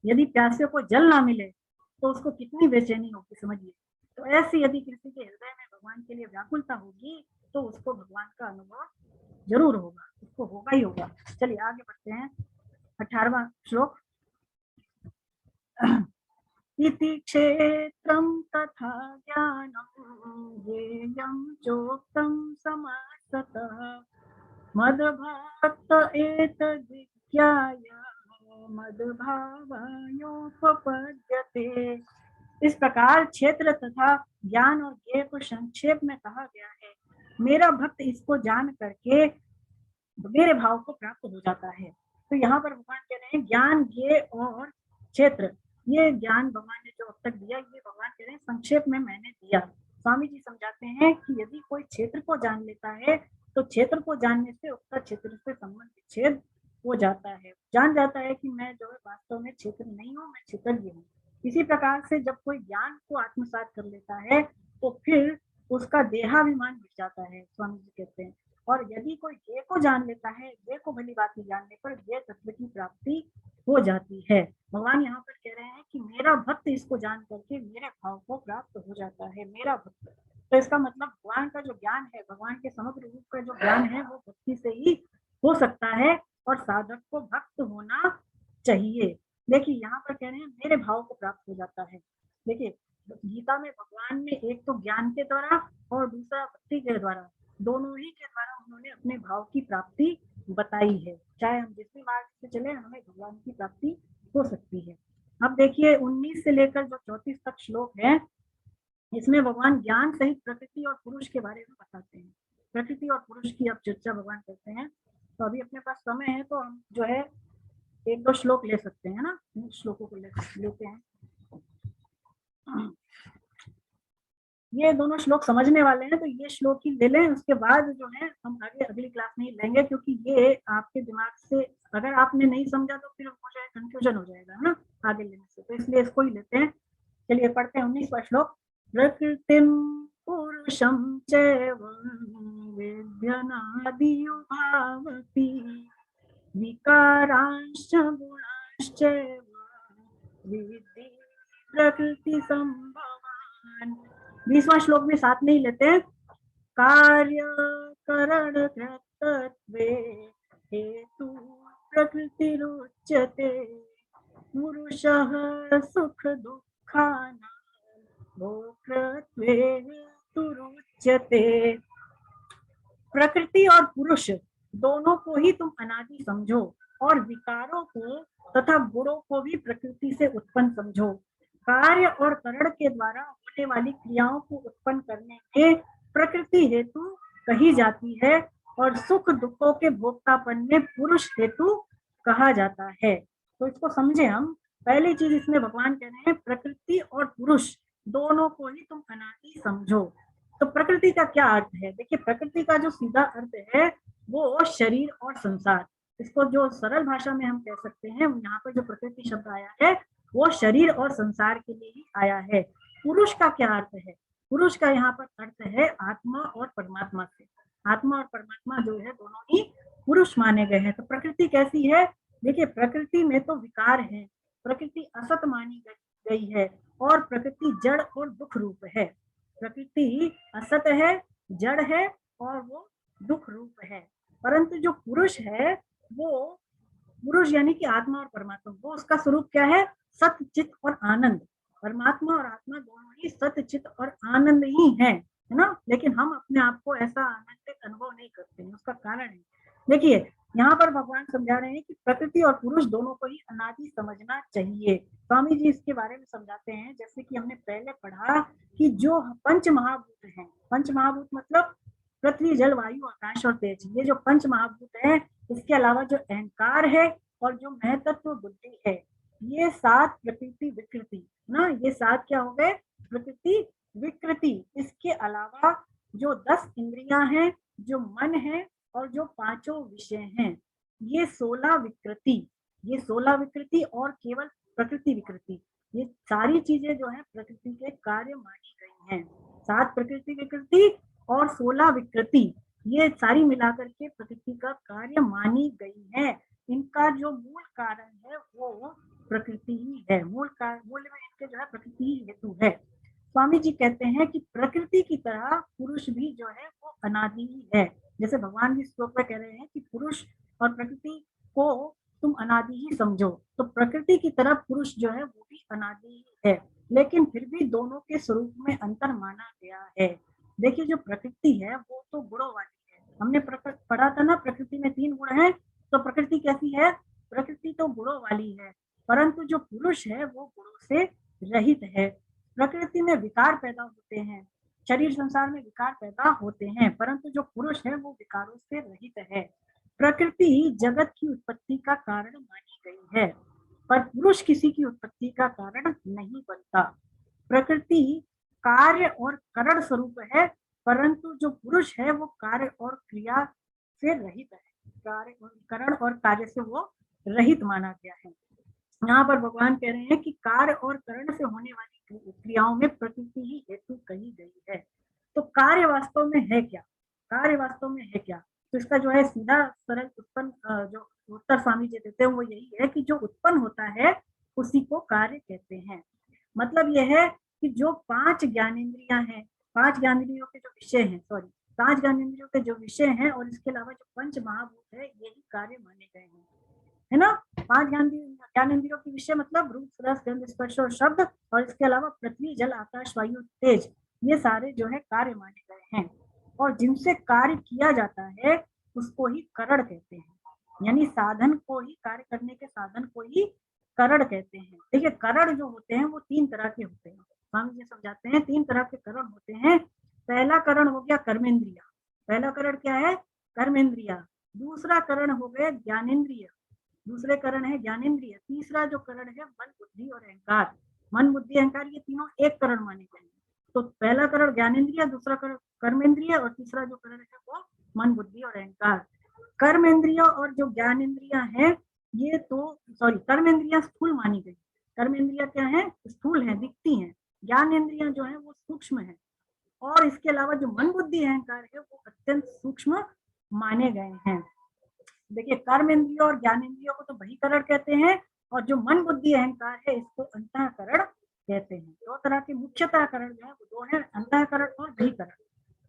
यदि प्यासे को जल ना मिले, तो उसको कितनी बेचैनी होगी, समझिए। तो ऐसे यदि किसी के हृदय में भगवान के लिए व्याकुलता होगी तो उसको भगवान का अनुभव जरूर होगा, उसको होगा ही होगा। चलिए आगे बढ़ते हैं। 18वां श्लोक। इति क्षेत्रं तथा ज्ञानं ज्ञेयं चोक्तं समासतः मद्भक्त एतद्विज्ञाय मद्भावायोपपद्यते। इस प्रकार क्षेत्र तथा ज्ञान और ज्ञेय को संक्षेप में कहा गया है। मेरा भक्त इसको जान करके मेरे भाव को प्राप्त हो जाता है। तो यहाँ पर भगवान कह रहे हैं ज्ञान, ज्ञेय और क्षेत्र, ये ज्ञान भगवान ने जो अब तक दिया, ये भगवान कह रहे हैं संक्षेप में मैंने दिया। स्वामी जी समझाते हैं कि यदि कोई क्षेत्र को जान लेता है तो क्षेत्र को जानने से उसका क्षेत्र से संबंध विच्छेद हो जाता है, जान जाता है कि मैं जो है वास्तव में क्षेत्र नहीं हूँ, मैं क्षेत्रज्ञ हूँ। इसी प्रकार से जब कोई ज्ञान को आत्मसात कर लेता है तो फिर उसका देहाभिमान मिट जाता है, स्वामी जी कहते हैं। और यदि कोई ज्ञेय को जान लेता है, ज्ञेय को भली बात जानने पर ज्ञेय तत्व की प्राप्ति हो जाती है। भगवान यहाँ पर कह रहे हैं कि मेरा भक्त इसको जान करके मेरे भाव को प्राप्त हो जाता है, मेरा भक्त। तो इसका मतलब भगवान का जो ज्ञान है, भगवान के समग्र रूप का जो ज्ञान है, वो भक्ति से ही हो सकता है, और साधक को भक्त होना चाहिए। देखिए, यहाँ पर कह रहे हैं मेरे भाव को प्राप्त हो जाता है। देखिए, गीता में भगवान ने एक तो ज्ञान के द्वारा और दूसरा भक्ति के द्वारा, दोनों ही के द्वारा उन्होंने अपने भाव की प्राप्ति बताई है। चाहे हम जिस भी मार्ग से चले, हमें भगवान की प्राप्ति हो सकती है। अब देखिए 19 से लेकर जो 34 तक श्लोक है, इसमें भगवान ज्ञान सहित प्रकृति और पुरुष के बारे में बताते हैं। प्रकृति और पुरुष की अब चर्चा भगवान करते हैं। तो अभी अपने पास समय है तो हम जो है एक दो श्लोक ले सकते हैं ना, श्लोकों को लेते हैं। ये दोनों श्लोक समझने वाले हैं तो ये श्लोक ही ले लें, उसके बाद जो है हम आगे अगली क्लास में लेंगे, क्योंकि ये आपके दिमाग से अगर आपने नहीं समझा तो फिर हो जाए कंफ्यूजन हो जाएगा ना आगे लेने से, तो इसलिए इसको ही लेते हैं। चलिए पढ़ते हैं 19वां श्लोक। प्रकृतिम पुरुषम चैव विद्यनादियुभावपि विकारांश्च गुणांश्चैव विद्धि प्रकृति संभवान। 20वां श्लोक भी साथ में ही लेते हैं। कार्य करण कृतत्वे हेतु प्रकृतिरुच्यते पुरुषः सुख दुःखानां भोक्तृत्वेन रुच्यते। प्रकृति और पुरुष दोनों को ही तुम अनादि समझो और विकारों को तथा गुणों को भी प्रकृति से उत्पन्न समझो। कार्य और करण के द्वारा होने वाली क्रियाओं को उत्पन्न करने के प्रकृति हेतु कही जाती है और सुख दुखों के भोक्तापन में पुरुष हेतु कहा जाता है। तो इसको समझे हम। पहली चीज इसमें भगवान कह रहे हैं प्रकृति और पुरुष दोनों को ही तुम अनादि समझो। तो प्रकृति का क्या अर्थ है? देखिए, प्रकृति का जो सीधा अर्थ है वो शरीर और संसार। इसको जो सरल भाषा में हम कह सकते हैं, यहाँ पर जो प्रकृति शब्द आया है वो शरीर और संसार के लिए ही आया है। पुरुष का क्या अर्थ है? पुरुष का यहाँ पर अर्थ है आत्मा और परमात्मा से। आत्मा और परमात्मा जो है दोनों ही पुरुष माने गए हैं। तो प्रकृति कैसी है? देखिए, प्रकृति में तो विकार है, प्रकृति असत मानी गई है और प्रकृति जड़ और दुख रूप है। प्रकृति असत है, जड़ है और वो दुख रूप है। परंतु जो पुरुष है वो, पुरुष यानी कि आत्मा और परमात्मा, वो उसका स्वरूप क्या है? सत्य, चित्त और आनंद। परमात्मा और आत्मा दोनों ही सत्य, चित्त और आनंद ही है ना? लेकिन हम अपने आप को ऐसा आनंदित अनुभव नहीं करते हैं। उसका कारण है, देखिए यहाँ पर भगवान समझा रहे हैं कि प्रकृति और पुरुष दोनों को ही अनादि समझना चाहिए। स्वामी जी इसके बारे में समझाते हैं, जैसे कि हमने पहले पढ़ा कि जो पंच महाभूत हैं, पंच महाभूत मतलब पृथ्वी, जल, वायु, आकाश और तेज, ये जो पंच महाभूत है, इसके अलावा जो अहंकार है और जो महतत्व बुद्धि है, ये सात प्रकृति विकृति ना, ये सात क्या हो गए? प्रकृति विकृति। इसके अलावा जो 10 इंद्रियां हैं, जो मन है और जो पांचों विषय हैं, ये 16 विकृति, ये 16 विकृति और केवल प्रकृति विकृति, ये सारी चीजें जो है प्रकृति के कार्य मानी गई हैं। 7 प्रकृति विकृति और 16 विकृति, ये सारी मिलाकर के प्रकृति का कार्य मानी गई है। इनका जो मूल कारण है वो प्रकृति ही है। मूल में इनके जो है प्रकृति ही हेतु है। स्वामी जी कहते हैं कि प्रकृति की तरह पुरुष भी जो है वो अनादि ही है। जैसे भगवान भी श्लोक में कह रहे हैं कि पुरुष और प्रकृति को तुम अनादि ही समझो, तो प्रकृति की तरह पुरुष जो है वो भी अनादि ही है, लेकिन फिर भी दोनों के स्वरूप में अंतर माना गया है। देखिए, जो प्रकृति है वो तो गुणों वाली है। हमने पढ़ा था ना, प्रकृति में 3 गुण हैं। तो प्रकृति कैसी है? प्रकृति तो गुणों वाली है, परंतु जो पुरुष है वो गुणों से रहित है। प्रकृति में विकार पैदा होते हैं, शरीर संसार में विकार पैदा होते हैं, परंतु जो पुरुष है वो विकारों से रहित है। प्रकृति जगत की उत्पत्ति का कारण मानी गई है, पर पुरुष किसी की उत्पत्ति का कारण नहीं बनता। प्रकृति कार्य और करण स्वरूप है, परंतु जो पुरुष है वो कार्य और क्रिया से रहित है। करण और कार्य से वो रहित माना गया है। यहाँ पर भगवान कह रहे हैं कि कार्य और करण से होने वाली क्रियाओं में प्रकृति ही हेतु कही गई है। तो कार्य वास्तव में है क्या? कार्य वास्तव में है क्या? तो इसका जो है सीधा सरल उत्पन्न जो उत्तर स्वामी जी देते हैं वो यही है कि जो उत्पन्न होता है उसी को कार्य कहते हैं। मतलब यह है कि जो 5 ज्ञानेंद्रियां हैं, 5 ज्ञानेंद्रियों के जो विषय हैं, 5 ज्ञानेंद्रियों के जो विषय हैं और इसके अलावा जो पंच महाभूत है, यही कार्य माने गए हैं, है ना? 5 ज्ञानेंद्रियों के विषय मतलब रूप, रस, गंध, स्पर्श और शब्द, और इसके अलावा पृथ्वी, जल, आकाश, वायु, तेज, ये सारे जो है कार्य माने गए हैं। और जिनसे कार्य किया जाता है उसको ही करण कहते हैं, यानी साधन को ही, कार्य करने के साधन को ही करण कहते हैं। देखिए, करण जो होते हैं वो 3 तरह के होते हैं। स्वामी जी समझाते हैं 3 तरह के करण होते हैं। पहला करण हो गया कर्मेंद्रिय। पहला करण क्या है? कर्मेंद्रिय। दूसरा करण हो गया ज्ञानेंद्रिय। दूसरे करण है ज्ञानेंद्रिय। तीसरा जो करण है मन, बुद्धि और अहंकार। मन, बुद्धि, अहंकार, ये तीनों एक करण माने गए हैं। तो पहला करण ज्ञानेंद्रिय, दूसरा करण कर्मेंद्रिय और तीसरा जो करण है वो मन, बुद्धि और अहंकार। कर्मेंद्रिय और जो ज्ञानेंद्रिय है ये तो कर्मेंद्रिय स्थूल मानी गई। कर्मेंद्रिय क्या है? स्थूल है, दिखती है। ज्ञानेंद्रिय जो है वो सूक्ष्म है, और इसके अलावा जो मन, बुद्धि, अहंकार है वो अत्यंत सूक्ष्म माने गए हैं। देखिए, कर्मेंद्रिय और ज्ञानेंद्रियों को तो बहिकरण कहते हैं, और जो मन, बुद्धि, अहंकार है इसको अंतःकरण कहते हैं। 2 तरह के मुख्यतः करण जो है वो 2 है, अंतःकरण और बहिकरण।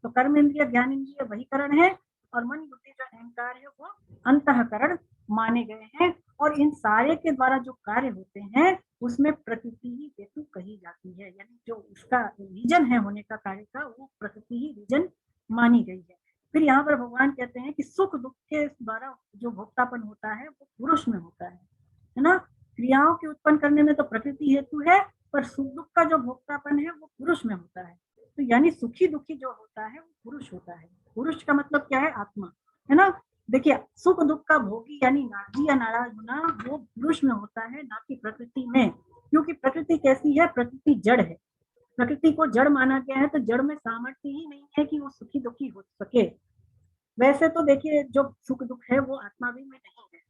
तो कर्मेंद्रिय, ज्ञानेंद्रिय बहिकरण है, और मन, बुद्धि, जो अहंकार है वो अंतःकरण माने गए हैं। और इन सारे के द्वारा जो कार्य होते हैं उसमें प्रकृति ही हेतु कही जाती है, यानी जो उसका रीजन है होने का कार्य का, वो प्रकृति ही रीजन मानी गई है। फिर यहाँ पर भगवान कहते हैं कि सुख दुख के द्वारा जो भोक्तापन होता है वो पुरुष में होता है ना। क्रियाओं के उत्पन्न करने में तो प्रकृति हेतु है, पर सुख दुख का जो भोक्तापन है वो पुरुष में होता है। तो यानी सुखी दुखी जो होता है वो पुरुष होता है। पुरुष का मतलब क्या है? आत्मा, है ना। देखिए, सुख दुख का भोगी यानी नाराजी या नाराज होना वो पुरुष में होता है, ना कि प्रकृति में। क्योंकि प्रकृति कैसी है? प्रकृति जड़ है। प्रकृति को जड़ माना गया है, तो जड़ में सामर्थ्य ही नहीं है कि वो सुखी दुखी हो सके। वैसे तो देखिए, जो सुख दुख है वो आत्मा भी में नहीं है,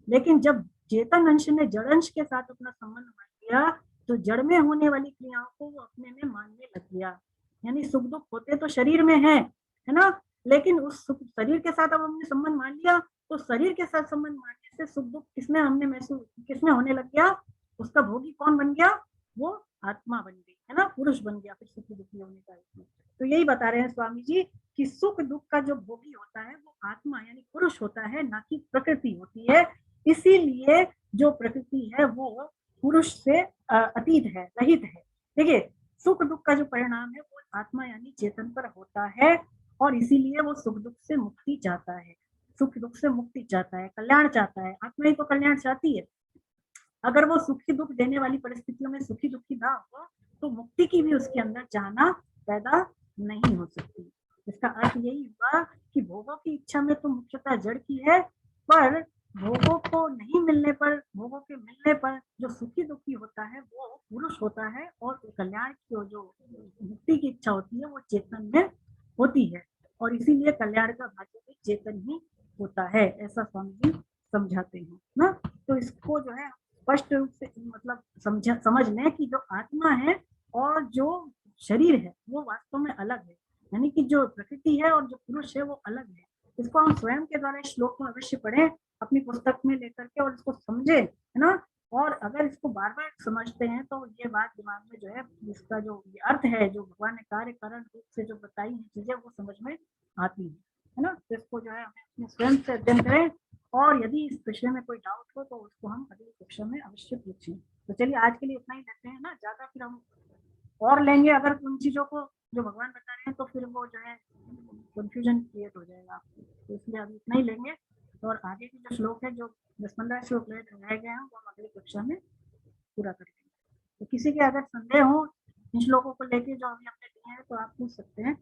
लेकिन जब चेतन अंश ने जड़ अंश के साथ अपना संबंध मान लिया, तो जड़ में होने वाली क्रियाओं को वो अपने में मानने लग गया। यानी सुख दुख होते तो शरीर में है ना, लेकिन उस शरीर के साथ अब हमने संबंध मान लिया, तो शरीर के साथ संबंध मानने से सुख दुख किसमें हमने महसूस, किसमें होने लग गया? उसका भोगी कौन बन गया? वो आत्मा बन गई, है ना, पुरुष बन गया फिर सुखी दुखी होने का। तो यही बता रहे हैं स्वामी जी कि सुख दुख का जो भोगी होता है वो आत्मा यानी पुरुष होता है, ना कि प्रकृति होती है। इसीलिए जो प्रकृति है वो पुरुष से अतीत है, रहित है। देखिए, सुख दुख का जो परिणाम है वो आत्मा यानी चेतन पर होता है, और इसीलिए वो सुख दुख से मुक्ति चाहता है, सुख दुख से मुक्ति चाहता है, कल्याण चाहता है। आत्मा ही तो कल्याण चाहती है। अगर वो सुखी दुख देने वाली परिस्थितियों में सुखी दुखी ना हो, तो मुक्ति की भी उसके अंदर चाहना पैदा नहीं हो सकती। इसका अर्थ यही हुआ कि भोगों की इच्छा में तो मुख्यतः जड़ की है, पर भोगों को नहीं मिलने पर, भोगों के मिलने पर जो सुखी दुखी होता है वो पुरुष होता है, और कल्याण की जो मुक्ति की इच्छा होती है वो चेतन में होती है, और इसीलिए कल्याण का भाग्य भी चेतन ही होता है, ऐसा स्वामी जी समझाते हैं ना। तो इसको जो है स्पष्ट रूप से मतलब समझ लें कि जो आत्मा है और जो शरीर है वो वास्तव में अलग है, यानी कि जो प्रकृति है और जो पुरुष है वो अलग है। इसको हम स्वयं के द्वारा श्लोक में अवश्य पढ़ें अपनी पुस्तक में लेकर के, और इसको समझे, है ना। और अगर इसको बार बार समझते हैं तो ये बात दिमाग में जो है, इसका जो अर्थ है, जो भगवान ने कार्य कारण रूप से जो बताई है चीजें, वो समझ में आती है ना। तो इसको जो है हमें अपने स्वयं से अध्ययन करें, और यदि इस विषय में कोई डाउट हो तो उसको हम अगली कक्षा में अवश्य पूछें। तो चलिए आज के लिए इतना ही लेते हैं ना, ज्यादा फिर हम और लेंगे अगर उन चीजों को जो भगवान बता रहे हैं, तो फिर वो जो है कंफ्यूजन क्रिएट हो जाएगा आपको। तो इसलिए अभी इतना ही लेंगे, और आगे के जो श्लोक है, जो 10-15 श्लोक रह गए हैं, वो हम अगली कक्षा में पूरा करेंगे। तो किसी के अगर संदेह हो इन श्लोकों को लेके जो अभी हमने दिए हैं, तो आप पूछ सकते हैं।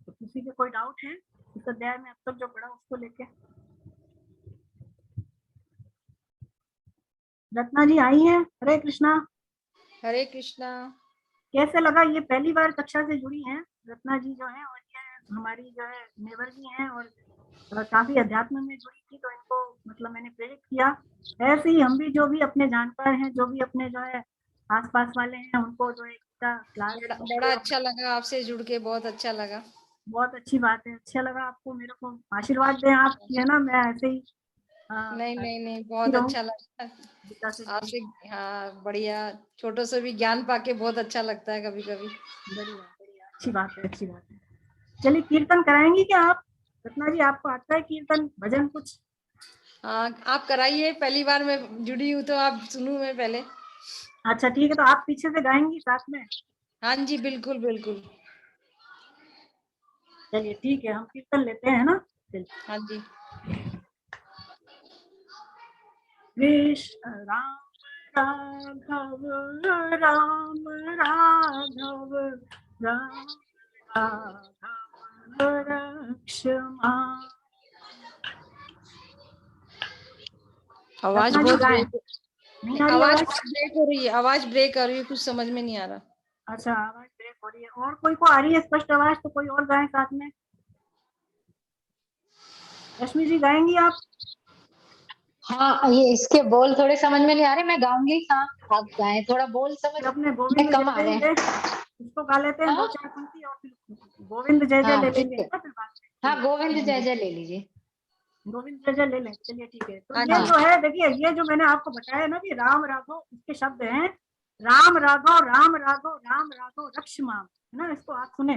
तो किसी के कोई डाउट है इस अध्याय में अब तक जो पढ़ा उसको लेके? रत्ना जी आई हैं। हरे कृष्णा। हरे कृष्णा। कैसे लगा? ये पहली बार कक्षा से जुड़ी हैं रत्ना जी जो है, और ये हमारी जो है नेवर जी हैं, और काफी अध्यात्म में जुड़ी थी, तो इनको मतलब मैंने प्रेरित किया। ऐसे ही हम भी जो भी अपने जानकार हैं, जो भी अपने जो है आसपास वाले हैं, उनको जो है क्लास बड़ा अच्छा लगा आपसे जुड़ के, बहुत अच्छा लगा। बहुत अच्छी बात है। अच्छा लगा आपको, मेरे को आशीर्वाद दें आप, है ना। मैं ऐसे ही नहीं बहुत अच्छा लगा आपसे। हाँ बढ़िया, छोटों से भी ज्ञान पाके बहुत अच्छा लगता है कभी कभी। बढ़िया बढ़िया, अच्छी बात है, अच्छी बात है। चलिए कीर्तन कराएंगी क्या आप? रत्ना जी आपको आता है कीर्तन भजन कुछ? आप कराइए, पहली बार मैं जुड़ी हूँ तो आप सुनूं मैं पहले। अच्छा ठीक है, तो आप पीछे से गाएंगी साथ में? हाँ जी बिल्कुल बिल्कुल। चलिए ठीक है, हम कीर्तन लेते हैं ना। हाँ जी। कृष्ण राम राघव राम राघव राम राघव रक्षमा। आवाज बहुत नहीं आ रही? आवाज ब्रेक हो रही है, आवाज ब्रेक आ रही है, कुछ समझ में नहीं आ रहा। अच्छा, आवाज ब्रेक हो रही है। और कोई को आ रही है स्पष्ट आवाज? तो कोई और गाए साथ में। रश्मि जी गाएंगी आप? हाँ, ये इसके बोल थोड़े समझ में नहीं आ रहे, मैं गाऊंगी। हाँ आप गाएं, थोड़ा बोल समझ अपने में गोविंद कम आ रहे हैं। इसको गा लेते हैं, हाँ? 2-4 पंक्ति, और फिर गोविंद जय जय हाँ ले ठीक लेंगे है। ना फिर बात में। हाँ गोविंद जय जय ले लीजिए। गोविंद जय जय ले लें। चलिए ठीक है। तो हाँ ये जी। जो है, देखिए, ये जो मैंने आपको बताया ना कि राम राघव, इसके शब्द हैं राम राघव राम राघव राम राघव रक्षमाम, है ना। इसको आप सुने,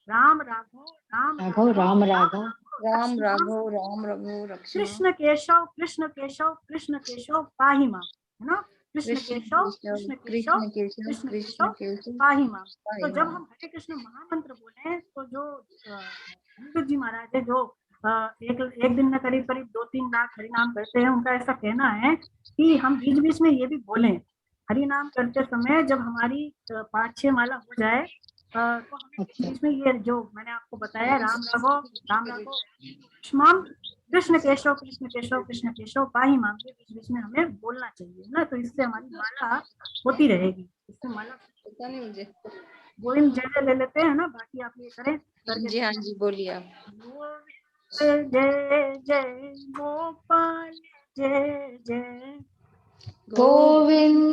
राम राघव राम राघव राम राघव राम राघव राम रघु रक्ष मां। कृष्ण केशव कृष्ण केशव कृष्ण केशव पाहि मां, है ना। कृष्ण कृष्ण केशव केशव कृष्ण केशव कृष्ण केशव कृष्ण कृष्ण केशव केशव पाहि मां। तो पाहि जब मां। हम हरे कृष्ण महामंत्र बोले तो जो अनिरुद्ध जी महाराज है जो एक दिन में करीब करीब 2-3 लाख हरि नाम करते हैं, उनका ऐसा कहना है कि हम बीच बीच में ये भी बोलें हरि नाम करते समय, जब हमारी 5-6 माला हो जाए तो हमें अच्छा बीच में ये जो मैंने आपको बताया राम राघव लक्ष्मण कृष्ण केशव कृष्ण केशव पाहि मां, के बीच बीच में हमें बोलना चाहिए ना, तो इससे हमारी माला होती रहेगी। इससे माला पता नहीं मुझे। गोविंद जय जय ले लेते हैं ना, बाकी आप ये करें करके जी हाँ जी, बोलिए आप। गोविंद जय जय गोपाल जय जय गोविंद